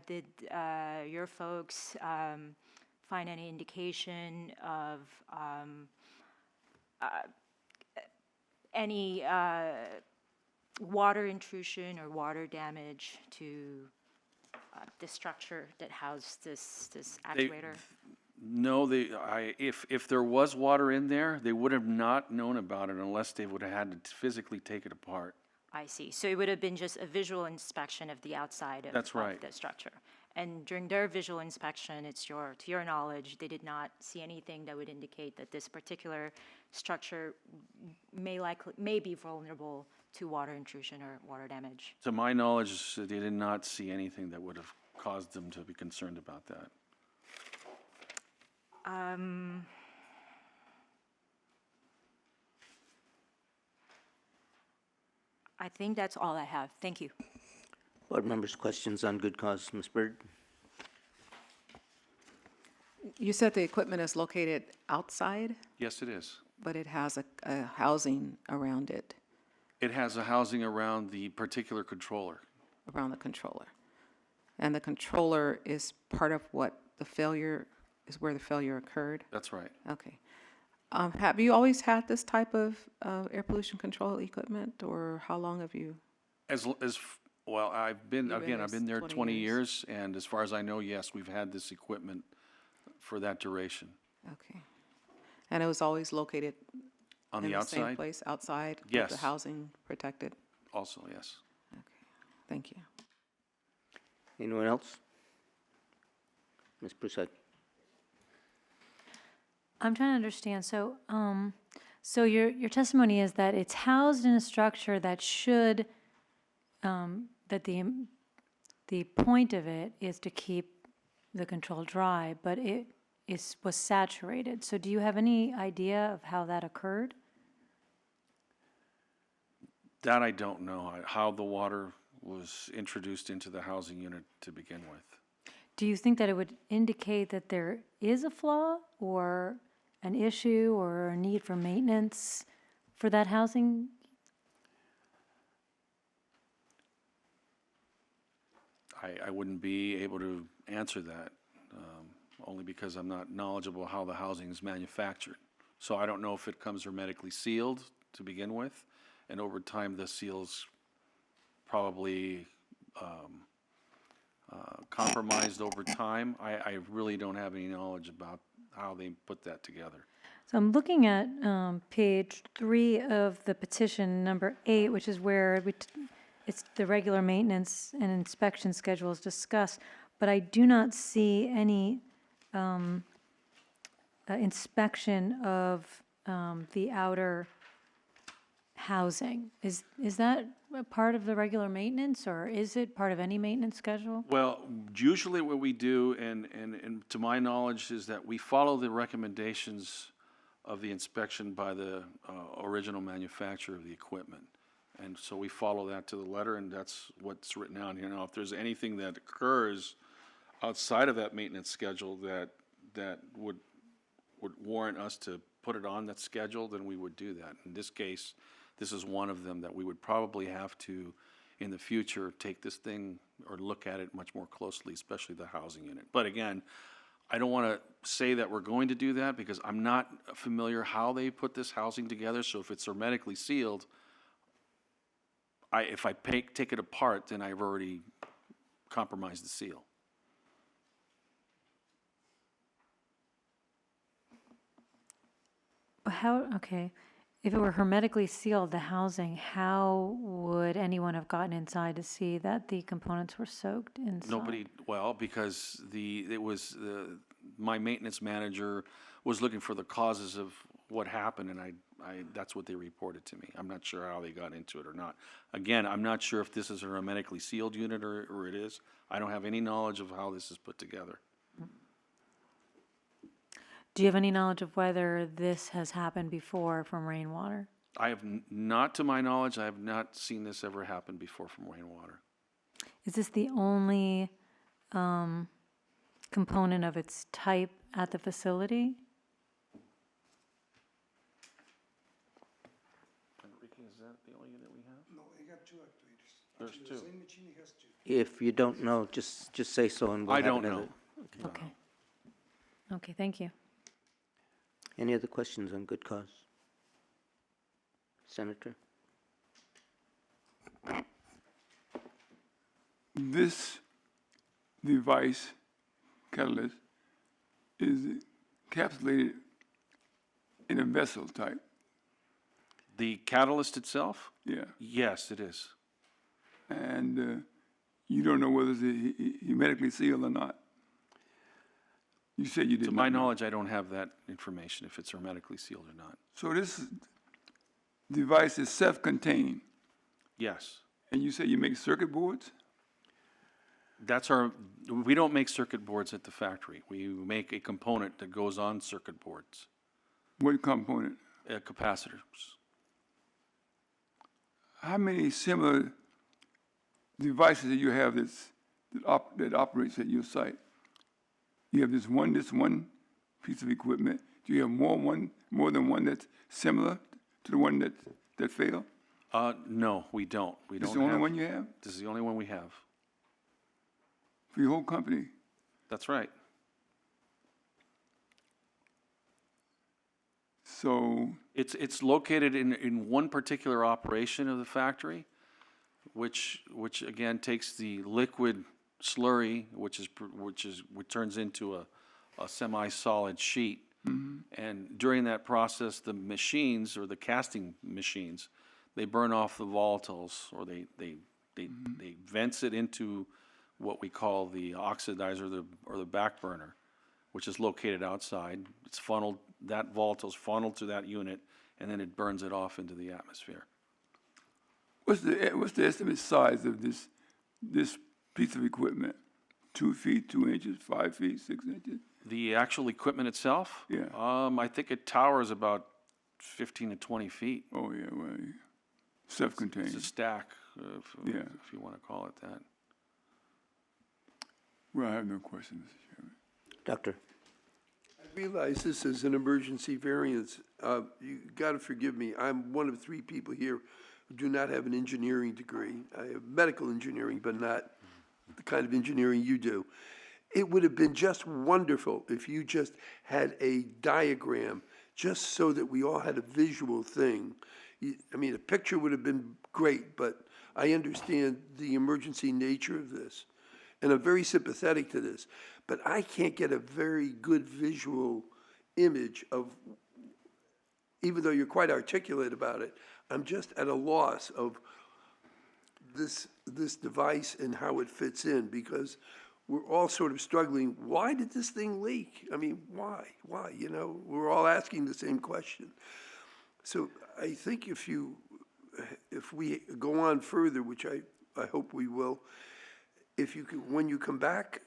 did your folks find any indication of any water intrusion or water damage to the structure that housed this actuator? No, if there was water in there, they would have not known about it unless they would have had to physically take it apart. I see. So it would have been just a visual inspection of the outside of, That's right. of the structure. And during their visual inspection, to your knowledge, they did not see anything that would indicate that this particular structure may be vulnerable to water intrusion or water damage. To my knowledge, they did not see anything that would have caused them to be concerned about that. I think that's all I have. Thank you. Board members, questions on good cause? Ms. Byrd? You said the equipment is located outside, Yes, it is. but it has a housing around it, It has a housing around the particular controller. around the controller. And the controller is part of what the failure, is where the failure occurred? That's right. Okay. Have you always had this type of air pollution control equipment, or how long have you? As Well, I've been there 20 20 years, and as far as I know, yes, we've had this equipment for that duration. Okay. And it was always located On in the the same outside? place, outside? With Yes. the housing protected? Also, yes. Thank you. Anyone else? Ms. Prusad? I'm trying to understand, so your testimony is that it's housed in a structure that should, that the point of it is to keep the control dry, but was saturated. So do you have any idea of how that occurred? That I don't know, how the water was introduced into the housing unit to begin with. Do you think that it would indicate that there is a flaw or an issue or a need for maintenance for that housing? I wouldn't be able to answer that, only because I'm not knowledgeable how the housing is manufactured. So I don't know if it comes hermetically sealed to begin with, and over time the seal's probably compromised over time. I really don't have any knowledge about how they put that together. So I'm looking at page 3 of the petition, number 8, which is where it's the regular maintenance and inspection schedule is discussed, but I do not see any inspection of the outer housing. Is that a part of the regular maintenance, or is it part of any maintenance schedule? Well, usually what we do, and to my knowledge, is that we follow the recommendations of the inspection by the original manufacturer of the equipment. And so we follow that to the letter, and that's what's written down here. Now, if there's anything that occurs outside of that maintenance schedule that would warrant us to put it on that schedule, then we would do that. In this case, this is one of them that we would probably have to, in the future, take this thing or look at it much more closely, especially the housing unit. But again, I don't want to say that we're going to do that because I'm not familiar how they put this housing together. So if it's hermetically sealed, if I take it apart, then I've already compromised the seal. Okay, if it were hermetically sealed, the housing, how would anyone have gotten inside to see that the components were soaked inside? Nobody, well, because my maintenance manager was looking for the causes of what happened, and that's what they reported to me. I'm not sure how they got into it or not. Again, I'm not sure if this is a hermetically sealed unit or it is. I don't have any knowledge of how this is put together. Do you have any knowledge of whether this has happened before from rainwater? I have not, to my knowledge, I have not seen this ever happen before from rainwater. Is this the only component of its type at the facility? Enrique, is that the only unit we have? No, I got 2 actuators. There's Actually, 2. The same machine has 2. If you don't know, just say so and we'll I have don't another. know. Okay. Okay, thank you. Any other questions on good cause? Senator? This device, catalyst, is encapsulated in a vessel type. The catalyst itself? Yeah. Yes, it is. And you don't know whether it's hermetically sealed or not. You said you did To not my know. knowledge, I don't have that information, if it's hermetically sealed or not. So this device is self-contained, Yes. and you say you make circuit boards? We don't make circuit boards at the factory. We make a component that goes on circuit boards, What component? capacitors. How many similar devices do you have that operates at your site? You have this one piece of equipment. Do you have more than one that's similar to the one that failed? No, we don't. This is the only one you have This is the only one we have. for your whole company? That's right. So It's located in one particular operation of the factory, which again takes the liquid slurry, which turns into a semi-solid sheet. And during that process, the machines, or the casting machines, they burn off the volatiles, or they vents it into what we call the oxidizer, or the back burner, which is located outside. It's funneled, that volatile's funneled to that unit, and then it burns it off into the atmosphere. What's the estimate size of this piece of equipment? 2 feet, 2 inches, 5 feet, 6 inches? The actual equipment itself? Yeah. I think it towers about 15 to 20 feet. Oh, yeah, well, self-contained. It's a stack, Yeah. if you want to call it that. Well, I have no questions, Mr. Chairman. Doctor? I realize this is an emergency variance. You got to forgive me. I'm one of 3 people here who do not have an engineering degree. I have medical engineering, but not the kind of engineering you do. It would have been just wonderful if you just had a diagram, just so that we all had a visual thing. I mean, a picture would have been great, but I understand the emergency nature of this, and I'm very sympathetic to this, but I can't get a very good visual image of, even though you're quite articulate about it, I'm just at a loss of this device and how it fits in, because we're all sort of struggling. Why did this thing leak? I mean, why? You know, we're all asking the same question. So I think if we go on further, which I hope we will, if you can, when you come back,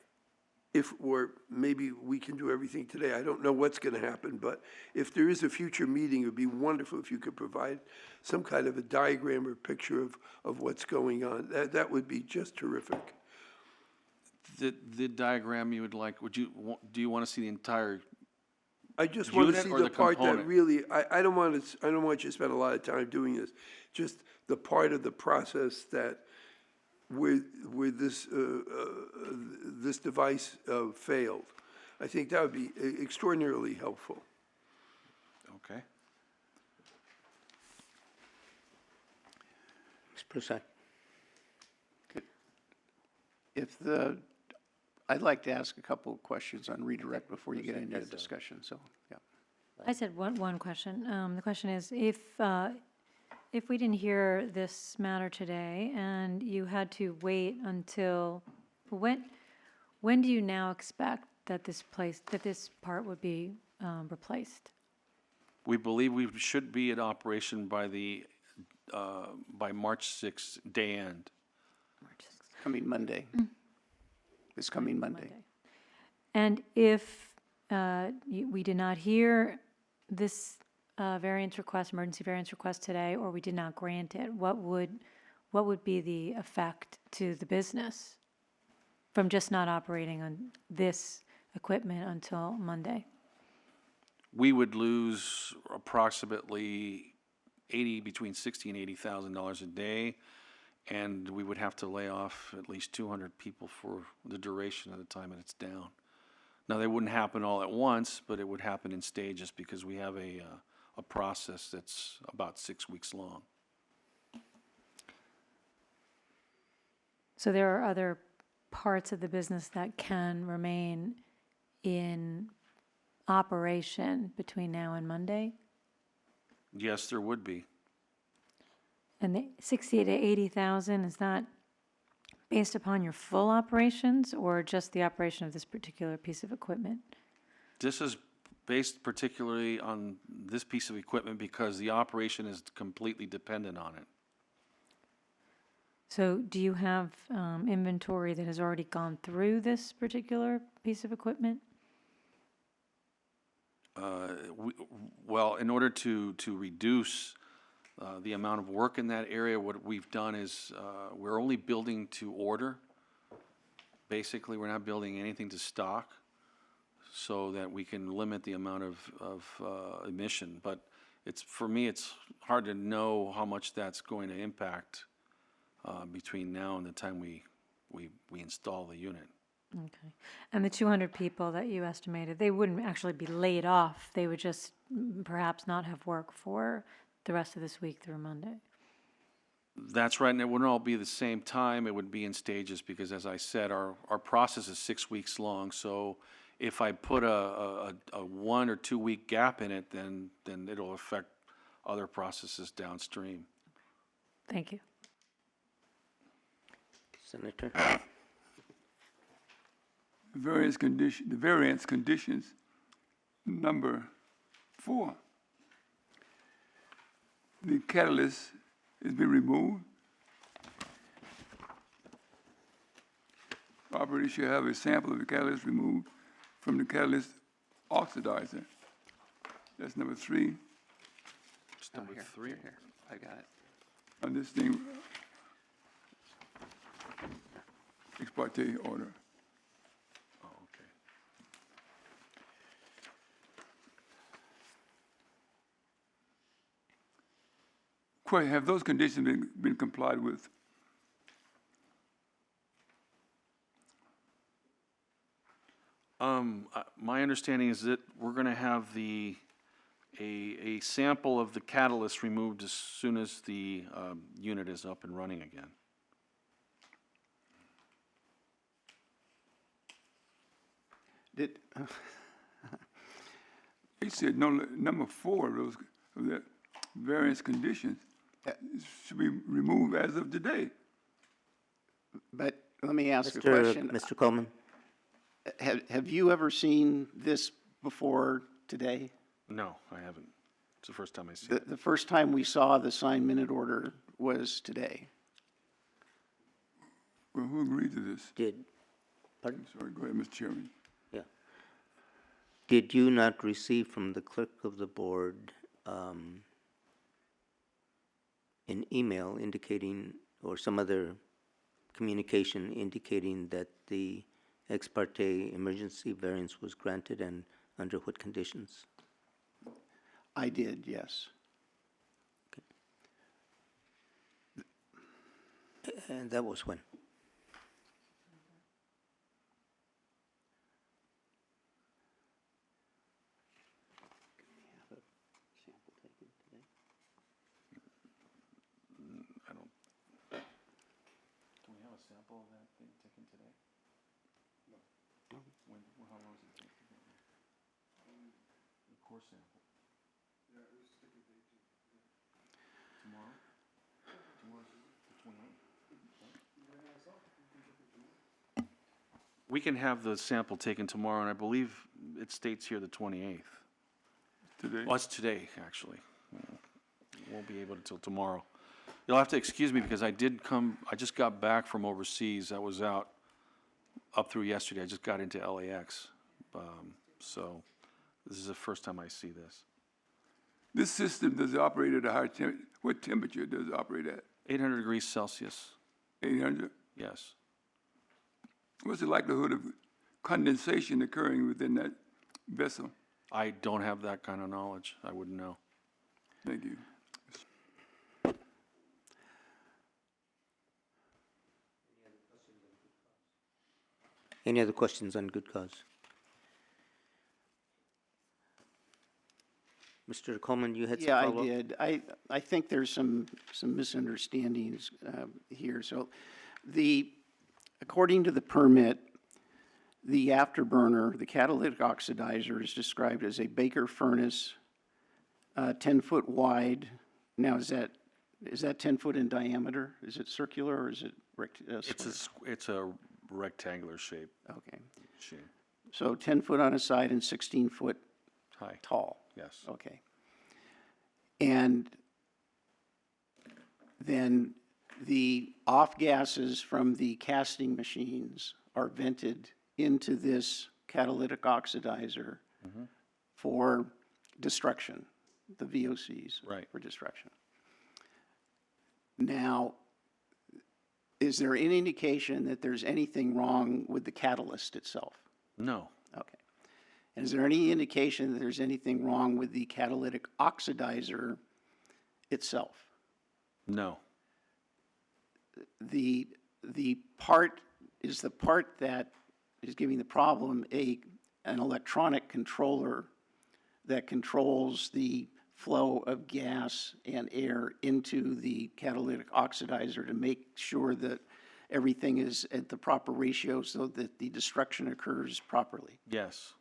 or maybe we can do everything today. I don't know what's going to happen, but if there is a future meeting, it would be wonderful if you could provide some kind of a diagram or picture of what's going on. That would be just terrific. The diagram you would like, do you want to see the entire I just want to unit see or the the part that component? really, I don't want you to spend a lot of time doing this. Just the part of the process that where this device failed. I think that would be extraordinarily helpful. Okay. Ms. Prasad? I'd like to ask a couple of questions on redirect before you get into the discussion, so, yeah. I said one question. The question is, if we didn't hear this matter today and you had to wait until, when do you now expect that this part would be replaced? We believe we should be in operation by March 6th, day end. Coming Monday. This coming Monday. And if we did not hear this emergency variance request today, or we did not grant it, what would be the effect to the business from just not operating on this equipment until Monday? We would lose approximately between $60,000 and $80,000 a day, and we would have to lay off at least 200 people for the duration of the time that it's down. Now, they wouldn't happen all at once, but it would happen in stages, because we have a process that's about 6 weeks long. So there are other parts of the business that can remain in operation between now and Monday? Yes, there would be. And the 60 to 80,000, is that based upon your full operations or just the operation of this particular piece of equipment? This is based particularly on this piece of equipment because the operation is completely dependent on it. So do you have inventory that has already gone through this particular piece of equipment? Well, in order to reduce the amount of work in that area, what we've done is we're only building to order. Basically, we're not building anything to stock so that we can limit the amount of emission. But for me, it's hard to know how much that's going to impact between now and the time we install the unit. Okay. And the 200 people that you estimated, they wouldn't actually be laid off. They would just perhaps not have work for the rest of this week through Monday. That's right, and it wouldn't all be the same time, it would be in stages, because as I said, our process is 6 weeks long, so if I put a 1 or 2 week gap in it, then it'll affect other processes downstream. Thank you. Senator? The variance conditions, number 4. The catalyst has been removed. Operator should have a sample of the catalyst removed from the catalyst oxidizer. That's number 3. Number 3? Here, I got it. On this thing, ex parte order. Oh, okay. Question, have those conditions been complied with? My understanding is that we're gonna have a sample of the catalyst removed as soon as the unit is up and running again. Did, He said number 4 of that variance conditions should be removed as of today. but let me ask a Mr. question. Mr. Coleman? Have you ever seen this before today? No, I haven't. It's the first time I see The, it. the first time we saw the signed minute order was today. Well, who agreed to this? Pardon? Sorry, go ahead, Mr. Chairman. Yeah. Did you not receive from the clerk of the board an email indicating, or some other communication indicating that the ex parte emergency variance was granted, and under what conditions? I did, yes. And that was when? I don't. Can we have a sample of that thing taken today? No. How long does it take to get the core sample? Yeah, it was taken day 2. Tomorrow? Tomorrow's the 28th. We can have the sample taken tomorrow, and I believe it states here the 28th. Today? Well, it's today, actually. Won't be able to till tomorrow. You'll have to excuse me because I just got back from overseas. I was out up through yesterday. I just got into LAX. So this is the first time I see this. This system, does it operate at a higher temperature? What temperature does it operate at? 800 degrees Celsius. 800? Yes. What's the likelihood of condensation occurring within that vessel? I don't have that kind of knowledge. I wouldn't know. Thank you. Any other questions on good cause? Mr. Coleman, you had some Yeah, follow-up? I did. I think there's some misunderstandings here. So according to the permit, the afterburner, the catalytic oxidizer, is described as a Baker furnace, 10-foot wide. Now, is that 10 foot in diameter? Is it circular or is it It's a rectangular shape. Okay. Shape. So 10 foot on a side and 16 foot High. tall? Yes. Okay. And then the off gases from the casting machines are vented into this catalytic oxidizer for destruction, the VOCs. Right. For destruction. Now, is there any indication that there's anything wrong with the catalyst itself? No. Okay. And is there any indication that there's anything wrong with the catalytic oxidizer itself? No. The part that is giving the problem an electronic controller that controls the flow of gas and air into the catalytic oxidizer to make sure that everything is at the proper ratio so that the destruction occurs properly? Yes.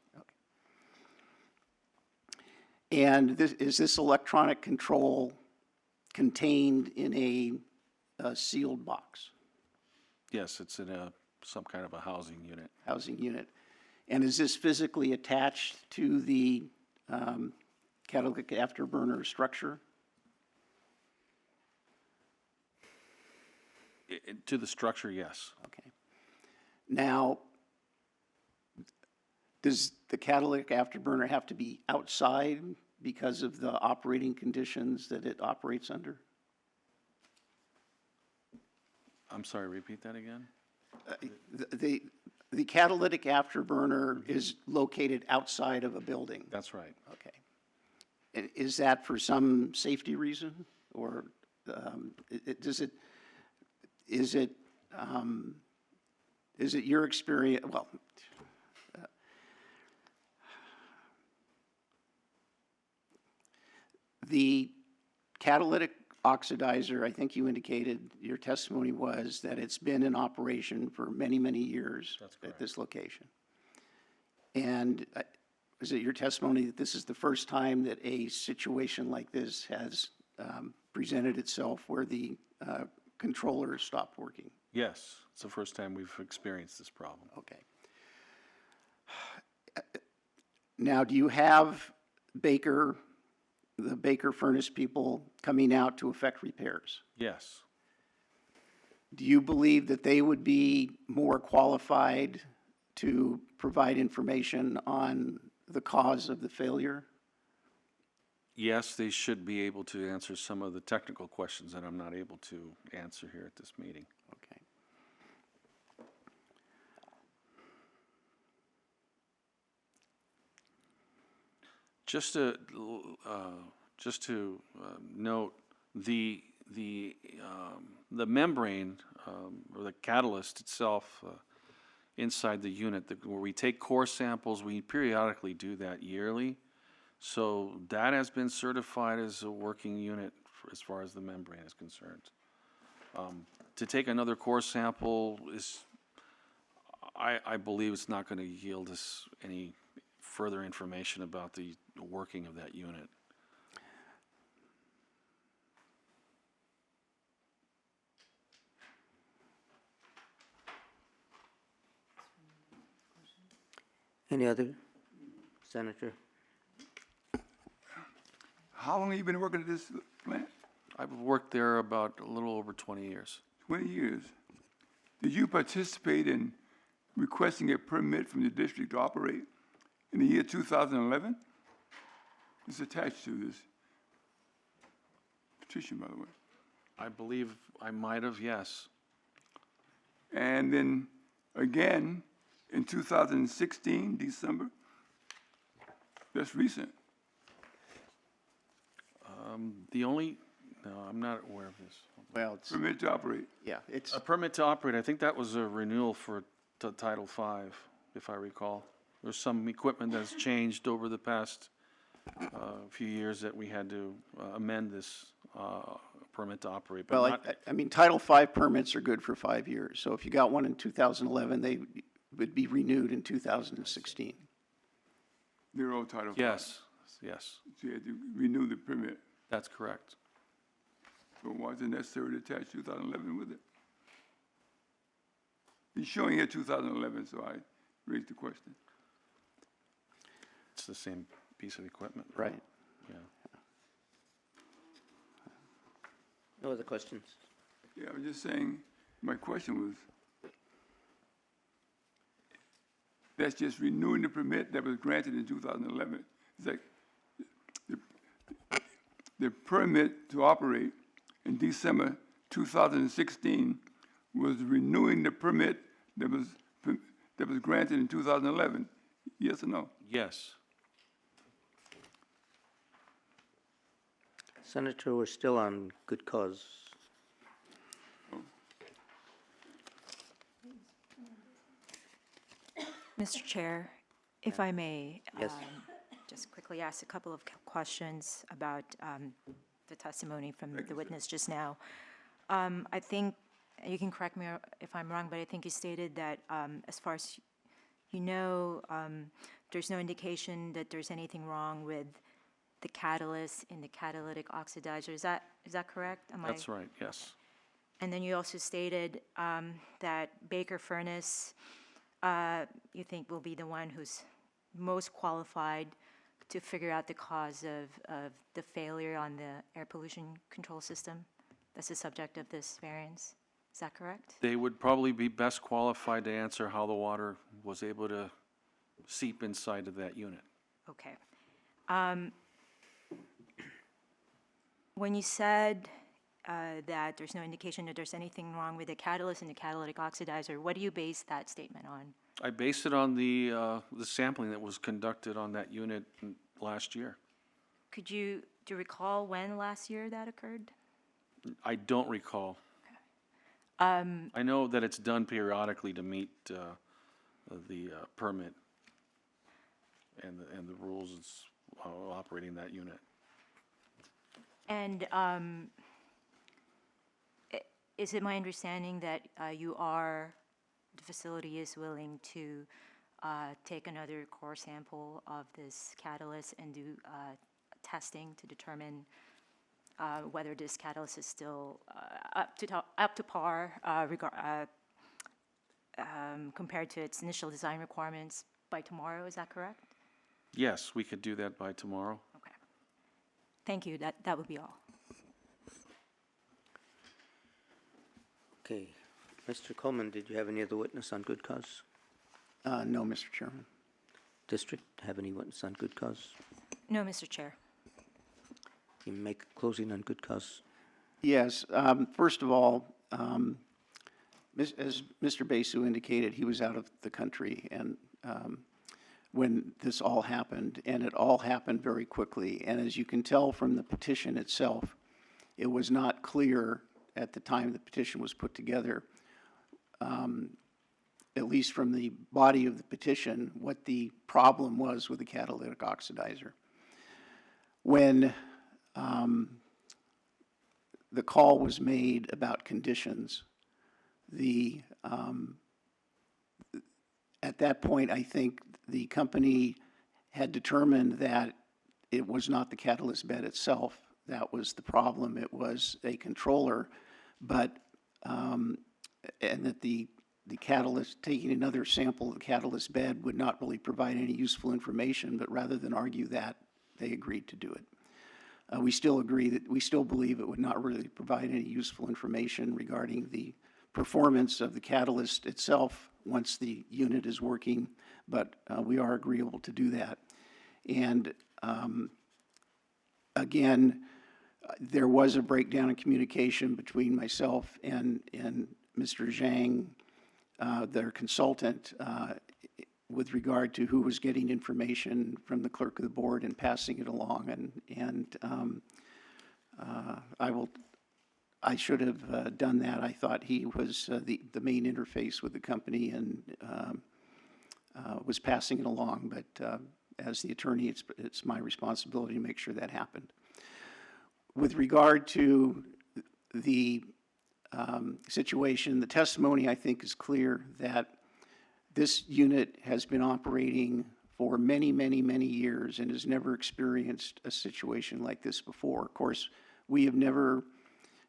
And is this electronic control contained in a sealed box? Yes, it's in some kind of a housing unit. Housing unit. And is this physically attached to the catalytic afterburner structure? To the structure, yes. Okay. Now, does the catalytic afterburner have to be outside because of the operating conditions that it operates under? I'm sorry, repeat that again? The catalytic afterburner is located outside of a building? That's right. Okay. And is that for some safety reason, or is it your experience, well, the catalytic oxidizer, I think you indicated, your testimony was that it's been in operation for many, many years at this location. And is it your testimony that this is the first time that a situation like this has presented itself where the controller stopped working? Yes, it's the first time we've experienced this problem. Okay. Now, do you have the Baker furnace people coming out to effect repairs? Yes. Do you believe that they would be more qualified to provide information on the cause of the failure? Yes, they should be able to answer some of the technical questions that I'm not able to answer here at this meeting. Okay. Just to note, the membrane or the catalyst itself inside the unit, where we take core samples, we periodically do that yearly. So that has been certified as a working unit as far as the membrane is concerned. To take another core sample is, I believe it's not going to yield us any further information about the working of that unit. Any other, Senator? How long have you been working at this plant? I've worked there about a little over 20 years. 20 years. Did you participate in requesting a permit from the district to operate in the year 2011? It's attached to this petition, by the way. I believe I might have, yes. And then again in 2016, December. That's recent. No, I'm not aware of this. Well, it's, Permit to operate. yeah, it's, A permit to operate, I think that was a renewal for Title V, if I recall. There's some equipment that's changed over the past few years that we had to amend this permit to operate. But well, not, I mean, Title V permits are good for 5 years. So if you got one in 2011, they would be renewed in 2016. They're all Title V. yes, yes, So you had to renew the permit. that's correct. So why is it necessary to attach 2011 with it? It's showing here 2011, so I raised the question. It's the same piece of equipment. Right. Yeah. No other questions? Yeah, I was just saying, my question was, that's just renewing the permit that was granted in 2011. It's like the permit to operate in December 2016 was renewing the permit that was granted in 2011. Yes or no? Yes. Senator, we're still on good cause. Mr. Chair, if I may. Yes. Just just quickly ask a couple of questions about the testimony from the witness just now. I think, you can correct me if I'm wrong, but I think you stated that as far as you know, there's no indication that there's anything wrong with the catalyst in the catalytic oxidizer. Is that correct? That's right, yes. And then you also stated that Baker Furnace, you think will be the one who's most qualified to figure out the cause of the failure on the air pollution control system. That's the subject of this variance. Is that correct? They would probably be best qualified to answer how the water was able to seep inside of that unit. Okay. When you said that there's no indication that there's anything wrong with the catalyst and the catalytic oxidizer, what do you base that statement on? I based it on the sampling that was conducted on that unit last year. Do you recall when last year that occurred? I don't recall. Okay. I know that it's done periodically to meet the permit and the rules of operating that unit. And is it my understanding that the facility is willing to take another core sample of this catalyst and do testing to determine whether this catalyst is still up to par compared to its initial design requirements by tomorrow? Is that correct? Yes, we could do that by tomorrow. Okay. Thank you. That would be all. Okay. Mr. Coleman, did you have any other witness on good cause? No, Mr. Chairman. District, have any witness on good cause? No, Mr. Chair. You make a closing on good cause? Yes. First of all, as Mr. Basu indicated, he was out of the country and when this all happened, and it all happened very quickly. And as you can tell from the petition itself, it was not clear at the time the petition was put together, at least from the body of the petition, what the problem was with the catalytic oxidizer. When the call was made about conditions, at that point, I think the company had determined that it was not the catalyst bed itself that was the problem. It was a controller, but and that the catalyst, taking another sample of the catalyst bed would not really provide any useful information, but rather than argue that, they agreed to do it. We still believe it would not really provide any useful information regarding the performance of the catalyst itself once the unit is working, but we are agreeable to do that. And again, there was a breakdown in communication between myself and Mr. Zhang, their consultant, with regard to who was getting information from the clerk of the board and passing it along. I should have done that. I thought he was the main interface with the company and was passing it along. But as the attorney, it's my responsibility to make sure that happened. With regard to the situation, the testimony, I think, is clear that this unit has been operating for many, many, many years and has never experienced a situation like this before. Of course, we have never,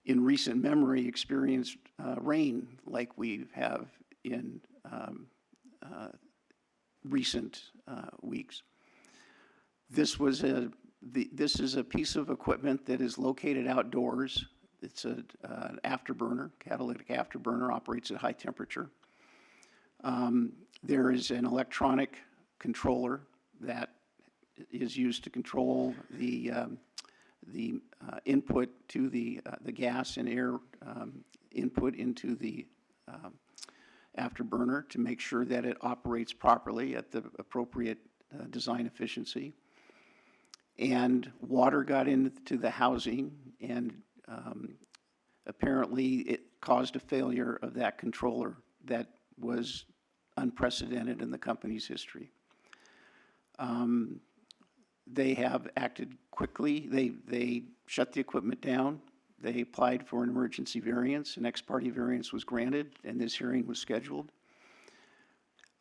in recent memory, experienced rain like we have in recent weeks. This is a piece of equipment that is located outdoors. It's an afterburner, catalytic afterburner, operates at high temperature. There is an electronic controller that is used to control the input to the gas and air input into the afterburner to make sure that it operates properly at the appropriate design efficiency. And water got into the housing, and apparently it caused a failure of that controller that was unprecedented in the company's history. They have acted quickly. They shut the equipment down. They applied for an emergency variance. An ex parte variance was granted, and this hearing was scheduled.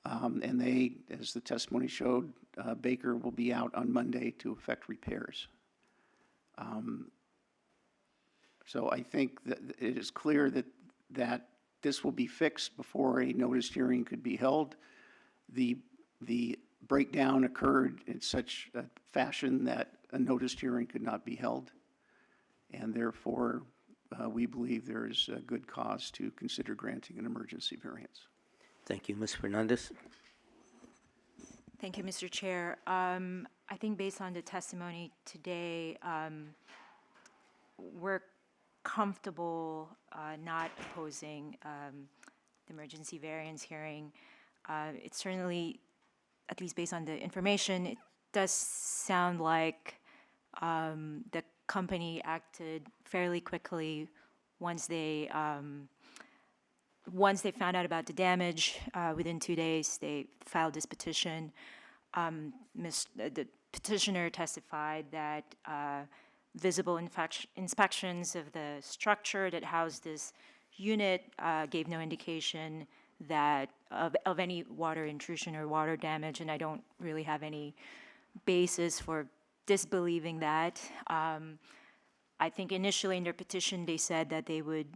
And they, as the testimony showed, Baker will be out on Monday to effect repairs. So I think that it is clear that this will be fixed before a notice hearing could be held. The breakdown occurred in such a fashion that a notice hearing could not be held, and therefore we believe there is a good cause to consider granting an emergency variance. Thank you. Ms. Fernandez? Thank you, Mr. Chair. I think based on the testimony today, we're comfortable not opposing the emergency variance hearing. It's certainly, at least based on the information, it does sound like the company acted fairly quickly once they found out about the damage. Within 2 days, they filed this petition. The petitioner testified that visible inspections of the structure that housed this unit gave no indication that of any water intrusion or water damage, and I don't really have any basis for disbelieving that. I think initially in their petition they said that they would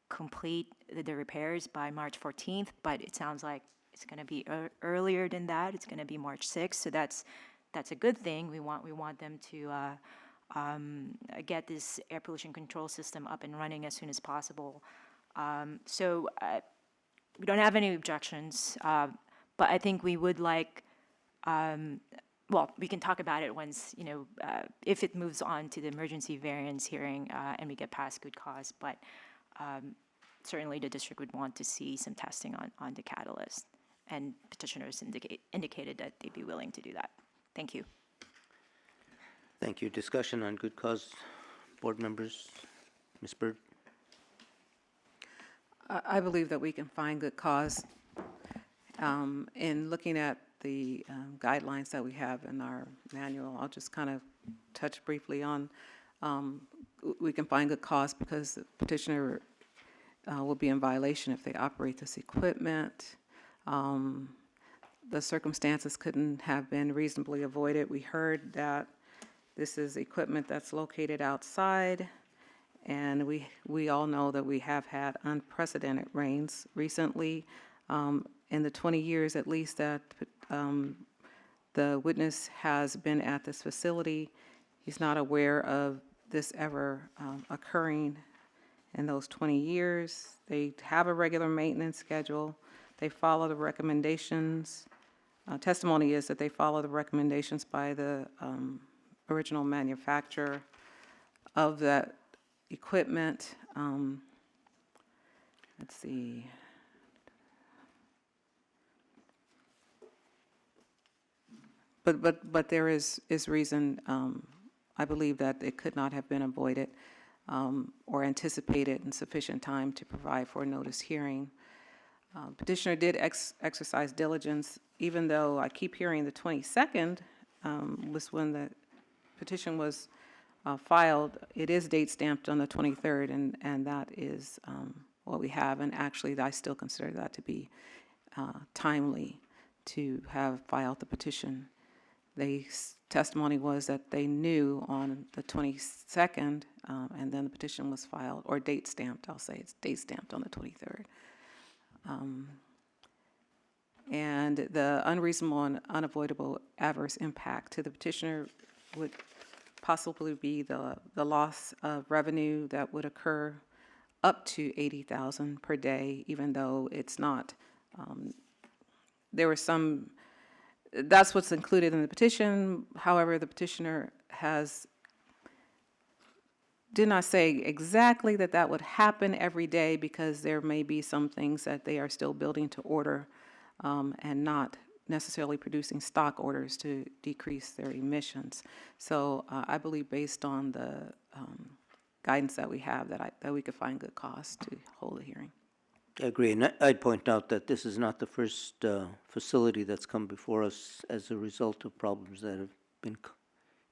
complete the repairs by March 14th, but it sounds like it's going to be earlier than that. It's going to be March 6th, so that's a good thing. We want them to get this air pollution control system up and running as soon as possible. So we don't have any objections, but I think we would like, well, we can talk about it once, if it moves on to the emergency variance hearing and we get past good cause, but certainly the district would want to see some testing on the catalyst, and petitioners indicated that they'd be willing to do that. Thank you. Thank you. Discussion on good cause. Board members? Ms. Byrd? I believe that we can find good cause in looking at the guidelines that we have in our manual. I'll just kind of touch briefly on, we can find good cause because the petitioner will be in violation if they operate this equipment. The circumstances couldn't have been reasonably avoided. We heard that this is equipment that's located outside, and we all know that we have had unprecedented rains recently. In the 20 years at least that the witness has been at this facility, he's not aware of this ever occurring in those 20 years. They have a regular maintenance schedule. They follow the recommendations. Testimony is that they follow the recommendations by the original manufacturer of that equipment. Let's see. But there is reason, I believe, that it could not have been avoided or anticipated in sufficient time to provide for a notice hearing. Petitioner did exercise diligence, even though I keep hearing the 22nd was when the petition was filed. It is date stamped on the 23rd, and that is what we have. And actually, I still consider that to be timely to have filed the petition. The testimony was that they knew on the 22nd, and then the petition was filed, or date stamped, I'll say it's date stamped on the 23rd. And the unreasonable and unavoidable adverse impact to the petitioner would possibly be the loss of revenue that would occur up to $80,000 per day, even though it's not. There were some. That's what's included in the petition. However, the petitioner did not say exactly that would happen every day, because there may be some things that they are still building to order and not necessarily producing stock orders to decrease their emissions. So I believe, based on the guidance that we have, that we could find good cause to hold a hearing. I agree, and I'd point out that this is not the first facility that's come before us as a result of problems that have been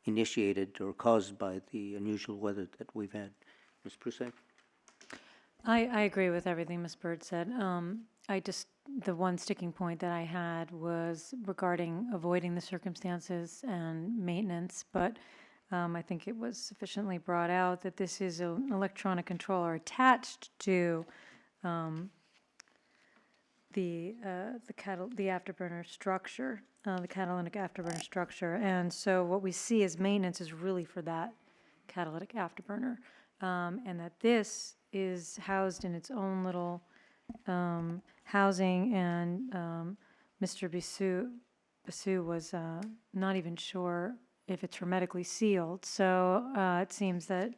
initiated or caused by the unusual weather that we've had. Ms. Prusek? I agree with everything Ms. Bird said. The one sticking point that I had was regarding avoiding the circumstances and maintenance, but I think it was sufficiently brought out that this is an electronic controller attached to the afterburner structure, the catalytic afterburner structure. And so what we see as maintenance is really for that catalytic afterburner, and that this is housed in its own little housing, and Mr. Basu was not even sure if it's hermetically sealed. So it seems that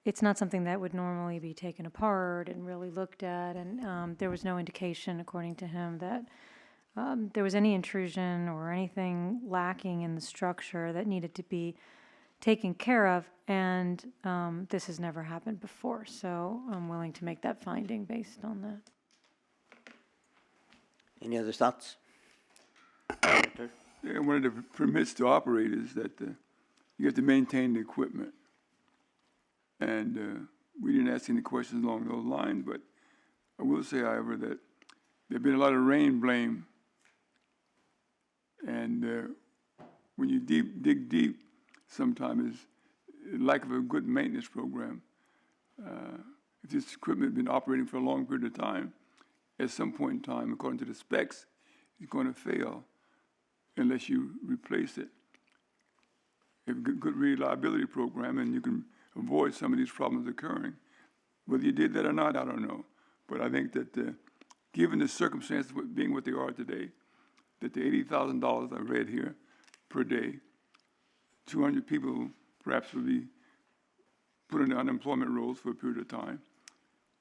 it's not something that would normally be taken apart and really looked at, and there was no indication, according to him, that there was any intrusion or anything lacking in the structure that needed to be taken care of, and this has never happened before, so I'm willing to make that finding based on that. Any other thoughts? Yeah, one of the permits to operate is that you have to maintain the equipment. And we didn't ask any questions along those lines, but I will say, however, that there's been a lot of rain blame. And when you dig deep, sometimes it's lack of a good maintenance program. If this equipment has been operating for a long period of time, at some point in time, according to the specs, it's going to fail unless you replace it. You have a good reliability program, and you can avoid some of these problems occurring. Whether you did that or not, I don't know. But I think that given the circumstances being what they are today, that the $80,000 I read here per day, 200 people perhaps will be put in unemployment rolls for a period of time.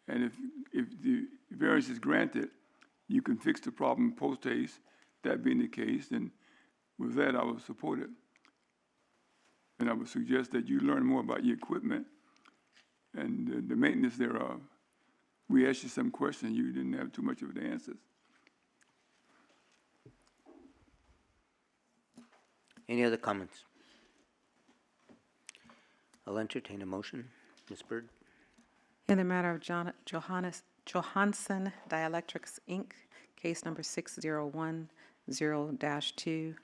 And if the variance is granted, you can fix the problem post-haste. That being the case, then with that, I will support it. And I would suggest that you learn more about your equipment and the maintenance thereof. We asked you some questions, you didn't have too much of the answers. Any other comments? I'll entertain a motion. Ms. Bird? In the matter of Johansson Dielectrics, Inc., case number 6010-2,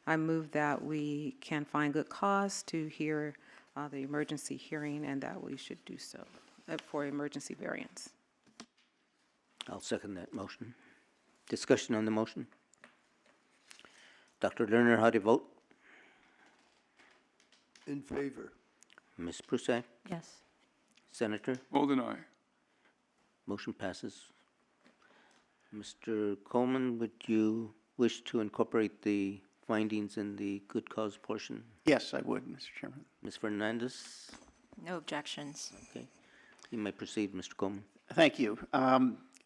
I move that we can find good cause to hear the emergency hearing, and that we should do so for emergency variance. I'll second that motion. Discussion on the motion? Dr. Lerner, how do you vote? In favor. Ms. Prusek? Yes. I. Senator? Motion passes. Mr. Coleman, would you wish to incorporate the findings in the good cause portion? Yes, I would, Mr. Chairman. Ms. Fernandez? No objections. Okay. You may proceed, Mr. Coleman. Thank you.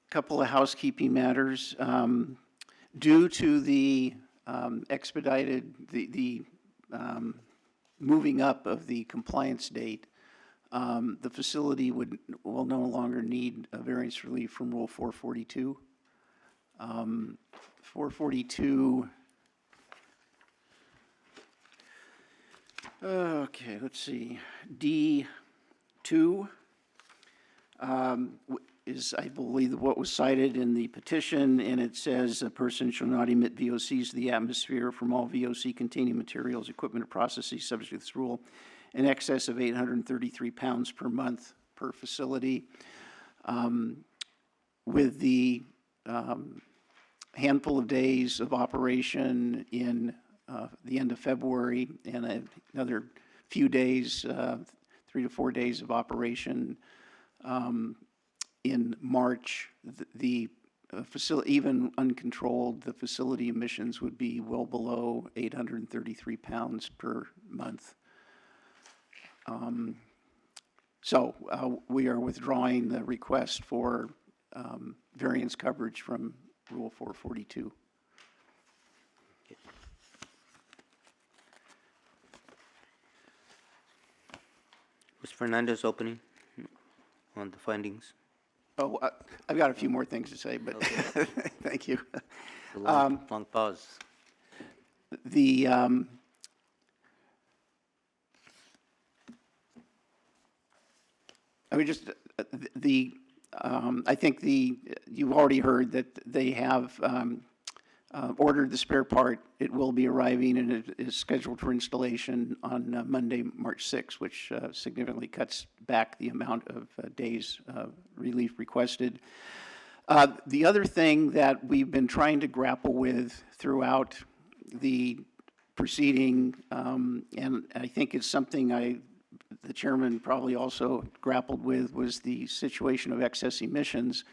Couple of housekeeping matters. Due to the expedited, the moving up of the compliance date, the facility will no longer need a variance relief from Rule 442. 442, okay, let's see, D2 is, I believe, what was cited in the petition, and it says a person shall not emit VOCs to the atmosphere from all VOC-containing materials, equipment, or processes subject to this rule in excess of 833 pounds per month per facility. With the handful of days of operation in the end of February and another few days, 3 to 4 days of operation in March, the facility, even uncontrolled, the facility emissions would be well below 833 pounds per month. So we are withdrawing the request for variance coverage from Rule 442. Ms. Fernandez, opening on the findings. Oh, I've got a few more things to say, but Okay. thank you. A long pause. The I would just, I think you've already heard that they have ordered the spare part. It will be arriving and it is scheduled for installation on Monday, March 6th, which significantly cuts back the amount of days relief requested. The other thing that we've been trying to grapple with throughout the proceeding, and I think it's something the chairman probably also grappled with, was the situation of excess emissions.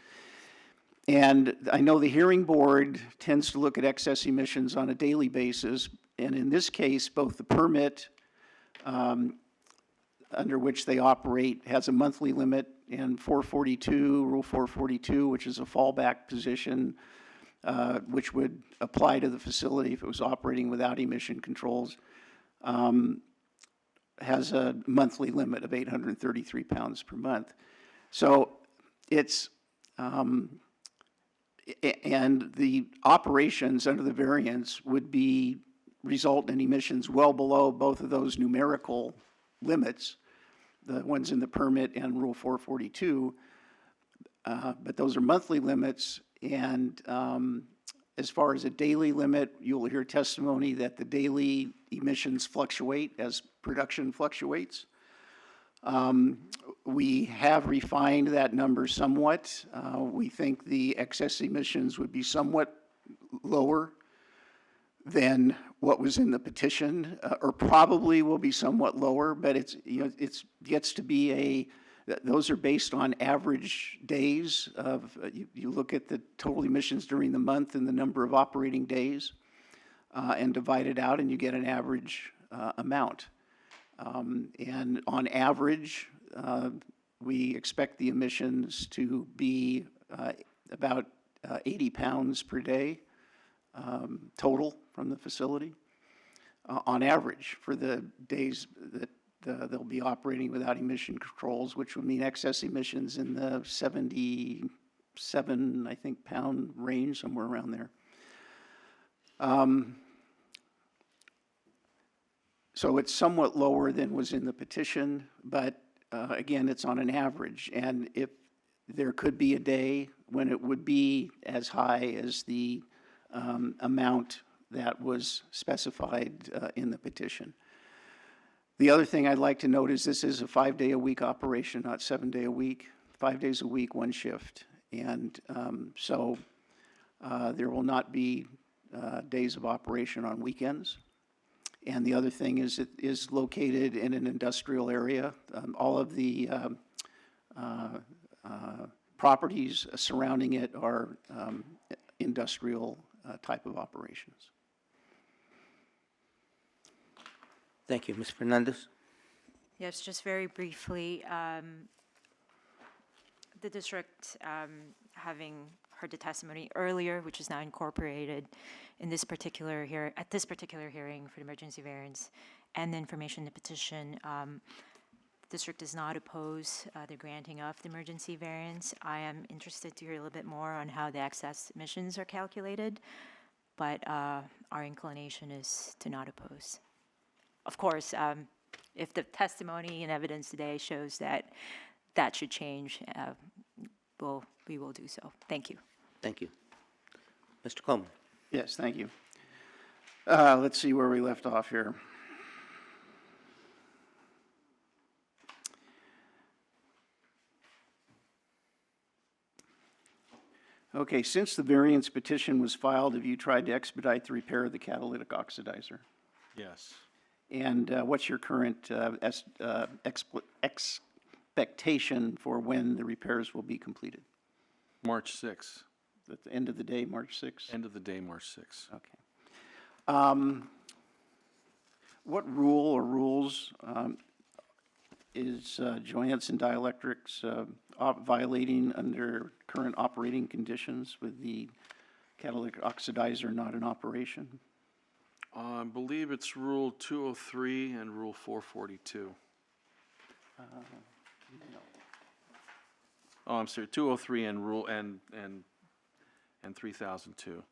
And I know the hearing board tends to look at excess emissions on a daily basis, and in this case, both the permit under which they operate has a monthly limit, and 442, Rule 442, which is a fallback position, which would apply to the facility if it was operating without emission controls, has a monthly limit of 833 pounds per month. So it's, and the operations under the variance would result in emissions well below both of those numerical limits, the ones in the permit and Rule 442, but those are monthly limits. And as far as a daily limit, you'll hear testimony that the daily emissions fluctuate as production fluctuates. We have refined that number somewhat. We think the excess emissions would be somewhat lower than what was in the petition, or probably will be somewhat lower, but it gets to be those are based on average days of, you look at the total emissions during the month and the number of operating days and divide it out and you get an average amount. And on average, we expect the emissions to be about 80 pounds per day total from the facility on average for the days that they'll be operating without emission controls, which would mean excess emissions in the 77, I think, pound range, somewhere around there. So it's somewhat lower than was in the petition, but again, it's on an average. And if there could be a day when it would be as high as the amount that was specified in the petition. The other thing I'd like to note is this is a 5-day-a-week operation, not 7-day a week, 5 days a week, one shift. And so there will not be days of operation on weekends. And the other thing is it is located in an industrial area. All of the properties surrounding it are industrial type of operations. Thank you. Ms. Fernandez? Yes, just very briefly, the district, having heard the testimony earlier, which is now incorporated in this particular at this particular hearing for the emergency variance and the information in the petition, the district does not oppose the granting of the emergency variance. I am interested to hear a little bit more on how the excess emissions are calculated, but our inclination is to not oppose. Of course, if the testimony and evidence today shows that that should change, we will do so. Thank you. Thank you. Mr. Coleman? Yes, thank you. Let's see where we left off here. Okay, since the variance petition was filed, have you tried to expedite the repair of the catalytic oxidizer? Yes. And what's your current expectation for when the repairs will be completed? March 6th. At the end of the day, March 6th? End of the day, March 6th. Okay. What rule or rules is Johansson Dielectrics violating under current operating conditions with the catalytic oxidizer not in operation? I believe it's Rule 203 and Rule 442. No. Oh, I'm sorry, 203 and Rule and 3002.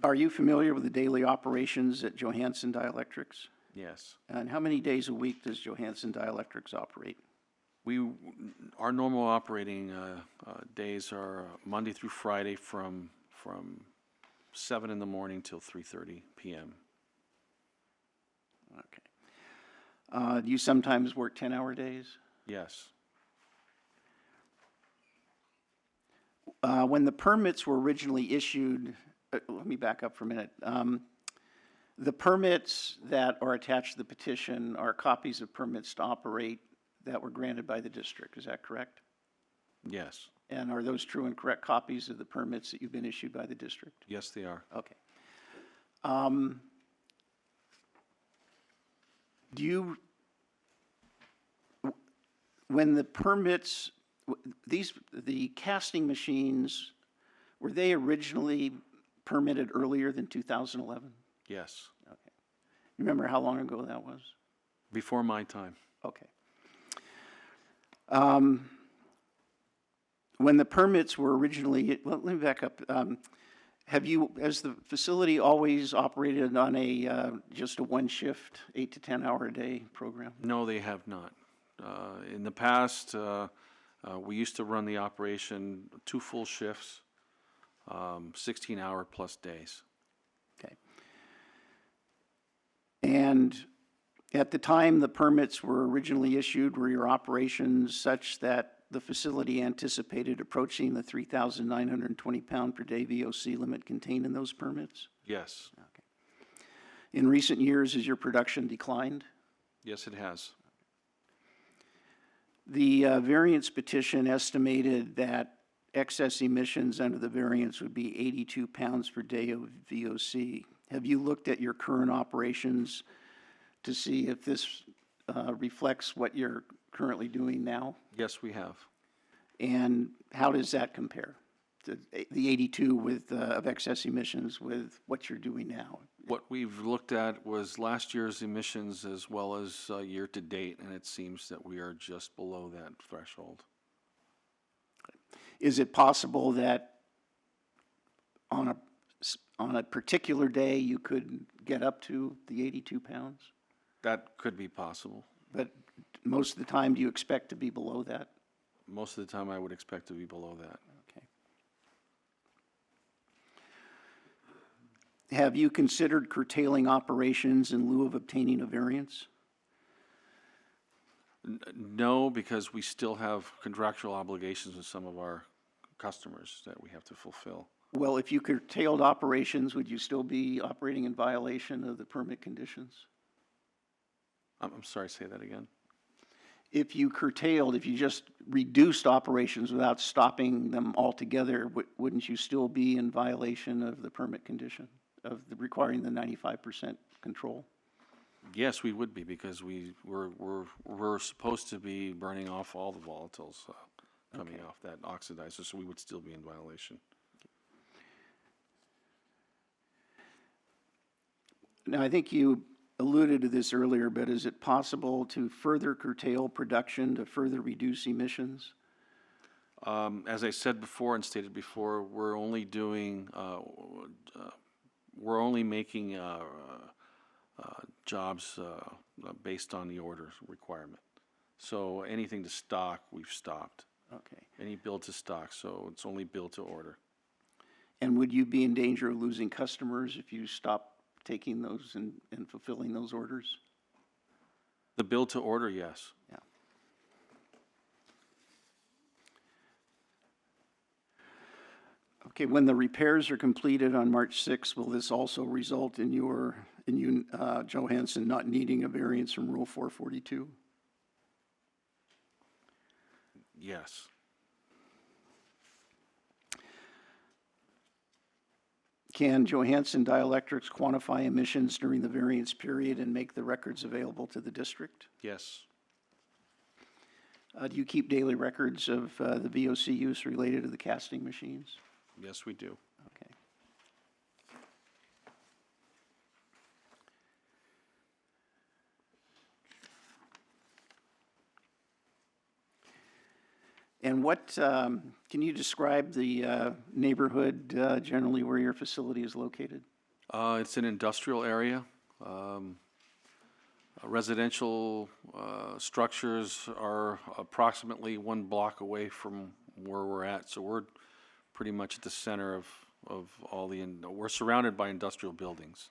Are you familiar with the daily operations at Johansson Dielectrics? Yes. And how many days a week does Johansson Dielectrics operate? Our normal operating days are Monday through Friday from 7 in the morning till 3:30 p.m. Okay. Do you sometimes work 10-hour days? Yes. When the permits were originally issued, let me back up for a minute. The permits that are attached to the petition are copies of permits to operate that were granted by the district. Is that correct? Yes. And are those true and correct copies of the permits that you've been issued by the district? Yes, they are. Okay. When the permits, the casting machines, were they originally permitted earlier than 2011? Yes. Okay. You remember how long ago that was? Before my time. Okay. When the permits were originally, well, let me back up. Have you, has the facility always operated on a just a one shift, 8 to 10 hour a day program? No, they have not. In the past, we used to run the operation 2 full shifts, 16-hour plus days. Okay. And at the time the permits were originally issued, were your operations such that the facility anticipated approaching the 3,920 pound per day VOC limit contained in those permits? Yes. Okay. In recent years, has your production declined? Yes, it has. The variance petition estimated that excess emissions under the variance would be 82 pounds per day of VOC. Have you looked at your current operations to see if this reflects what you're currently doing now? Yes, we have. And how does that compare? The 82 with, of excess emissions with what you're doing now? What we've looked at was last year's emissions as well as year-to-date, and it seems that we are just below that threshold. Is it possible that on a particular day you could get up to the 82 pounds? That could be possible. But most of the time, do you expect to be below that? Most of the time, I would expect to be below that. Okay. Have you considered curtailing operations in lieu of obtaining a variance? No, because we still have contractual obligations with some of our customers that we have to fulfill. Well, if you curtailed operations, would you still be operating in violation of the permit conditions? I'm sorry, say that again. If you curtailed, if you just reduced operations without stopping them altogether, wouldn't you still be in violation of the permit condition of requiring the 95% control? Yes, we would be, because we're supposed to be burning off all the volatiles coming off that oxidizer, so we would still be in violation. Now, I think you alluded to this earlier, but is it possible to further curtail production to further reduce emissions? As I said before and stated before, we're only doing, we're only making jobs based on the order requirement. So anything to stock, we've stopped. Okay. Any build to stock, so it's only build to order. And would you be in danger of losing customers if you stopped taking those and fulfilling those orders? The build to order, yes. Yeah. Okay, when the repairs are completed on March 6th, will this also result in you, Johansson, not needing a variance from Rule 442? Yes. Can Johansson Dielectrics quantify emissions during the variance period and make the records available to the district? Yes. Do you keep daily records of the VOC use related to the casting machines? Yes, we do. Okay. And what, can you describe the neighborhood generally where your facility is located? It's an industrial area. Residential structures are approximately 1 block away from where we're at, so we're pretty much at the center of all the, we're surrounded by industrial buildings.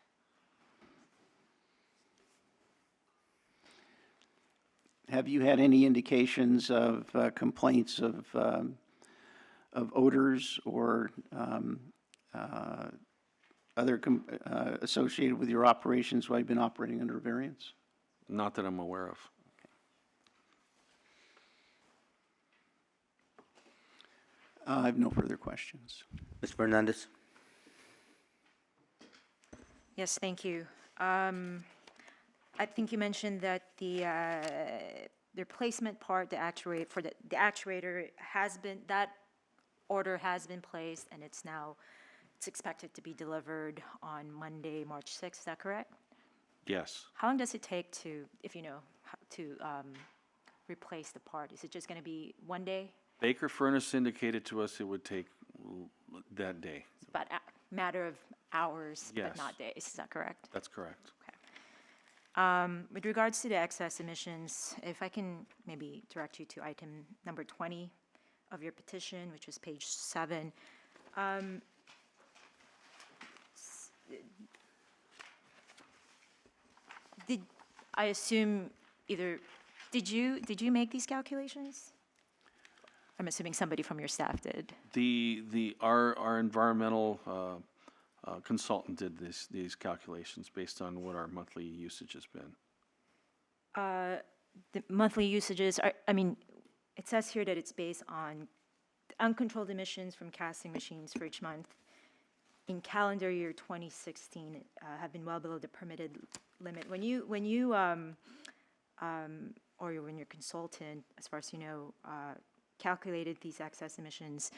Have you had any indications of complaints of odors or other associated with your operations while you've been operating under variance? Not that I'm aware of. I have no further questions. Ms. Fernandez? Yes, thank you. I think you mentioned that the replacement part, the actuator has been, that order has been placed, and it's expected to be delivered on Monday, March 6th. Is that correct? Yes. How long does it take to, if you know, to replace the part? Is it just going to be one day? Baker Furnace indicated to us it would take that day. It's about a matter of hours, Yes. but not days. Is that correct? That's correct. With regards to the excess emissions, if I can maybe direct you to item number 20 of your petition, which is page 7. Did I assume either did you make these calculations? I'm assuming somebody from your staff did. Our environmental consultant did these calculations based on what our monthly usage has been. The monthly usages are, I mean, it says here that it's based on uncontrolled emissions from casting machines for each month. In calendar year 2016, have been well below the permitted limit. When your consultant, as far as you know, calculated these excess emissions,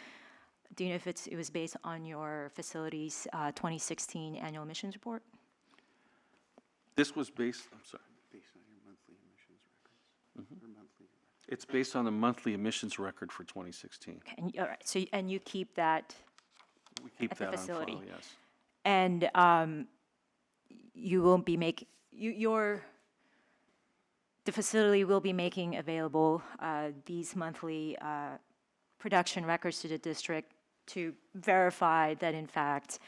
do you know if it was based on your facility's 2016 annual emissions report? This was based, I'm sorry. Based on your monthly emissions records? Or monthly? It's based on the monthly emissions record for 2016. Okay, all right, so, and you keep that We keep at the that on facility? file, yes. And you won't be making, the facility will be making available these monthly production records to the district to verify that, in fact,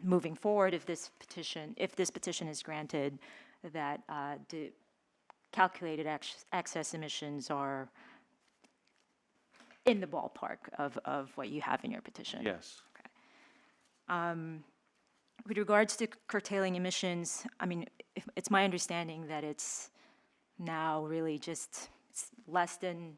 moving forward, if this petition is granted, that the calculated excess emissions are in the ballpark of what you have in your petition. Yes. With regards to curtailing emissions, I mean, it's my understanding that it's now really just it's less than,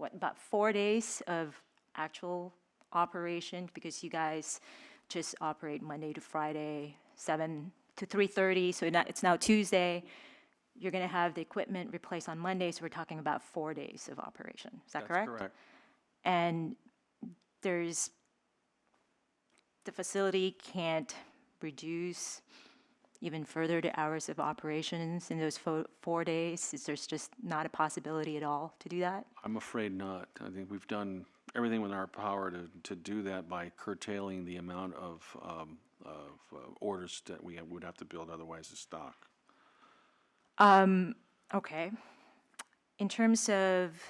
about 4 days of actual operation, because you guys just operate Monday to Friday, 7 to 3:30, so it's now Tuesday. You're going to have the equipment replaced on Monday, so we're talking about 4 days of operation. Is that correct? That's correct. And the facility can't reduce even further the hours of operations in those 4 days? There's just not a possibility at all to do that? I'm afraid not. I think we've done everything within our power to do that by curtailing the amount of orders that we would have to build otherwise as stock. Okay. In terms of,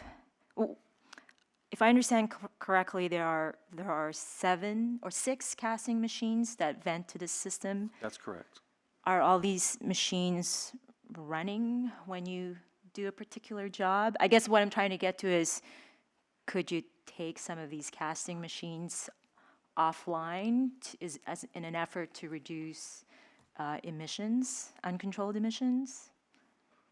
if I understand correctly, there are 7 or 6 casting machines that vent to the system. That's correct. Are all these machines running when you do a particular job? I guess what I'm trying to get to is, could you take some of these casting machines offline in an effort to reduce emissions, uncontrolled emissions?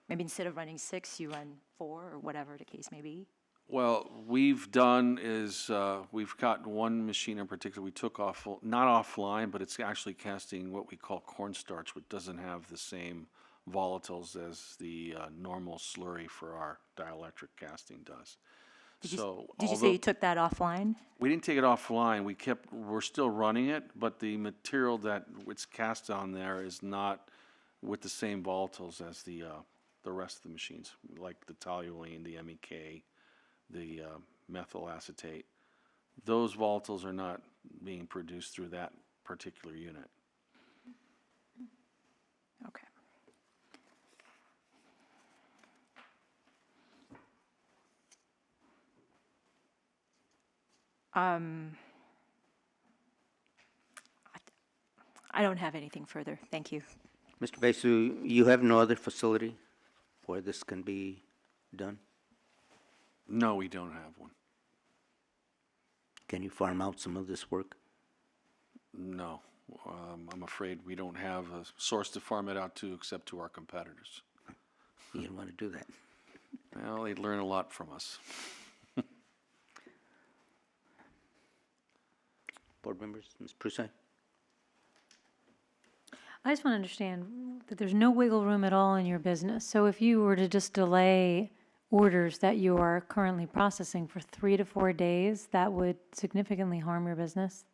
Maybe instead of running 6, you run 4, or whatever the case may be. Well, we've done is we've got one machine in particular we took off, not offline, but it's actually casting what we call cornstarch, which doesn't have the same volatiles as the normal slurry for our dielectric casting does. Did you say you took that offline? We didn't take it offline. We're still running it, but the material that it's cast on there is not with the same volatiles as the rest of the machines, like the toluene, the MEK, the methyl acetate. Those volatiles are not being produced through that particular unit. Okay. I don't have anything further. Thank you. Mr. Besu, you have no other facility where this can be done? No, we don't have one. Can you farm out some of this work? No. I'm afraid we don't have a source to farm it out to except to our competitors. You didn't want to do that. Well, they'd learn a lot from us. Board members, Ms. Prusai? I just want to understand that there's no wiggle room at all in your business. So if you were to just delay orders that you are currently processing for 3 to 4 days, that would significantly harm your business?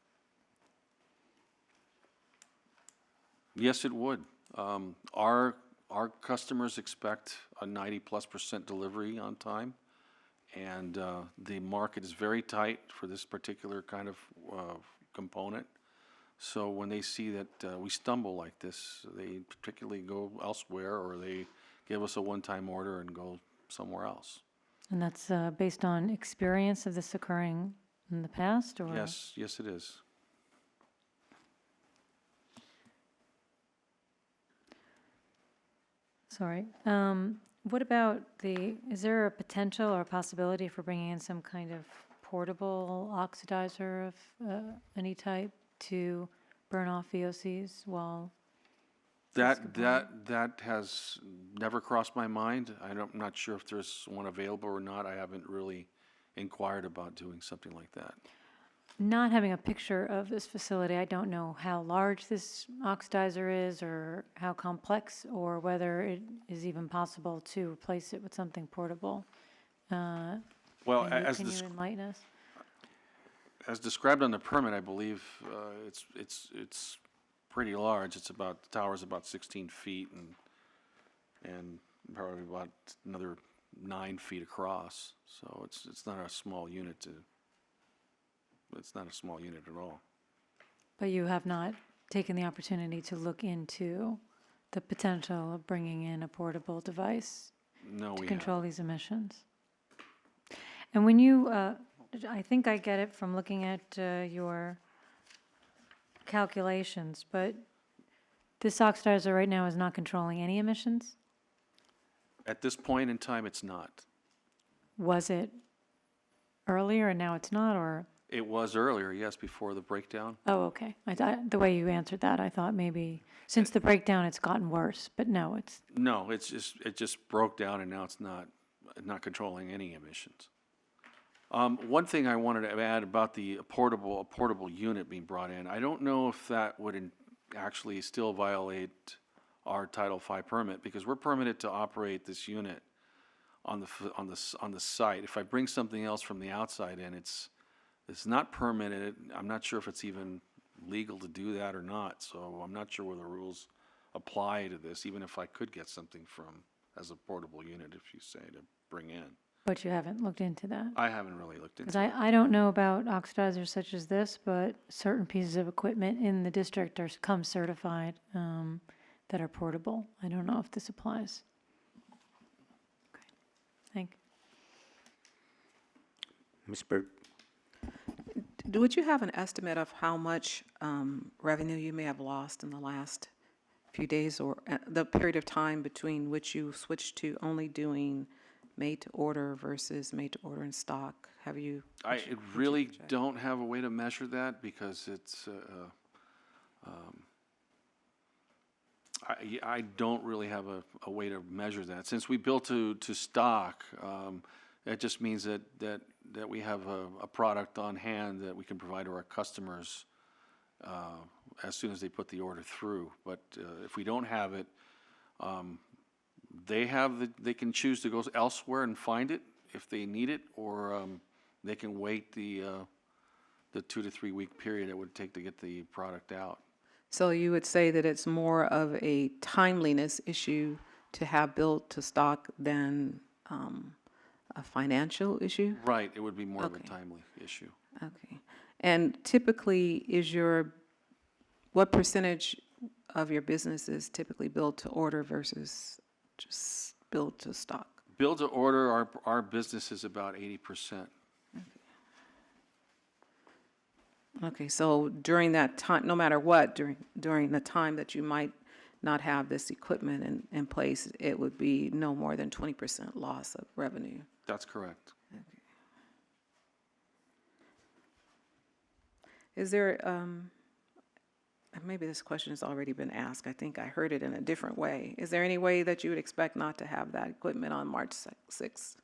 Yes, it would. Our customers expect a 90+% delivery on time, and the market is very tight for this particular kind of component. So when they see that we stumble like this, they particularly go elsewhere, or they give us a one-time order and go somewhere else. And that's based on experience of this occurring in the past, or? Yes, yes, it is. Sorry. What about is there a potential or a possibility for bringing in some kind of portable oxidizer of any type to burn off VOCs while? That has never crossed my mind. I'm not sure if there's one available or not. I haven't really inquired about doing something like that. Not having a picture of this facility, I don't know how large this oxidizer is or how complex, or whether it is even possible to replace it with something portable. Well, can you enlighten us? As described on the permit, I believe it's pretty large. The tower's about 16 feet and probably about another 9 feet across. So it's not a small unit It's not a small unit at all. But you have not taken the opportunity to look into the potential of bringing in a portable device to control these emissions? And when you, I think I get it from looking at your calculations, but this oxidizer right now is not controlling any emissions? At this point in time, it's not. Was it earlier and now it's not, or? It was earlier, yes, before the breakdown. Oh, okay. I thought, the way you answered that, I thought maybe since the breakdown, it's gotten worse, but no, it's. No, it just broke down, and now it's not controlling any emissions. One thing I wanted to add about the portable unit being brought in, I don't know if that would actually still violate our Title V permit, because we're permitted to operate this unit on the site. If I bring something else from the outside in, it's not permitted. I'm not sure if it's even legal to do that or not, so I'm not sure whether the rules apply to this, even if I could get something as a portable unit, if you say, to bring in. But you haven't looked into that? I haven't really looked into it. Because I don't know about oxidizers such as this, but certain pieces of equipment in the district come certified that are portable. I don't know if this applies. Okay, thank you. Ms. Bird? Would you have an estimate of how much revenue you may have lost in the last few days, or the period of time between which you switched to only doing made to order versus made to order in stock? Have you? I really don't have a way to measure that, because it's I don't really have a way to measure that. Since we built to stock, that just means that we have a product on hand that we can provide to our customers as soon as they put the order through. But if we don't have it, they can choose to go elsewhere and find it if they need it, or they can wait the 2 to 3 week period it would take to get the product out. So you would say that it's more of a timeliness issue to have built to stock than a financial issue? Right, it would be more of a timely issue. Okay. And typically, what percentage of your business is typically built to order versus just built to stock? Build to order, our business is about 80%. Okay, so during that time, no matter what, during the time that you might not have this equipment in place, it would be no more than 20% loss of revenue. That's correct. Is there, maybe this question has already been asked. I think I heard it in a different way. Is there any way that you would expect not to have that equipment on March 6th?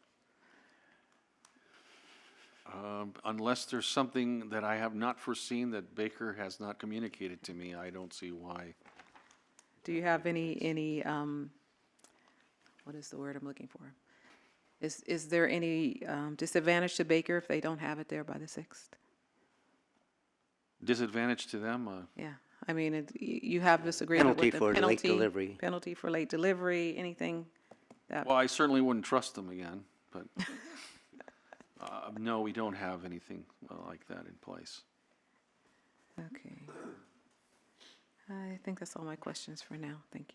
Unless there's something that I have not foreseen that Baker has not communicated to me, I don't see why. Do you have any, what is the word I'm looking for? Is there any disadvantage to Baker if they don't have it there by the 6th? Disadvantage to them? Yeah, I mean, you have this agreement with the Penalty for late delivery. Penalty for late delivery, anything that. Well, I certainly wouldn't trust them again, but no, we don't have anything like that in place. Okay. I think that's all my questions for now. Thank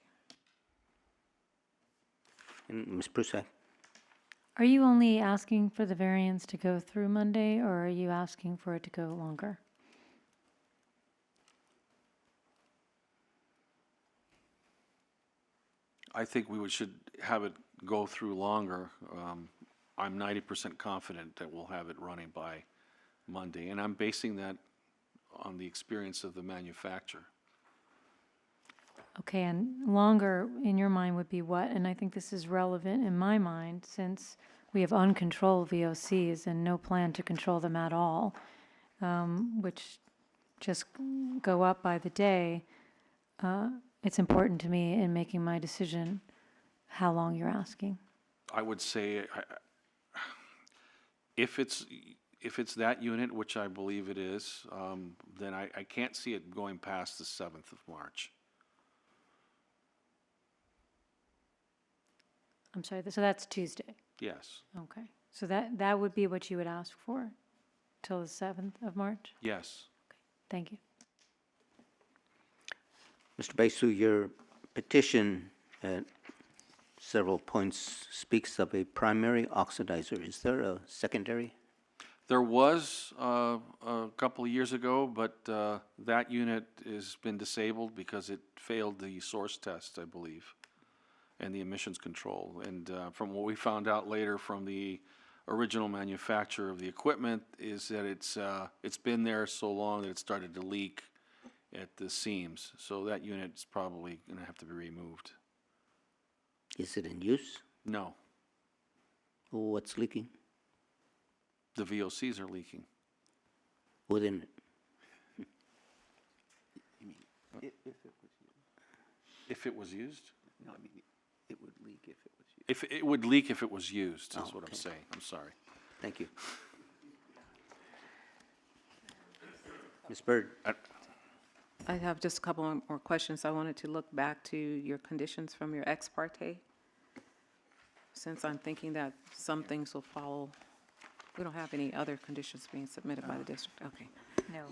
you. And Ms. Prusak? Are you only asking for the variance to go through Monday, or are you asking for it to go longer? I think we should have it go through longer. I'm 90% confident that we'll have it running by Monday, and I'm basing that on the experience of the manufacturer. Okay, and longer in your mind would be what? And I think this is relevant in my mind since we have uncontrolled VOCs and no plan to control them at all, which just go up by the day. It's important to me in making my decision how long you're asking. I would say if it's that unit, which I believe it is, then I can't see it going past the 7th of March. I'm sorry, so that's Tuesday? Yes. Okay, so that would be what you would ask for, till the 7th of March? Yes. Thank you. Mr. Baisu, your petition at several points speaks of a primary oxidizer. Is there a secondary? There was a couple of years ago, but that unit has been disabled because it failed the source test, I believe, and the emissions control. And from what we found out later from the original manufacturer of the equipment is that it's been there so long that it started to leak at the seams. So that unit's probably going to have to be removed. Is it in use? No. What's leaking? The VOCs are leaking. Within it? If it was used? No, I mean, it would leak if it was used. If it would leak if it was used, is what I'm okay. saying. I'm sorry. Thank you. Ms. Byrd? I have just a couple more questions. I wanted to look back to your conditions from your ex parte, since I'm thinking that some things will follow. We don't have any other conditions being submitted by the district. Okay. No.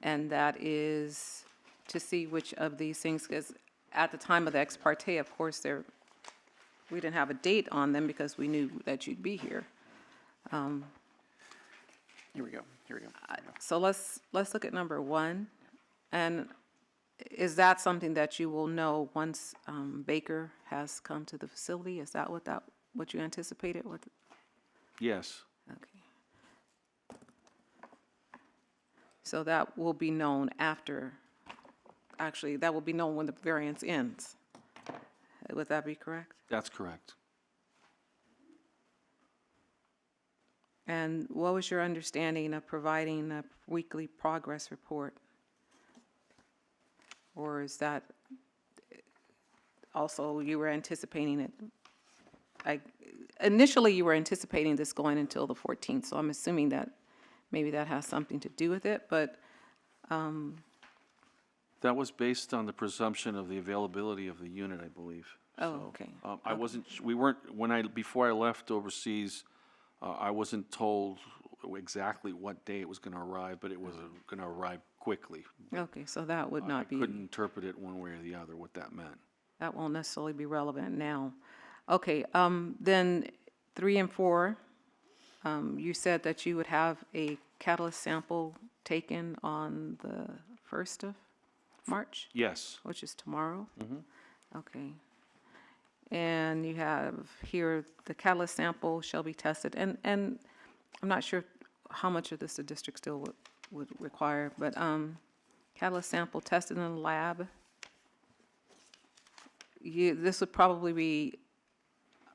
And that is to see which of these things, because at the time of the ex parte, of course, we didn't have a date on them because we knew that you'd be here. Here we go. So let's look at number 1. And is that something that you will know once Baker has come to the facility? Is that what you anticipated? Yes. Okay. So that will be known after, actually, that will be known when the variance ends. Would that be correct? That's correct. And what was your understanding of providing a weekly progress report? Or is that also you were anticipating it? Initially, you were anticipating this going until the 14th, so I'm assuming that maybe that has something to do with it, but That was based on the presumption of the availability of the unit, I believe. Oh, okay. I wasn't, we weren't, before I left overseas, I wasn't told exactly what day it was going to arrive, but it was going to arrive quickly. Okay, so that would not be. I couldn't interpret it one way or the other, what that meant. That won't necessarily be relevant now. Okay, then 3 and 4, You said that you would have a catalyst sample taken on the 1st of March, Yes. which is tomorrow? Okay. And you have here, the catalyst sample shall be tested, and I'm not sure how much of this the district still would require, but catalyst sample tested in the lab. This would probably be,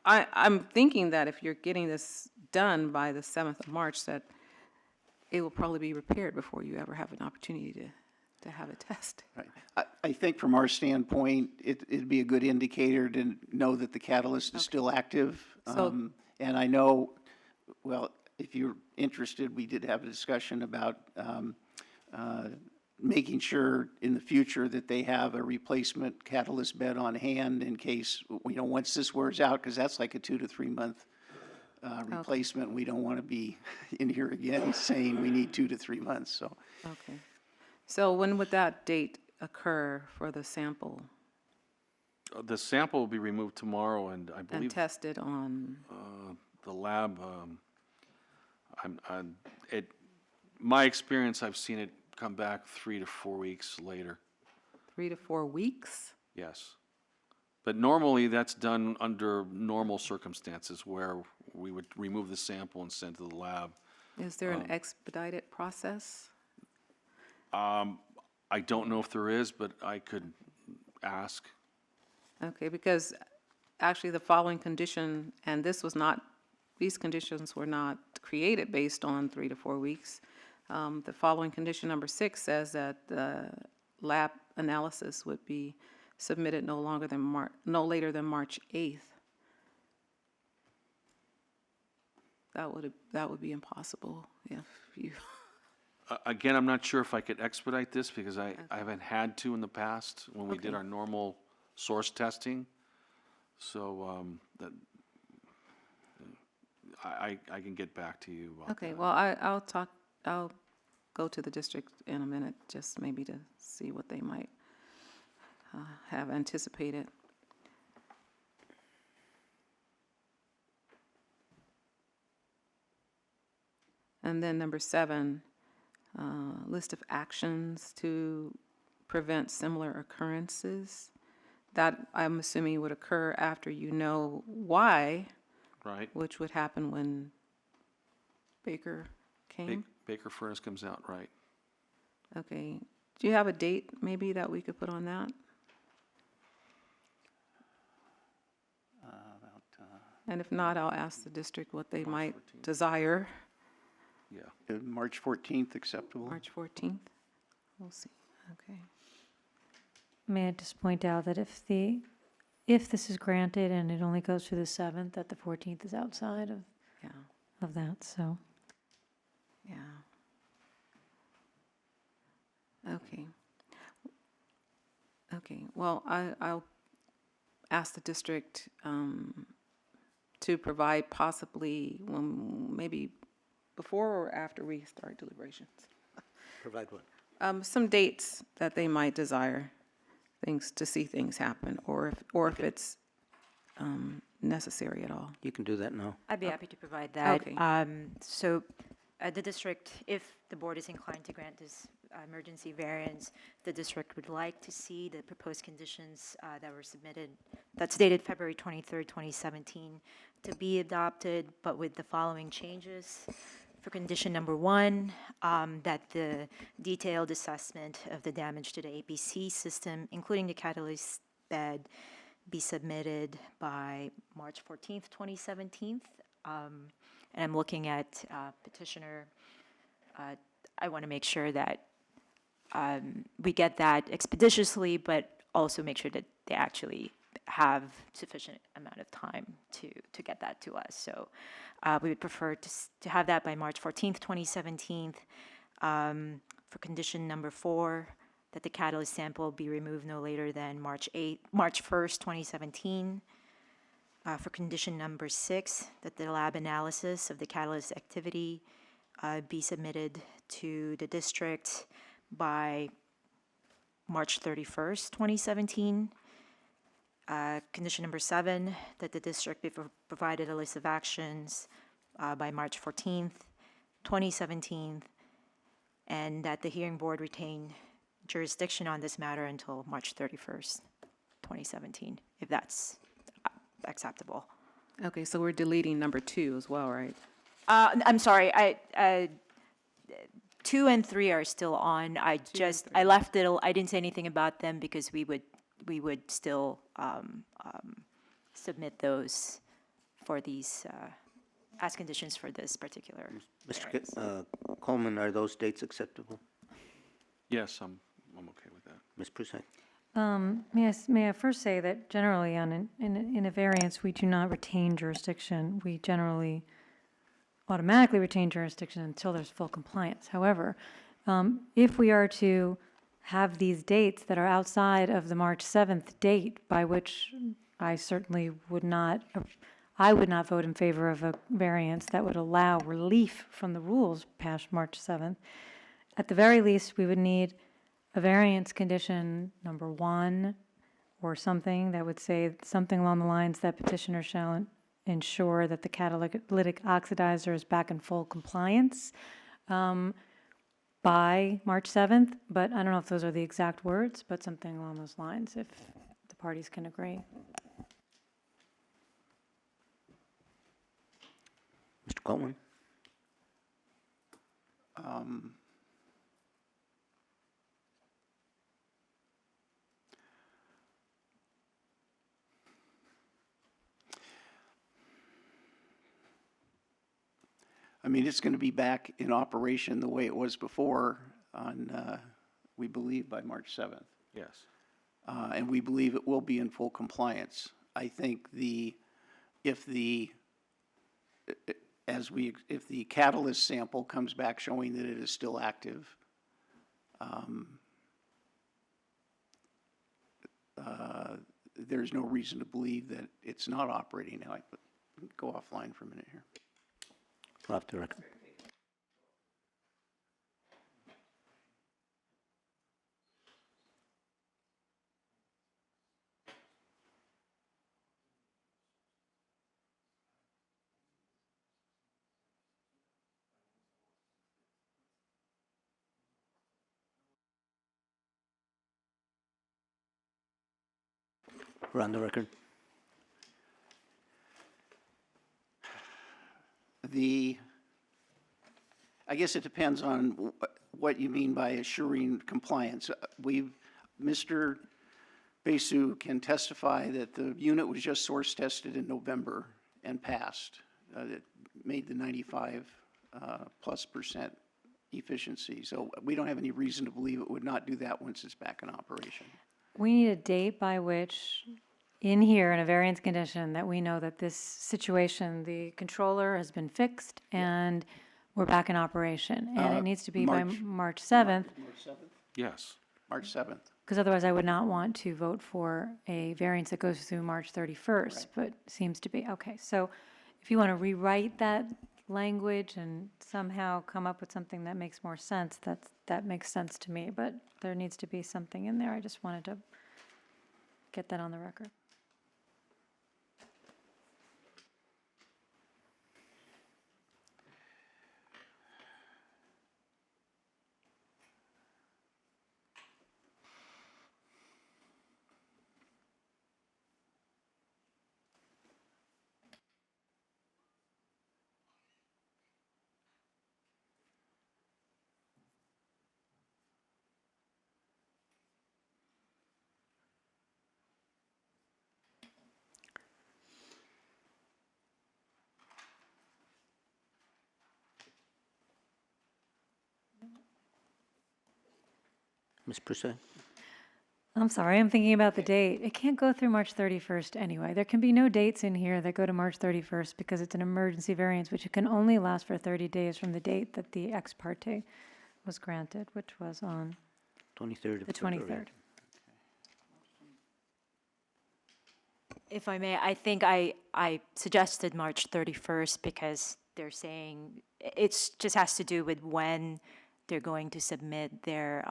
I'm thinking that if you're getting this done by the 7th of March, that it will probably be repaired before you ever have an opportunity to have a test. Right. I think from our standpoint, it'd be a good indicator to know that the catalyst is still active. So- And I know, well, if you're interested, we did have a discussion about making sure in the future that they have a replacement catalyst bed on hand in case, once this wears out, because that's like a 2 to 3 month replacement. We don't want to be in here again saying we need 2 to 3 months, so. Okay. So when would that date occur for the sample The sample will be removed tomorrow, and I and believe tested on? the lab, my experience, I've seen it come back 3 to 4 weeks later. 3 to 4 weeks? Yes. But normally, that's done under normal circumstances where we would remove the sample and send to the lab. Is there an expedited process? I don't know if there is, but I could ask. Okay, because actually the following condition, and these conditions were not created based on 3 to 4 weeks. The following condition, number 6, says that the lab analysis would be submitted no later than March 8th. That would be impossible if you. Again, I'm not sure if I could expedite this because I haven't had to in the past when we did Okay. our normal source testing. So I can get back to you about Okay, that. well, I'll go to the district in a minute, just maybe to see what they might have anticipated. And then number 7, list of actions to prevent similar occurrences. That, I'm assuming, would occur after you know why. Right. Which would happen when Baker came? Baker Furnace comes out, right. Okay. Do you have a date maybe that we could put on that? And if not, I'll ask the district what they might desire. Yeah. March 14th acceptable? March 14th? We'll see. Okay. May I just point out that if this is granted and it only goes through the 7th, that the 14th is outside of that, so. Yeah. Okay. Okay, well, I'll ask the district to provide possibly maybe before or after we start deliberations. Provide what? Some dates that they might desire to see things happen, or if it's necessary at all. You can do that now. I'd be happy to provide that. Okay. So the district, if the board is inclined to grant this emergency variance, the district would like to see the proposed conditions that were submitted, that's dated February 23rd, 2017, to be adopted, but with the following changes. For condition number 1, that the detailed assessment of the damage to the APC system, including the catalyst bed, be submitted by March 14th, 2017. And I'm looking at petitioner. I want to make sure that we get that expeditiously, but also make sure that they actually have sufficient amount of time to get that to us. So we would prefer to have that by March 14th, 2017. For condition number 4, that the catalyst sample be removed no later than March 1st, 2017. For condition number 6, that the lab analysis of the catalyst activity be submitted to the district by March 31st, 2017. Condition number 7, that the district be provided a list of actions by March 14th, 2017, and that the hearing board retain jurisdiction on this matter until March 31st, 2017, if that's acceptable. Okay, so we're deleting number 2 as well, right? I'm sorry, 2 and 3 are still on. I left it, I didn't say anything about them because we would still submit those for these, as conditions for this particular. Mr. Coleman, are those dates acceptable? Yes, I'm okay with that. Ms. Prusek? May I first say that generally in a variance, we do not retain jurisdiction. We generally automatically retain jurisdiction until there's full compliance. However, if we are to have these dates that are outside of the March 7th date, by which I certainly would not vote in favor of a variance that would allow relief from the rules past March 7th. At the very least, we would need a variance condition number 1 or something that would say something along the lines that petitioner shall ensure that the catalytic oxidizer is back in full compliance by March 7th, but I don't know if those are the exact words, but something along those lines, if the parties can agree. Mr. Coleman? I mean, it's going to be back in operation the way it was before on, we believe, by March 7th. Yes. And we believe it will be in full compliance. I think if the catalyst sample comes back showing that it is still active, there's no reason to believe that it's not operating now. Go offline for a minute here. Off the record. We're on the record. I guess it depends on what you mean by assuring compliance. Mr. Besu can testify that the unit was just source tested in November and passed. It made the 95% plus efficiency. So we don't have any reason to believe it would not do that once it's back in operation. We need a date by which, in here, in a variance condition, that we know that this situation, the controller has been fixed and we're back in operation. And it needs to be by March 7th. March 7th? Yes. March 7th. Because otherwise I would not want to vote for a variance that goes through March 31st, Right. but seems to be. Okay, so if you want to rewrite that language and somehow come up with something that makes more sense, that makes sense to me. But there needs to be something in there. I just wanted to get that on the record. Ms. Prusek? I'm sorry, I'm thinking about the date. It can't go through March 31st anyway. There can be no dates in here that go to March 31st because it's an emergency variance, which can only last for 30 days from the date that the ex parte was granted, which was on 23rd of the February. 23rd. If I may, I think I suggested March 31st because they're saying it just has to do with when they're going to submit their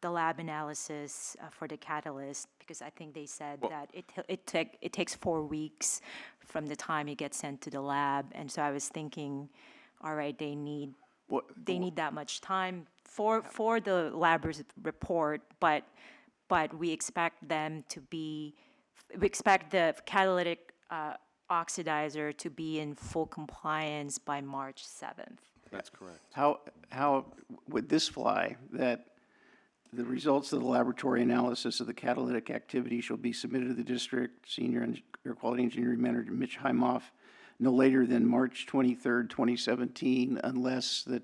the lab analysis for the catalyst, because I think they said that it takes 4 weeks from the time it gets sent to the lab. And so I was thinking, all right, they need that much time for the lab report, but we expect we expect the catalytic oxidizer to be in full compliance by March 7th. That's correct. How would this fly, that the results of the laboratory analysis of the catalytic activity shall be submitted to the district senior air quality engineering manager Mitch Heimoff no later than March 23rd, 2017, unless the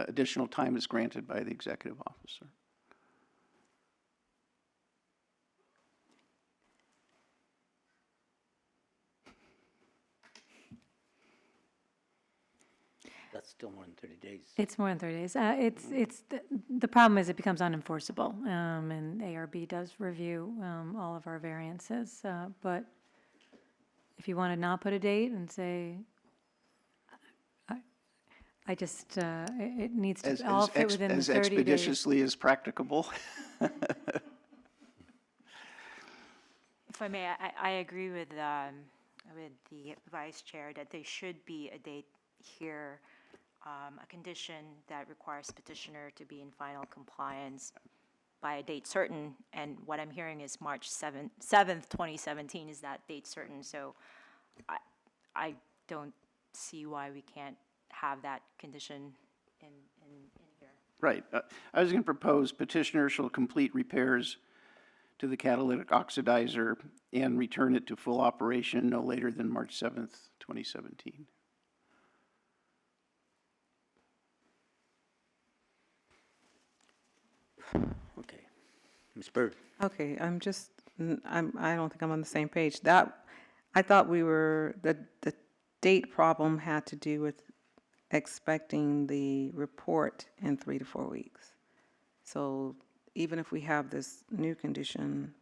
additional time is granted by the executive officer? That's still more than 30 days. It's more than 30 days. The problem is it becomes unenforceable, and ARB does review all of our variances. But if you want to not put a date and say, I just, it needs to all fit within the 30 days. As expeditiously as practicable. If I may, I agree with the vice chair that there should be a date here, a condition that requires petitioner to be in final compliance by a date certain, and what I'm hearing is March 7th, 2017 is that date certain, so I don't see why we can't have that condition in here. Right. I was going to propose petitioner shall complete repairs to the catalytic oxidizer and return it to full operation no later than March 7th, 2017. Okay. Ms. Byrd. Okay, I don't think I'm on the same page. I thought the date problem had to do with expecting the report in 3 to 4 weeks. So even if we have this new condition.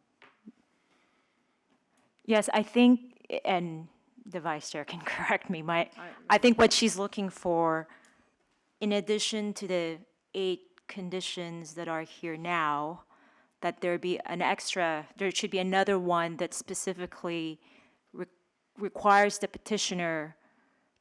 Yes, I think, and the vice chair can correct me, I think what she's looking for, in addition to the 8 conditions that are here now, that there should be another one that specifically requires the petitioner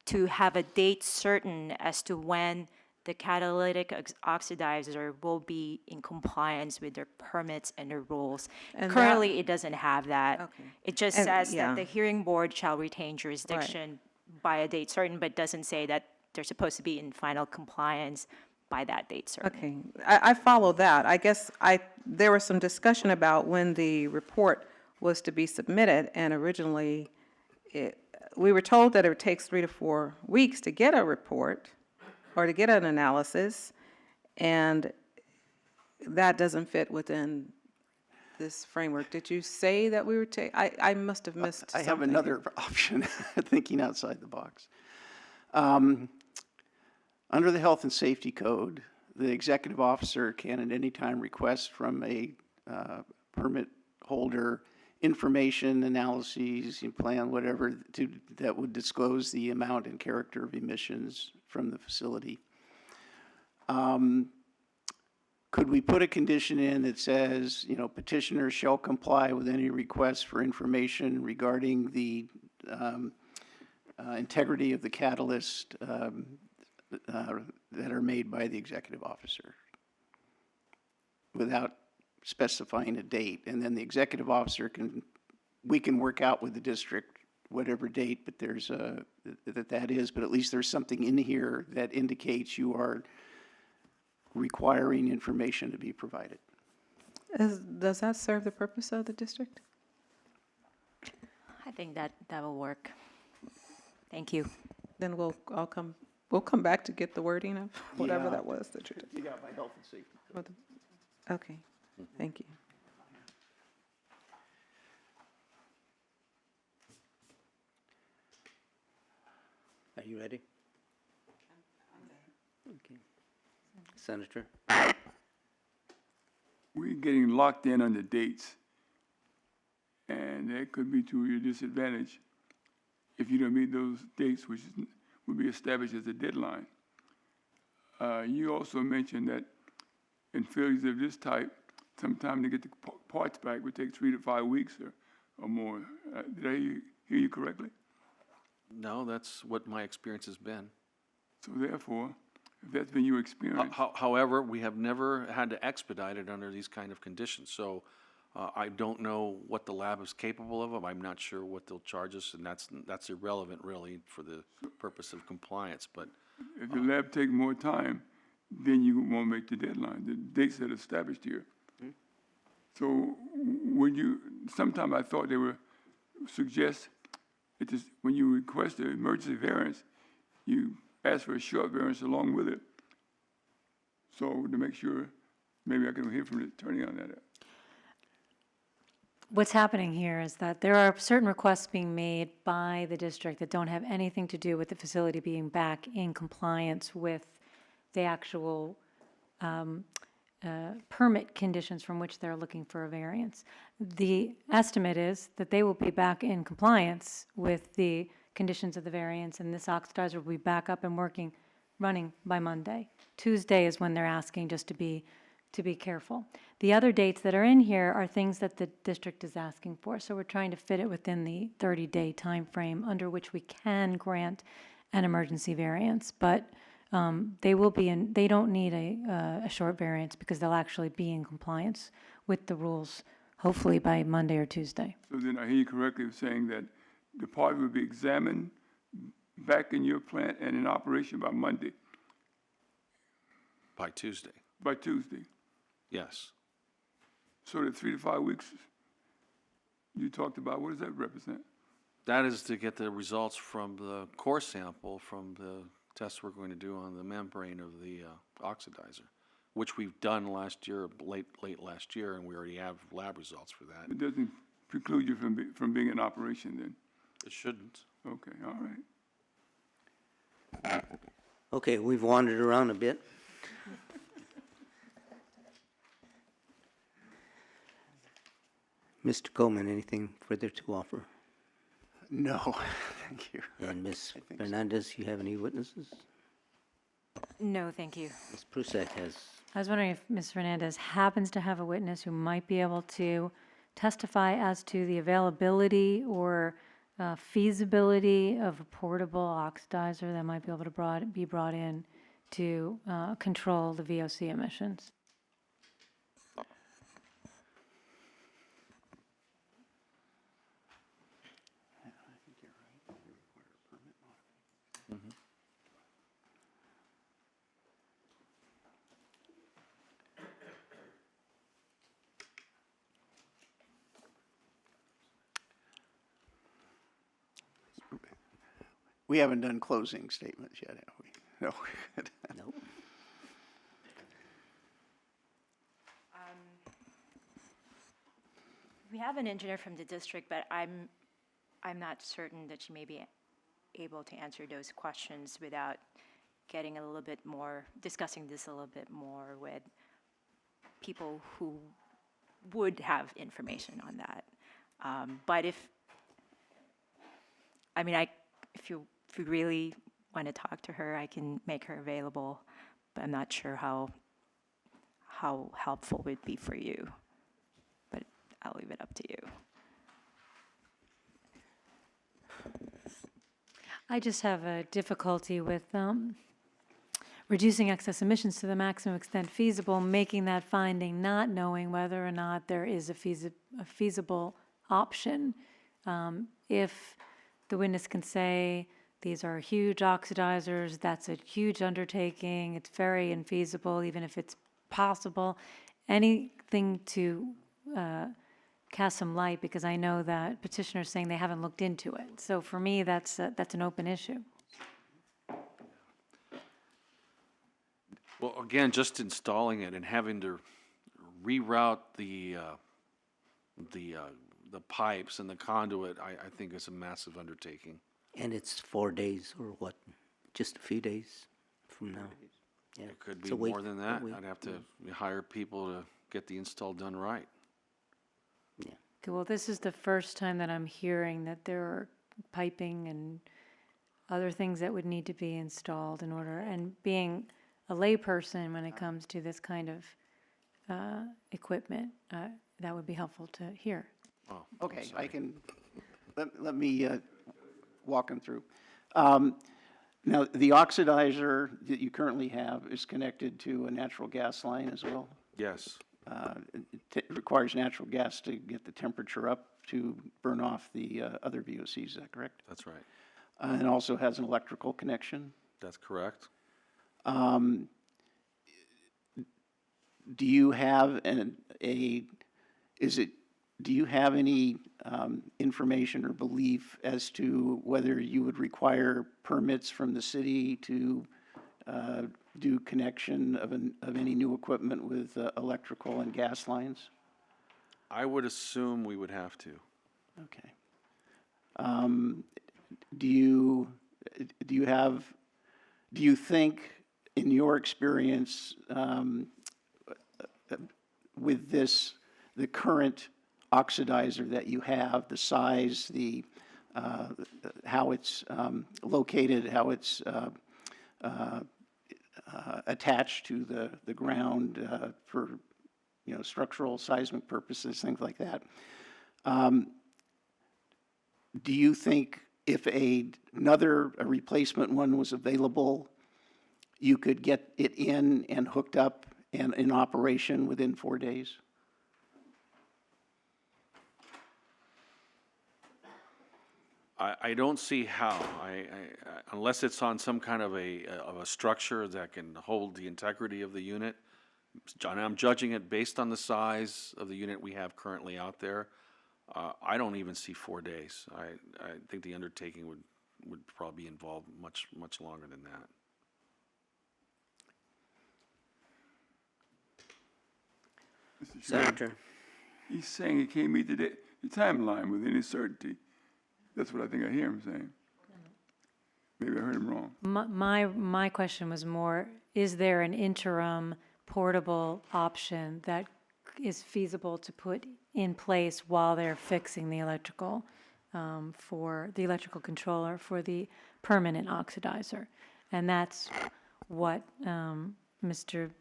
to have a date certain as to when the catalytic oxidizer will be in compliance with their permits and their rules. And Currently, it doesn't have that. Okay. It just says that the hearing board shall retain jurisdiction by a date certain, but doesn't say that they're supposed to be in final compliance by that date certain. Okay, I follow that. I guess there was some discussion about when the report was to be submitted, and originally we were told that it takes 3 to 4 weeks to get a report or to get an analysis, and that doesn't fit within this framework. Did you say that we were I must have missed something. I have another option, thinking outside the box. Under the Health and Safety Code, the executive officer can at any time request from a permit holder information, analyses, plan, whatever, that would disclose the amount and character of emissions from the facility. Could we put a condition in that says, petitioner shall comply with any requests for information regarding the integrity of the catalyst that are made by the executive officer, without specifying a date? And then the executive officer we can work out with the district whatever date, but there's that is, but at least there's something in here that indicates you are requiring information to be provided. Does that serve the purpose of the district? I think that will work. Thank you. Then we'll come back to get the wording of whatever that was that you did. You got my health and safety. Okay, thank you. Are you ready? Okay. Senator? We're getting locked in on the dates, and that could be to your disadvantage if you don't meet those dates, which would be established as a deadline. You also mentioned that in failures of this type, sometime to get the parts back would take 3 to 5 weeks or more. Did I hear you correctly? No, that's what my experience has been. So therefore, if that's been your experience, However, we have never had to expedite it under these kind of conditions, so I don't know what the lab is capable of. I'm not sure what they'll charge us, and that's irrelevant really for the purpose of compliance, but if the lab take more time, then you won't make the deadline, the dates that are established here. So sometime I thought they were suggest, when you request an emergency variance, you ask for a short variance along with it. So to make sure, maybe I can hear from the attorney on that. What's happening here is that there are certain requests being made by the district that don't have anything to do with the facility being back in compliance with the actual permit conditions from which they're looking for a variance. The estimate is that they will be back in compliance with the conditions of the variance, and this oxidizer will be back up and running by Monday. Tuesday is when they're asking, just to be careful. The other dates that are in here are things that the district is asking for, so we're trying to fit it within the 30-day time frame under which we can grant an emergency variance, but they don't need a short variance because they'll actually be in compliance with the rules, hopefully by Monday or Tuesday. So then I hear you correctly saying that the part will be examined back in your plant and in operation by Monday, by Tuesday, by Tuesday. yes. So the 3 to 5 weeks you talked about, what does that represent? That is to get the results from the core sample from the tests we're going to do on the membrane of the oxidizer, which we've done last year, late last year, and we already have lab results for that. It doesn't preclude you from being in operation then? It shouldn't. Okay, all right. Okay, we've wandered around a bit. Mr. Coleman, anything further to offer? No, thank you. And Ms. Fernandez, you have any witnesses? No, thank you. Ms. Prusek has. I was wondering if Ms. Fernandez happens to have a witness who might be able to testify as to the availability or feasibility of a portable oxidizer that might be able to be brought in to control the VOC emissions. We haven't done closing statements yet, have we? No. Nope. We have an engineer from the district, but I'm not certain that she may be able to answer those questions without getting a little bit more, discussing this a little bit more with people who would have information on that. But if you really want to talk to her, I can make her available, but I'm not sure how helpful it would be for you. But I'll leave it up to you. I just have a difficulty with reducing excess emissions to the maximum extent feasible, making that finding, not knowing whether or not there is a feasible option. If the witness can say, these are huge oxidizers, that's a huge undertaking, it's very infeasible, even if it's possible, anything to cast some light, because I know that petitioners saying they haven't looked into it. So for me, that's an open issue. Well, again, just installing it and having to reroute the pipes and the conduit, I think is a massive undertaking. And it's 4 days or what? Just a few days from now? Yeah. It could It's be a week, more than that. I'd have to hire people to get the install done right. Yeah. Okay, well, this is the first time that I'm hearing that there are piping and other things that would need to be installed in order, and being a layperson when it comes to this kind of equipment, that would be helpful to hear. Oh, Okay, I can let me walk them through. Now, the oxidizer that you currently have is connected to a natural gas line as well? Yes, It requires natural gas to get the temperature up to burn off the other VOCs, is that correct? that's right. And also has an electrical connection? That's correct. Do you have do you have any information or belief as to whether you would require permits from the city to do connection of any new equipment with electrical and gas lines? I would assume we would have to. Okay. Do you think, in your experience, with the current oxidizer that you have, the size, how it's located, how it's attached to the ground for structural seismic purposes, things like that. Do you think if a replacement one was available, you could get it in and hooked up and in operation within 4 days? I don't see how. Unless it's on some kind of a structure that can hold the integrity of the unit. John, I'm judging it based on the size of the unit we have currently out there. I don't even see 4 days. I think the undertaking would probably be involved much longer than that. Mr. Chairman, Senator. he's saying he can't meet the timeline with any certainty. That's what I think I hear him saying. Maybe I heard him wrong. My question was more, is there an interim portable option that is feasible to put in place while they're fixing the electrical, for the electrical controller for the permanent oxidizer? And that's what Mr.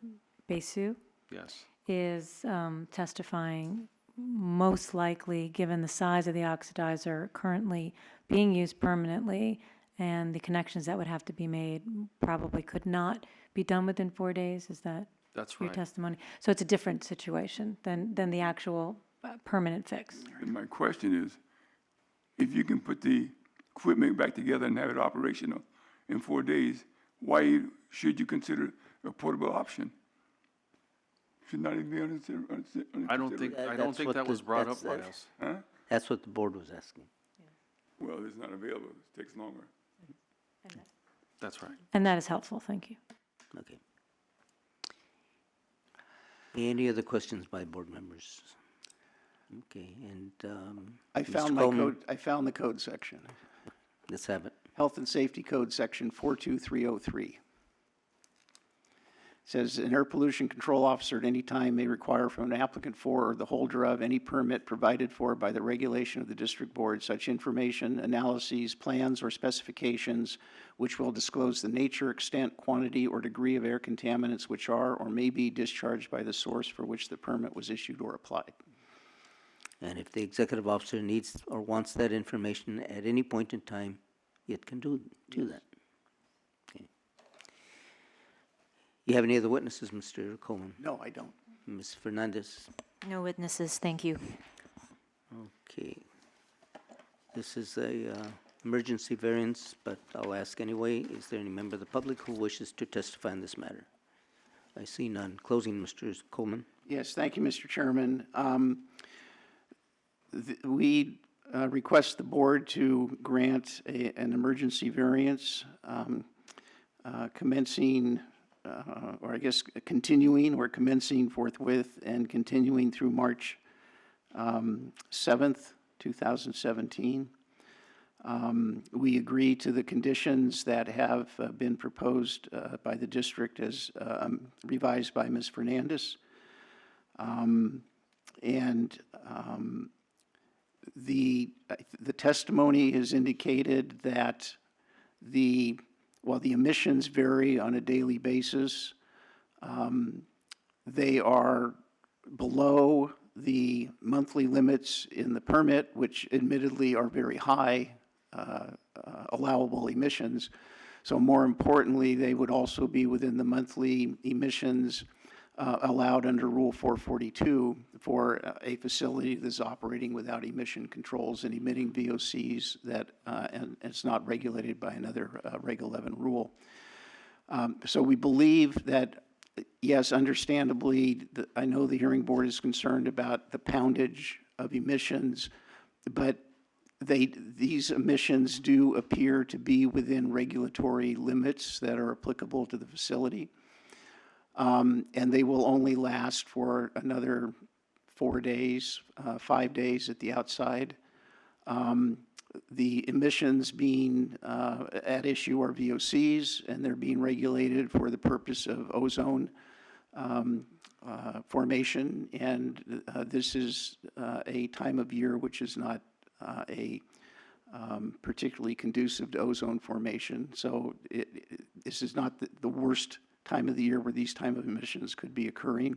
Besu Yes. is testifying, most likely, given the size of the oxidizer currently being used permanently and the connections that would have to be made, probably could not be done within 4 days. Is that That's your right. testimony? So it's a different situation than the actual permanent fix. And my question is, if you can put the equipment back together and have it operational in 4 days, why should you consider a portable option? Should not even be under I don't think that was brought up by us. Huh? That's what the board was asking. Well, it's not available. It takes longer. That's right. And that is helpful, thank you. Okay. Any other questions by board members? Okay, and I found Mr. my Coleman, code. I found the code section. let's have it. Health and Safety Code, Section 42303. Says, an air pollution control officer at any time may require from an applicant for or the holder of any permit provided for by the regulation of the district board such information, analyses, plans, or specifications which will disclose the nature, extent, quantity, or degree of air contaminants which are or may be discharged by the source for which the permit was issued or applied. And if the executive officer needs or wants that information at any point in time, it can do that. Okay. You have any other witnesses, Mr. Coleman? No, I don't. Ms. Fernandez? No witnesses, thank you. Okay. This is a emergency variance, but I'll ask anyway. Is there any member of the public who wishes to testify in this matter? I see none. Closing, Mr. Coleman. Yes, thank you, Mr. Chairman. We request the board to grant an emergency variance commencing, or I guess continuing or commencing forthwith and continuing through March 7th, 2017. We agree to the conditions that have been proposed by the district as revised by Ms. Fernandez. The testimony has indicated that while the emissions vary on a daily basis, they are below the monthly limits in the permit, which admittedly are very high allowable emissions. So more importantly, they would also be within the monthly emissions allowed under Rule 442 for a facility that's operating without emission controls and emitting VOCs that, and it's not regulated by another Reg 11 rule. So we believe that, yes, understandably, I know the hearing board is concerned about the poundage of emissions, but these emissions do appear to be within regulatory limits that are applicable to the facility. And they will only last for another 4 days, 5 days at the outside. The emissions being at issue are VOCs, and they're being regulated for the purpose of ozone formation. And this is a time of year which is not particularly conducive to ozone formation. So this is not the worst time of the year where these type of emissions could be occurring.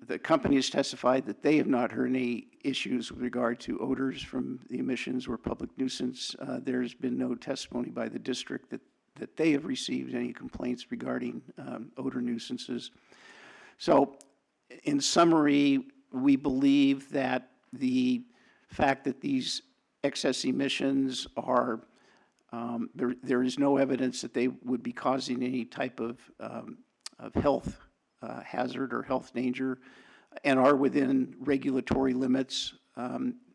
The company has testified that they have not heard any issues with regard to odors from the emissions or public nuisance. There's been no testimony by the district that they have received any complaints regarding odor nuisances. So in summary, we believe that the fact that these excess emissions are, there is no evidence that they would be causing any type of health hazard or health danger, and are within regulatory limits,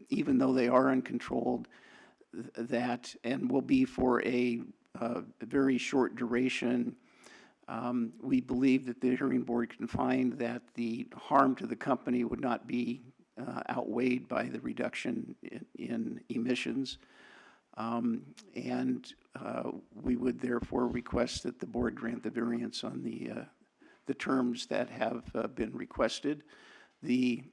even though they are uncontrolled, that, and will be for a very short duration. We believe that the hearing board can find that the harm to the company would not be outweighed by the reduction in emissions. And we would therefore request that the board grant the variance on the terms that have been requested. The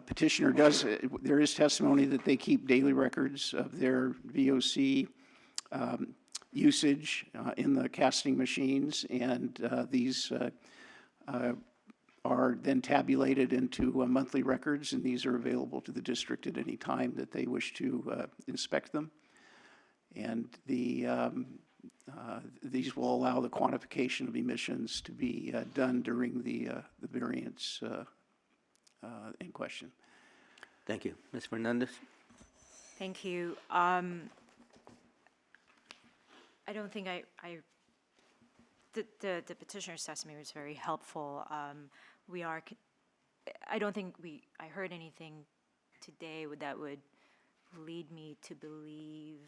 petitioner does, there is testimony that they keep daily records of their VOC usage in the casting machines, and these are then tabulated into monthly records, and these are available to the district at any time that they wish to inspect them. And these will allow the quantification of emissions to be done during the variance in question. Thank you. Ms. Fernandez? Thank you. I don't think the petitioner's testimony was very helpful. I don't think I heard anything today that would lead me to believe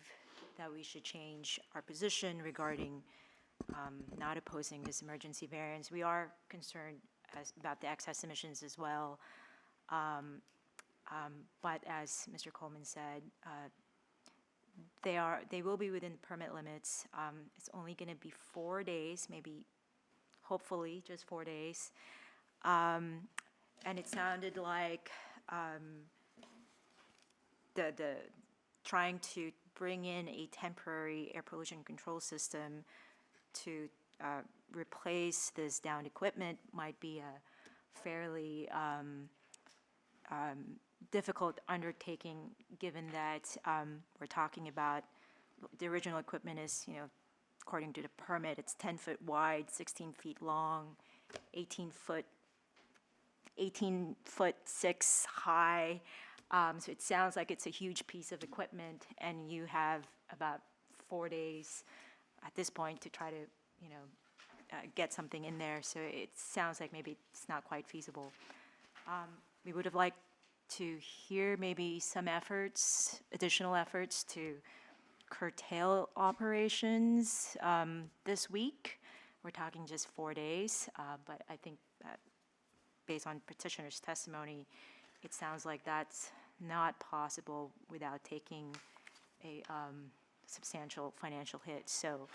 that we should change our position regarding not opposing this emergency variance. We are concerned about the excess emissions as well. But as Mr. Coleman said, they will be within permit limits. It's only going to be 4 days, maybe, hopefully, just 4 days. And it sounded like the trying to bring in a temporary air pollution control system to replace this downed equipment might be a fairly difficult undertaking, given that we're talking about the original equipment is, according to the permit, it's 10 foot wide, 16 feet long, 18 foot 6 high. So it sounds like it's a huge piece of equipment, and you have about 4 days at this point to try to, get something in there. So it sounds like maybe it's not quite feasible. We would have liked to hear maybe some efforts, additional efforts to curtail operations this week. We're talking just 4 days, but I think that based on petitioner's testimony, it sounds like that's not possible without taking a substantial financial hit. So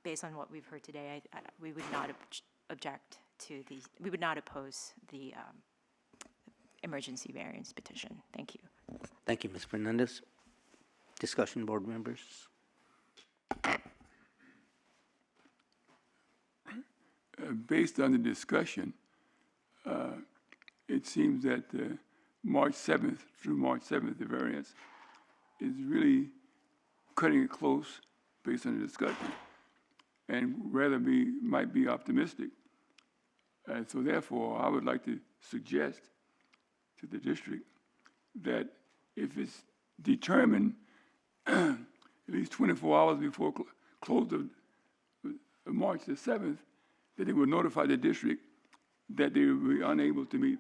based on what we've heard today, we would not object to we would not oppose the emergency variance petition. Thank you. Thank you, Ms. Fernandez. Discussion, board members? Based on the discussion, it seems that March 7th through March 7th, the variance is really cutting it close based on the discussion, and might be optimistic. And so therefore, I would like to suggest to the district that if it's determined at least 24 hours before close of March the 7th, that they would notify the district that they will be unable to meet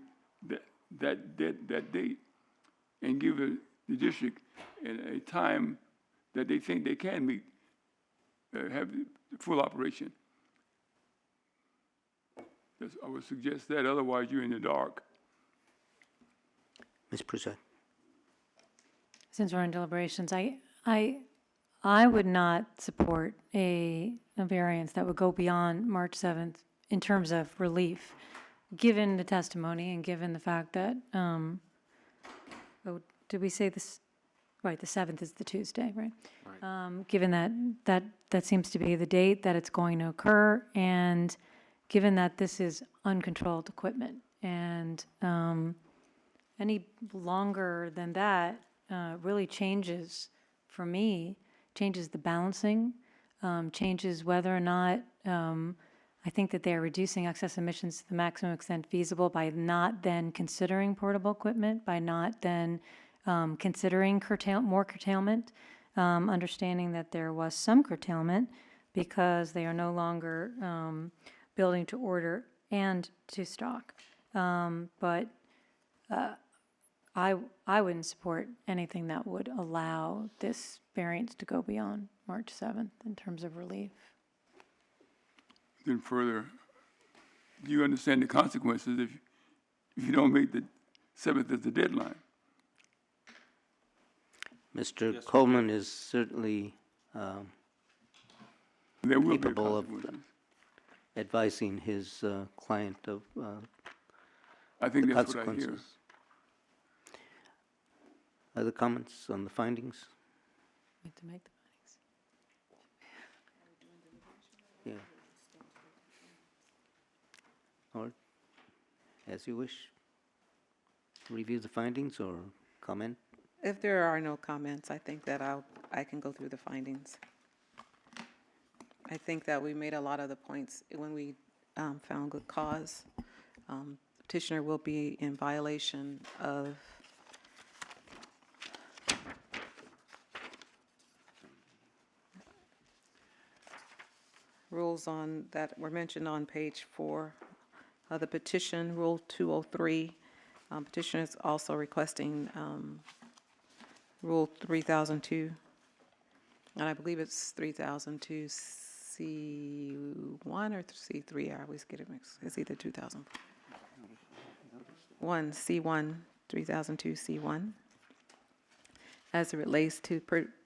that date, and give the district a time that they think they can meet, have the full operation. I would suggest that, otherwise you're in the dark. Ms. Prusat? Since we're in deliberations, I would not support a variance that would go beyond March 7th in terms of relief, given the testimony and given the fact that, did we say this? Right, the 7th is the Tuesday, right? Given that seems to be the date that it's going to occur, and given that this is uncontrolled equipment, and any longer than that really changes, for me, changes the balancing, changes whether or not I think that they are reducing excess emissions to the maximum extent feasible by not then considering portable equipment, by not then considering more curtailment, understanding that there was some curtailment because they are no longer building to order and to stock. But I wouldn't support anything that would allow this variance to go beyond March 7th in terms of relief. Then further, do you understand the consequences if you don't make the 7th as the deadline? Mr. Coleman is certainly capable of advising his client of I think the that's what I hear. consequences. Other comments on the findings? We have to make the Yeah. Or, as you wish, review the findings or comment? If there are no comments, I think that I can go through the findings. I think that we made a lot of the points when we found good cause. Petitioner will be in violation of rules that were mentioned on page 4 of the petition, Rule 203. Petitioner is also requesting Rule 3002, and I believe it's 3002 C1 or C3. I always get it mixed. It's either 2001 C1, 3002 C1, as it relates to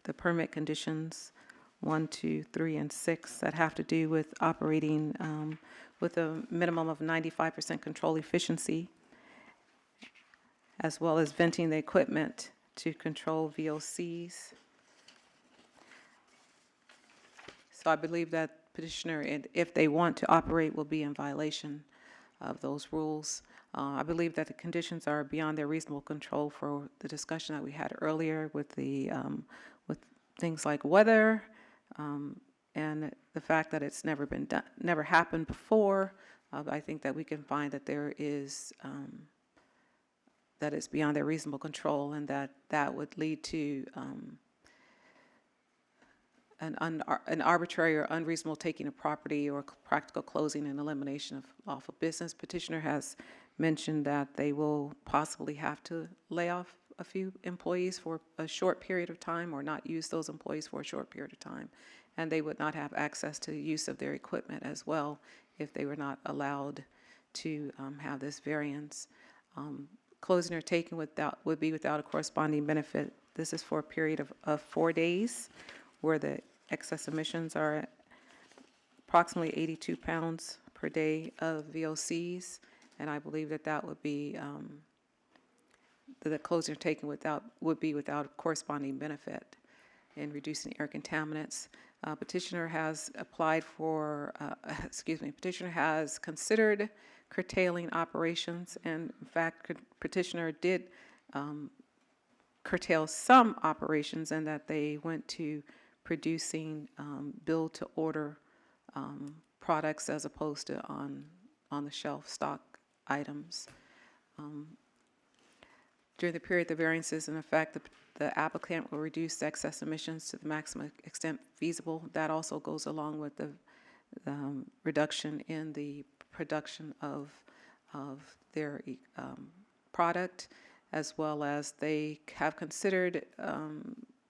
the permit conditions 1, 2, 3, and 6 that have to do with operating with a minimum of 95% control efficiency, as well as venting the equipment to control VOCs. So I believe that petitioner, if they want to operate, will be in violation of those rules. I believe that the conditions are beyond their reasonable control for the discussion that we had earlier with with things like weather, and the fact that it's never happened before. I think that we can find that there is that it's beyond their reasonable control, and that would lead to an arbitrary or unreasonable taking of property or practical closing and elimination of lawful business. Petitioner has mentioned that they will possibly have to lay off a few employees for a short period of time, or not use those employees for a short period of time, and they would not have access to the use of their equipment as well if they were not allowed to have this variance. Closing or taking would be without a corresponding benefit. This is for a period of 4 days, where the excess emissions are approximately 82 pounds per day of VOCs, and I believe that would be the closing or taking would be without a corresponding benefit. in reducing air contaminants. Petitioner has applied for, petitioner has considered curtailing operations, and in fact, petitioner did curtail some operations, and that they went to producing build-to-order products as opposed to on-the-shelf stock items. During the period the variance is in effect, the applicant will reduce excess emissions to the maximum extent feasible. That also goes along with the reduction in the production of their product, as well as they have considered,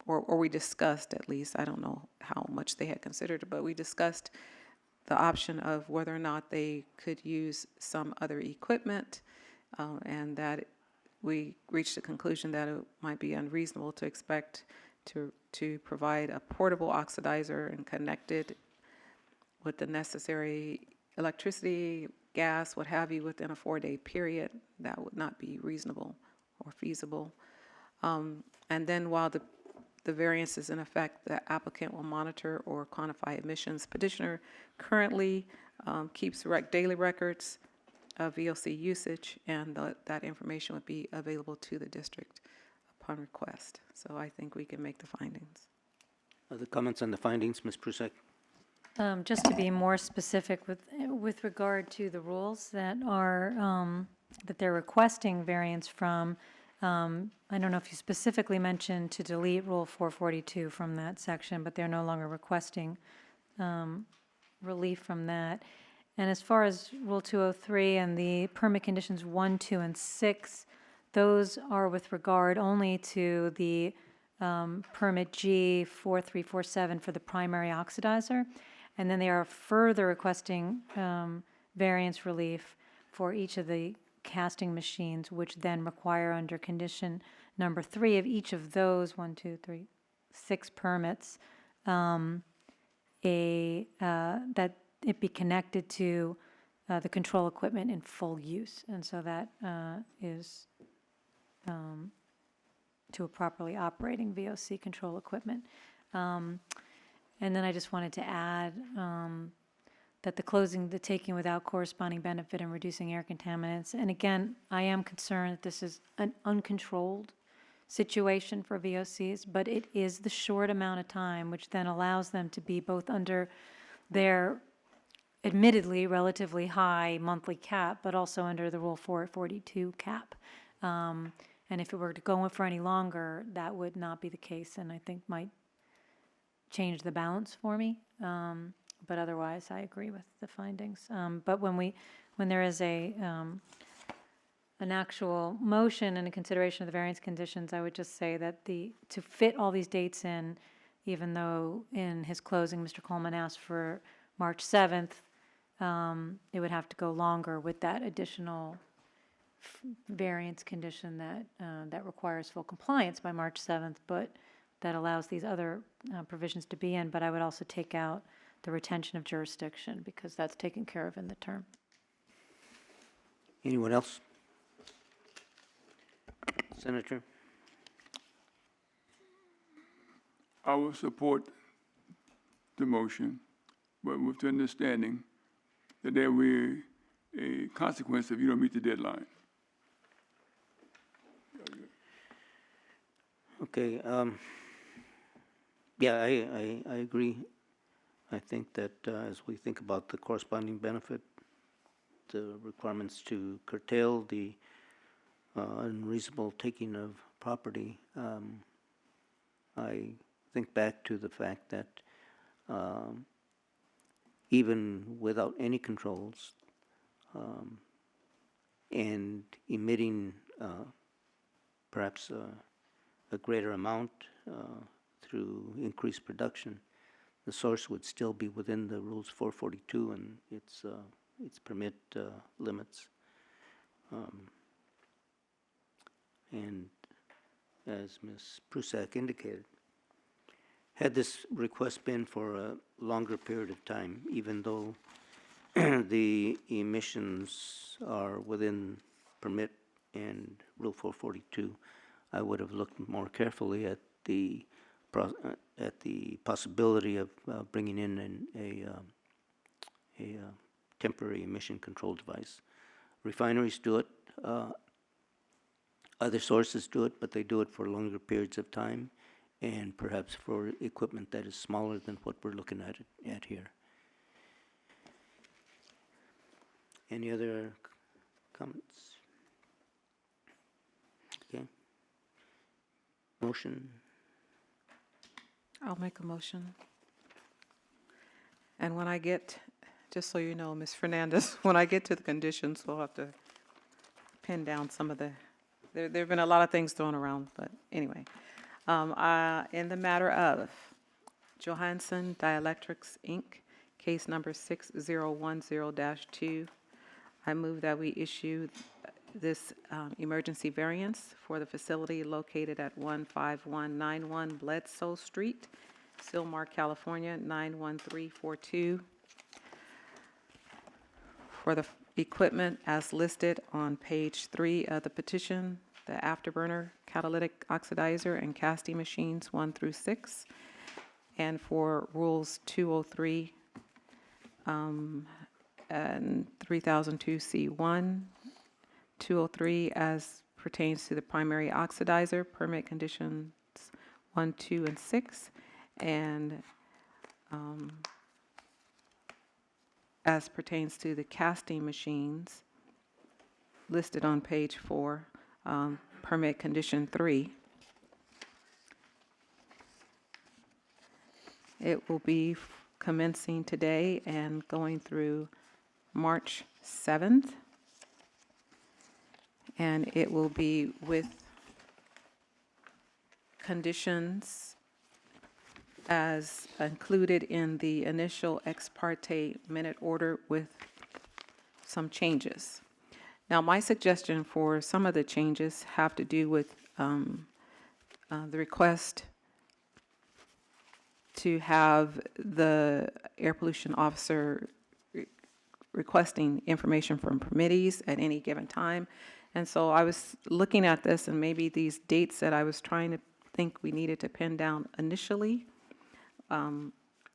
or we discussed at least, I don't know how much they had considered, but we discussed the option of whether or not they could use some other equipment, and that we reached a conclusion that it might be unreasonable to expect to provide a portable oxidizer and connect it with the necessary electricity, gas, what have you, within a 4-day period. That would not be reasonable or feasible. And then while the variance is in effect, the applicant will monitor or quantify emissions. Petitioner currently keeps daily records of VOC usage, and that information would be available to the district upon request. So I think we can make the findings. Other comments on the findings, Ms. Prusek? Just to be more specific with regard to the rules that are, that they're requesting variance from, I don't know if you specifically mentioned to delete Rule 442 from that section, but they're no longer requesting relief from that. And as far as Rule 203 and the permit conditions 1, 2, and 6, those are with regard only to the permit G 4347 for the primary oxidizer. And then they are further requesting variance relief for each of the casting machines, which then require under condition number 3 of each of those 1, 2, 3, 6 permits, that it be connected to the control equipment in full use. And so that is to a properly operating VOC control equipment. And then I just wanted to add that the taking without corresponding benefit and reducing air contaminants. And again, I am concerned that this is an uncontrolled situation for VOCs, but it is the short amount of time which then allows them to be both under their admittedly relatively high monthly cap, but also under the Rule 442 cap. And if it were to go on for any longer, that would not be the case, and I think might change the balance for me. But otherwise, I agree with the findings. But when there is an actual motion and a consideration of the variance conditions, I would just say that to fit all these dates in, even though in his closing, Mr. Coleman asked for March 7th, it would have to go longer with that additional variance condition that requires full compliance by March 7th, but that allows these other provisions to be in. But I would also take out the retention of jurisdiction, because that's taken care of in the term. Anyone else? Senator? I will support the motion, but with the understanding that there will be a consequence if you don't meet the deadline. Okay. Yeah, I agree. I think that as we think about the corresponding benefit, the requirements to curtail the unreasonable taking of property, I think back to the fact that even without any controls and emitting perhaps a greater amount through increased production, the source would still be within the rules 442 and its permit limits. And as Ms. Prusak indicated, had this request been for a longer period of time, even though the emissions are within permit and Rule 442, I would have looked more carefully at the at the possibility of bringing in a temporary emission control device. Refineries do it. Other sources do it, but they do it for longer periods of time and perhaps for equipment that is smaller than what we're looking at here. Any other comments? Okay. Motion? I'll make a motion. And when I get, just so you know, Ms. Fernandez, when I get to the conditions, we'll have to pin down some of the, there have been a lot of things thrown around, but anyway. In the matter of Johansson Dielectrics, Inc., case number 6010-2, I move that we issue this emergency variance for the facility located at 15191 Bledsoe Street, Sylmar, California, 91342, for the equipment as listed on page 3 of the petition, the afterburner, catalytic oxidizer, and casting machines 1 through 6, and for rules 203 and 3002C1, 203 as pertains to the primary oxidizer, permit conditions 1, 2, and 6, and as pertains to the casting machines listed on page 4, permit condition 3. It will be commencing today and going through March 7th. And it will be with conditions as included in the initial ex parte minute order with some changes. Now, my suggestion for some of the changes have to do with the request to have the air pollution officer requesting information from committees at any given time. And so I was looking at this, and maybe these dates that I was trying to think we needed to pin down initially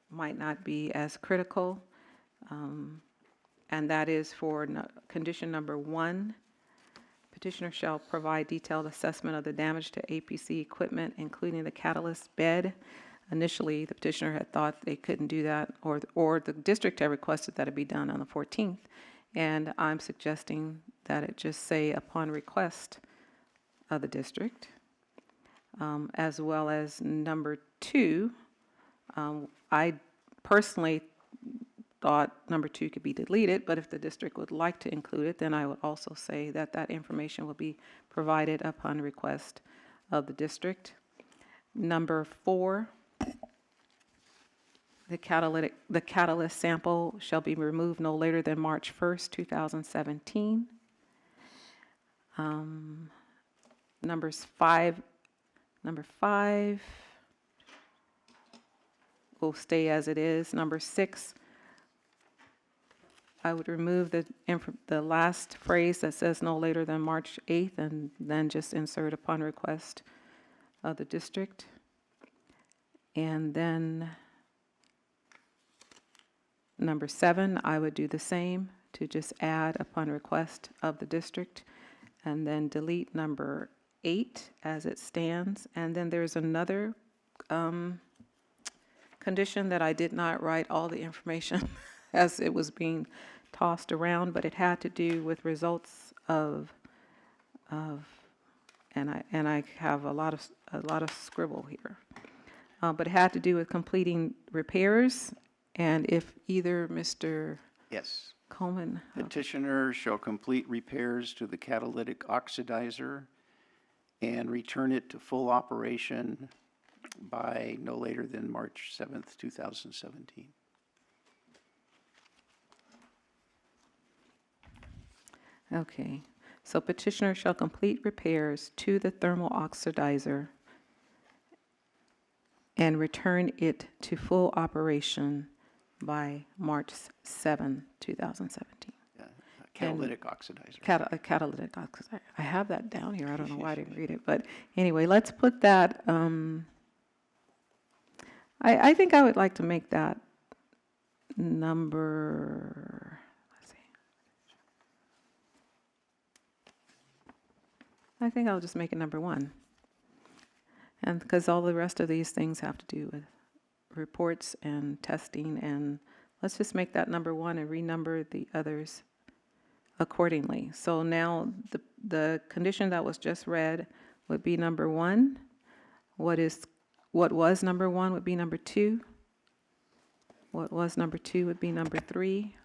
might not be as critical. And that is for condition number 1, petitioner shall provide detailed assessment of the damage to APC equipment, including the catalyst bed. Initially, the petitioner had thought they couldn't do that, or the district had requested that it be done on the 14th. And I'm suggesting that it just say upon request of the district, as well as number 2. I personally thought number 2 could be deleted, but if the district would like to include it, then I would also say that that information will be provided upon request of the district. Number 4, the catalyst sample shall be removed no later than March 1st, 2017. Number 5 will stay as it is. Number 6, I would remove the last phrase that says no later than March 8th, and then just insert upon request of the district. And then number 7, I would do the same, to just add upon request of the district, and then delete number 8 as it stands. And then there's another condition that I did not write all the information as it was being tossed around, but it had to do with results and I have a lot of scribble here. But it had to do with completing repairs, and if either Mr. Yes. Coleman. Petitioner shall complete repairs to the catalytic oxidizer and return it to full operation by no later than March 7th, 2017. Okay, so petitioner shall complete repairs to the thermal oxidizer and return it to full operation by March 7, 2017. Catalytic oxidizer. Catalytic oxidizer. I have that down here. I don't know why I didn't read it. But anyway, let's put that I think I would like to make that number, let's see. I think I'll just make it number 1. And because all the rest of these things have to do with reports and testing, and let's just make that number 1 and renumber the others accordingly. So now the condition that was just read would be number 1. What was number 1 would be number 2. What was number 2 would be number 3.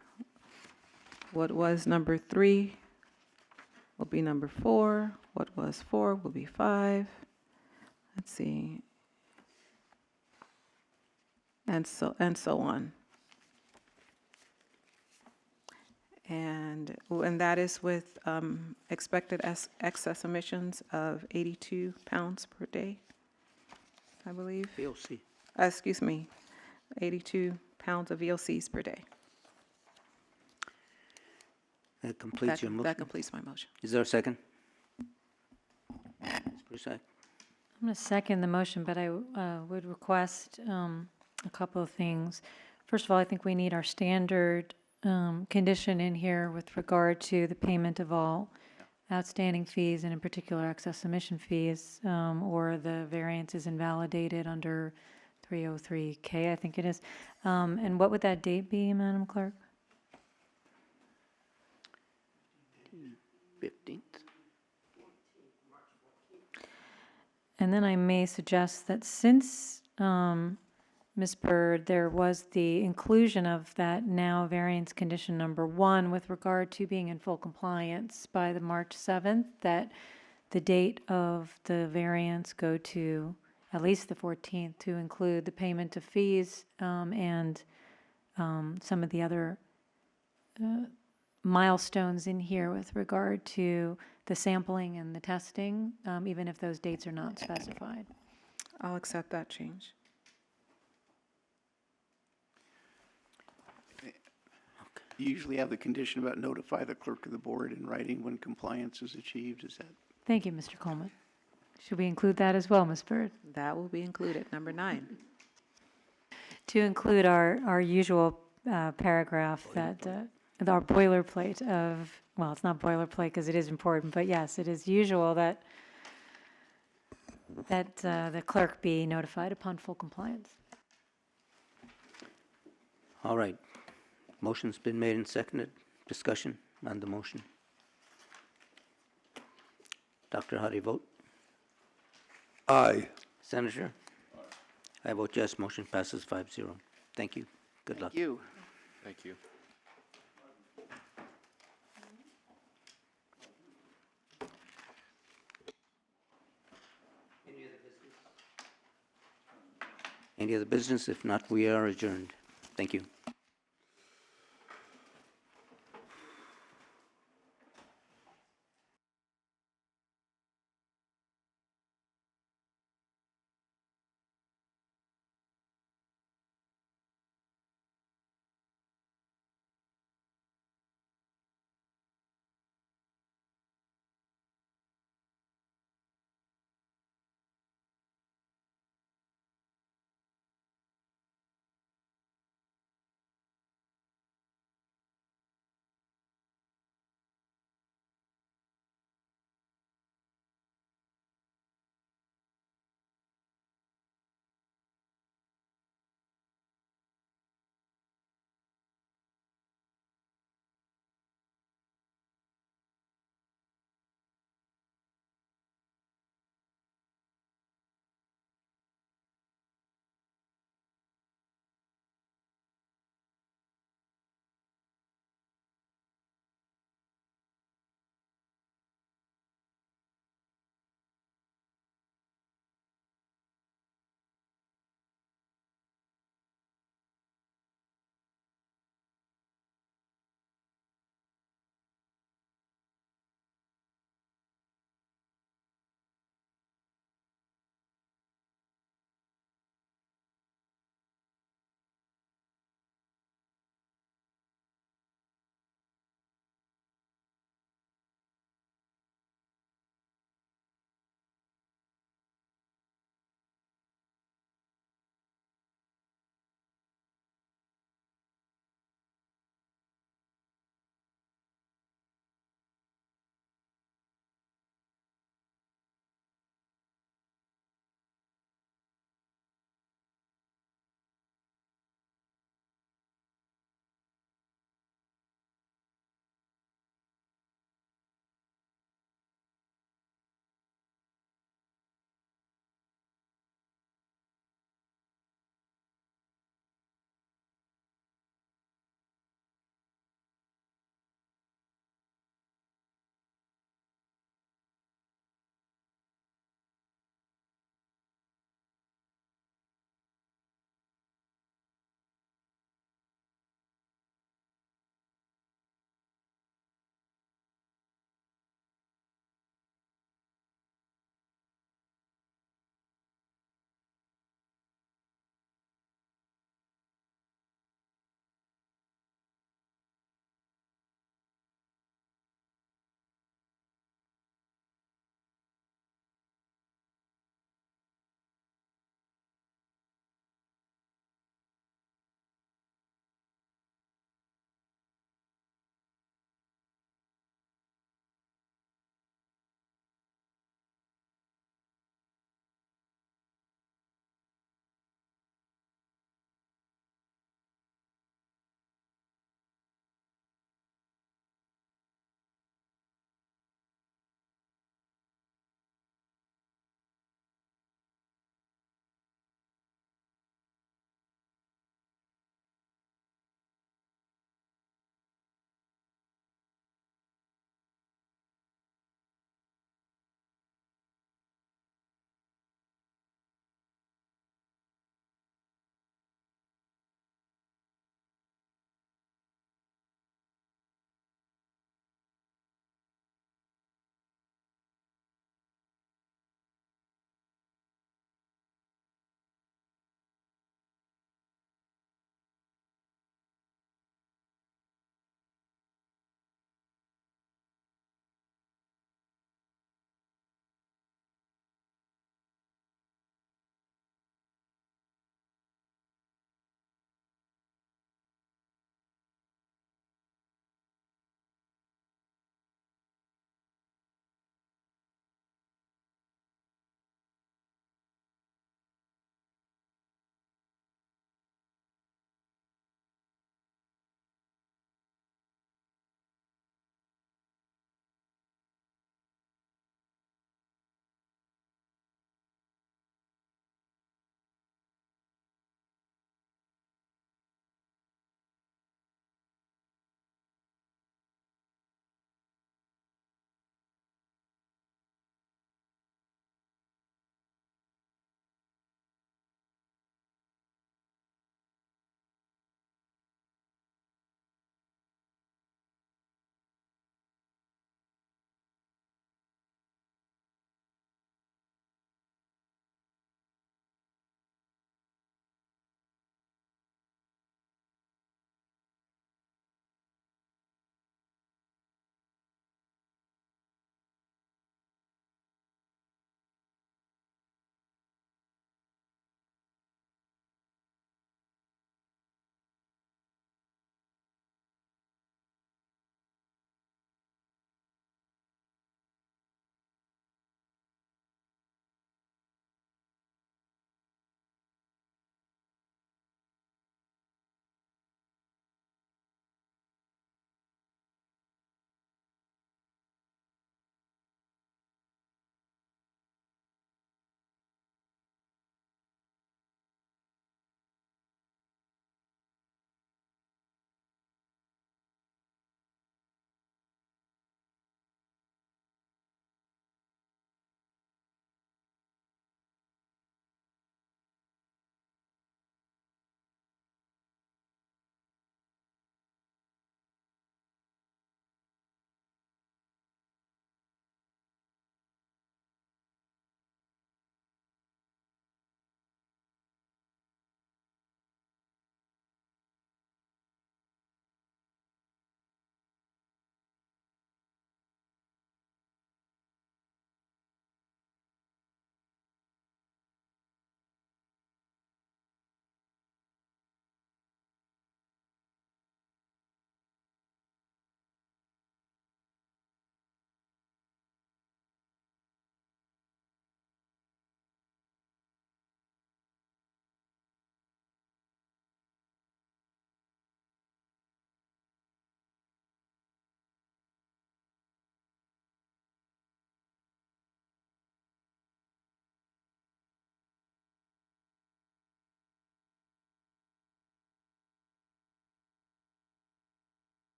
What was number 3 will be number 4. What was 4 will be 5. Let's see. And so on. And that is with expected excess emissions of 82 pounds per day, I believe. VOC. Excuse me, 82 pounds of VOCs per day. That completes your motion? That completes my motion. Is there a second? Ms. Brusack? I'm going to second the motion, but I would request a couple of things. First of all, I think we need our standard condition in here with regard to the payment of all outstanding fees, and in particular excess emission fees, or the variance is invalidated under 303K, I think it is. And what would that date be, Madam Clerk? 15th. And then I may suggest that since, Ms. Byrd, there was the inclusion of that now variance condition number 1 with regard to being in full compliance by the March 7th, that the date of the variance go to at least the 14th to include the payment of fees and some of the other milestones in here with regard to the sampling and the testing, even if those dates are not specified. I'll accept that change. You usually have the condition about notify the clerk of the board in writing when compliance is achieved, is that? Thank you, Mr. Coleman. Should we include that as well, Ms. Byrd? That will be included, number 9. To include our usual paragraph that, our boilerplate of, well, it's not boilerplate because it is important, but yes, it is usual that the clerk be notified upon full compliance. All right. Motion's been made and seconded. Discussion on the motion. Doctor, how do you vote? Aye. Senator? I vote yes. Motion passes 5-0. Thank you. Good luck. Thank you. Thank you. Any other business? If not, we are adjourned. Thank you.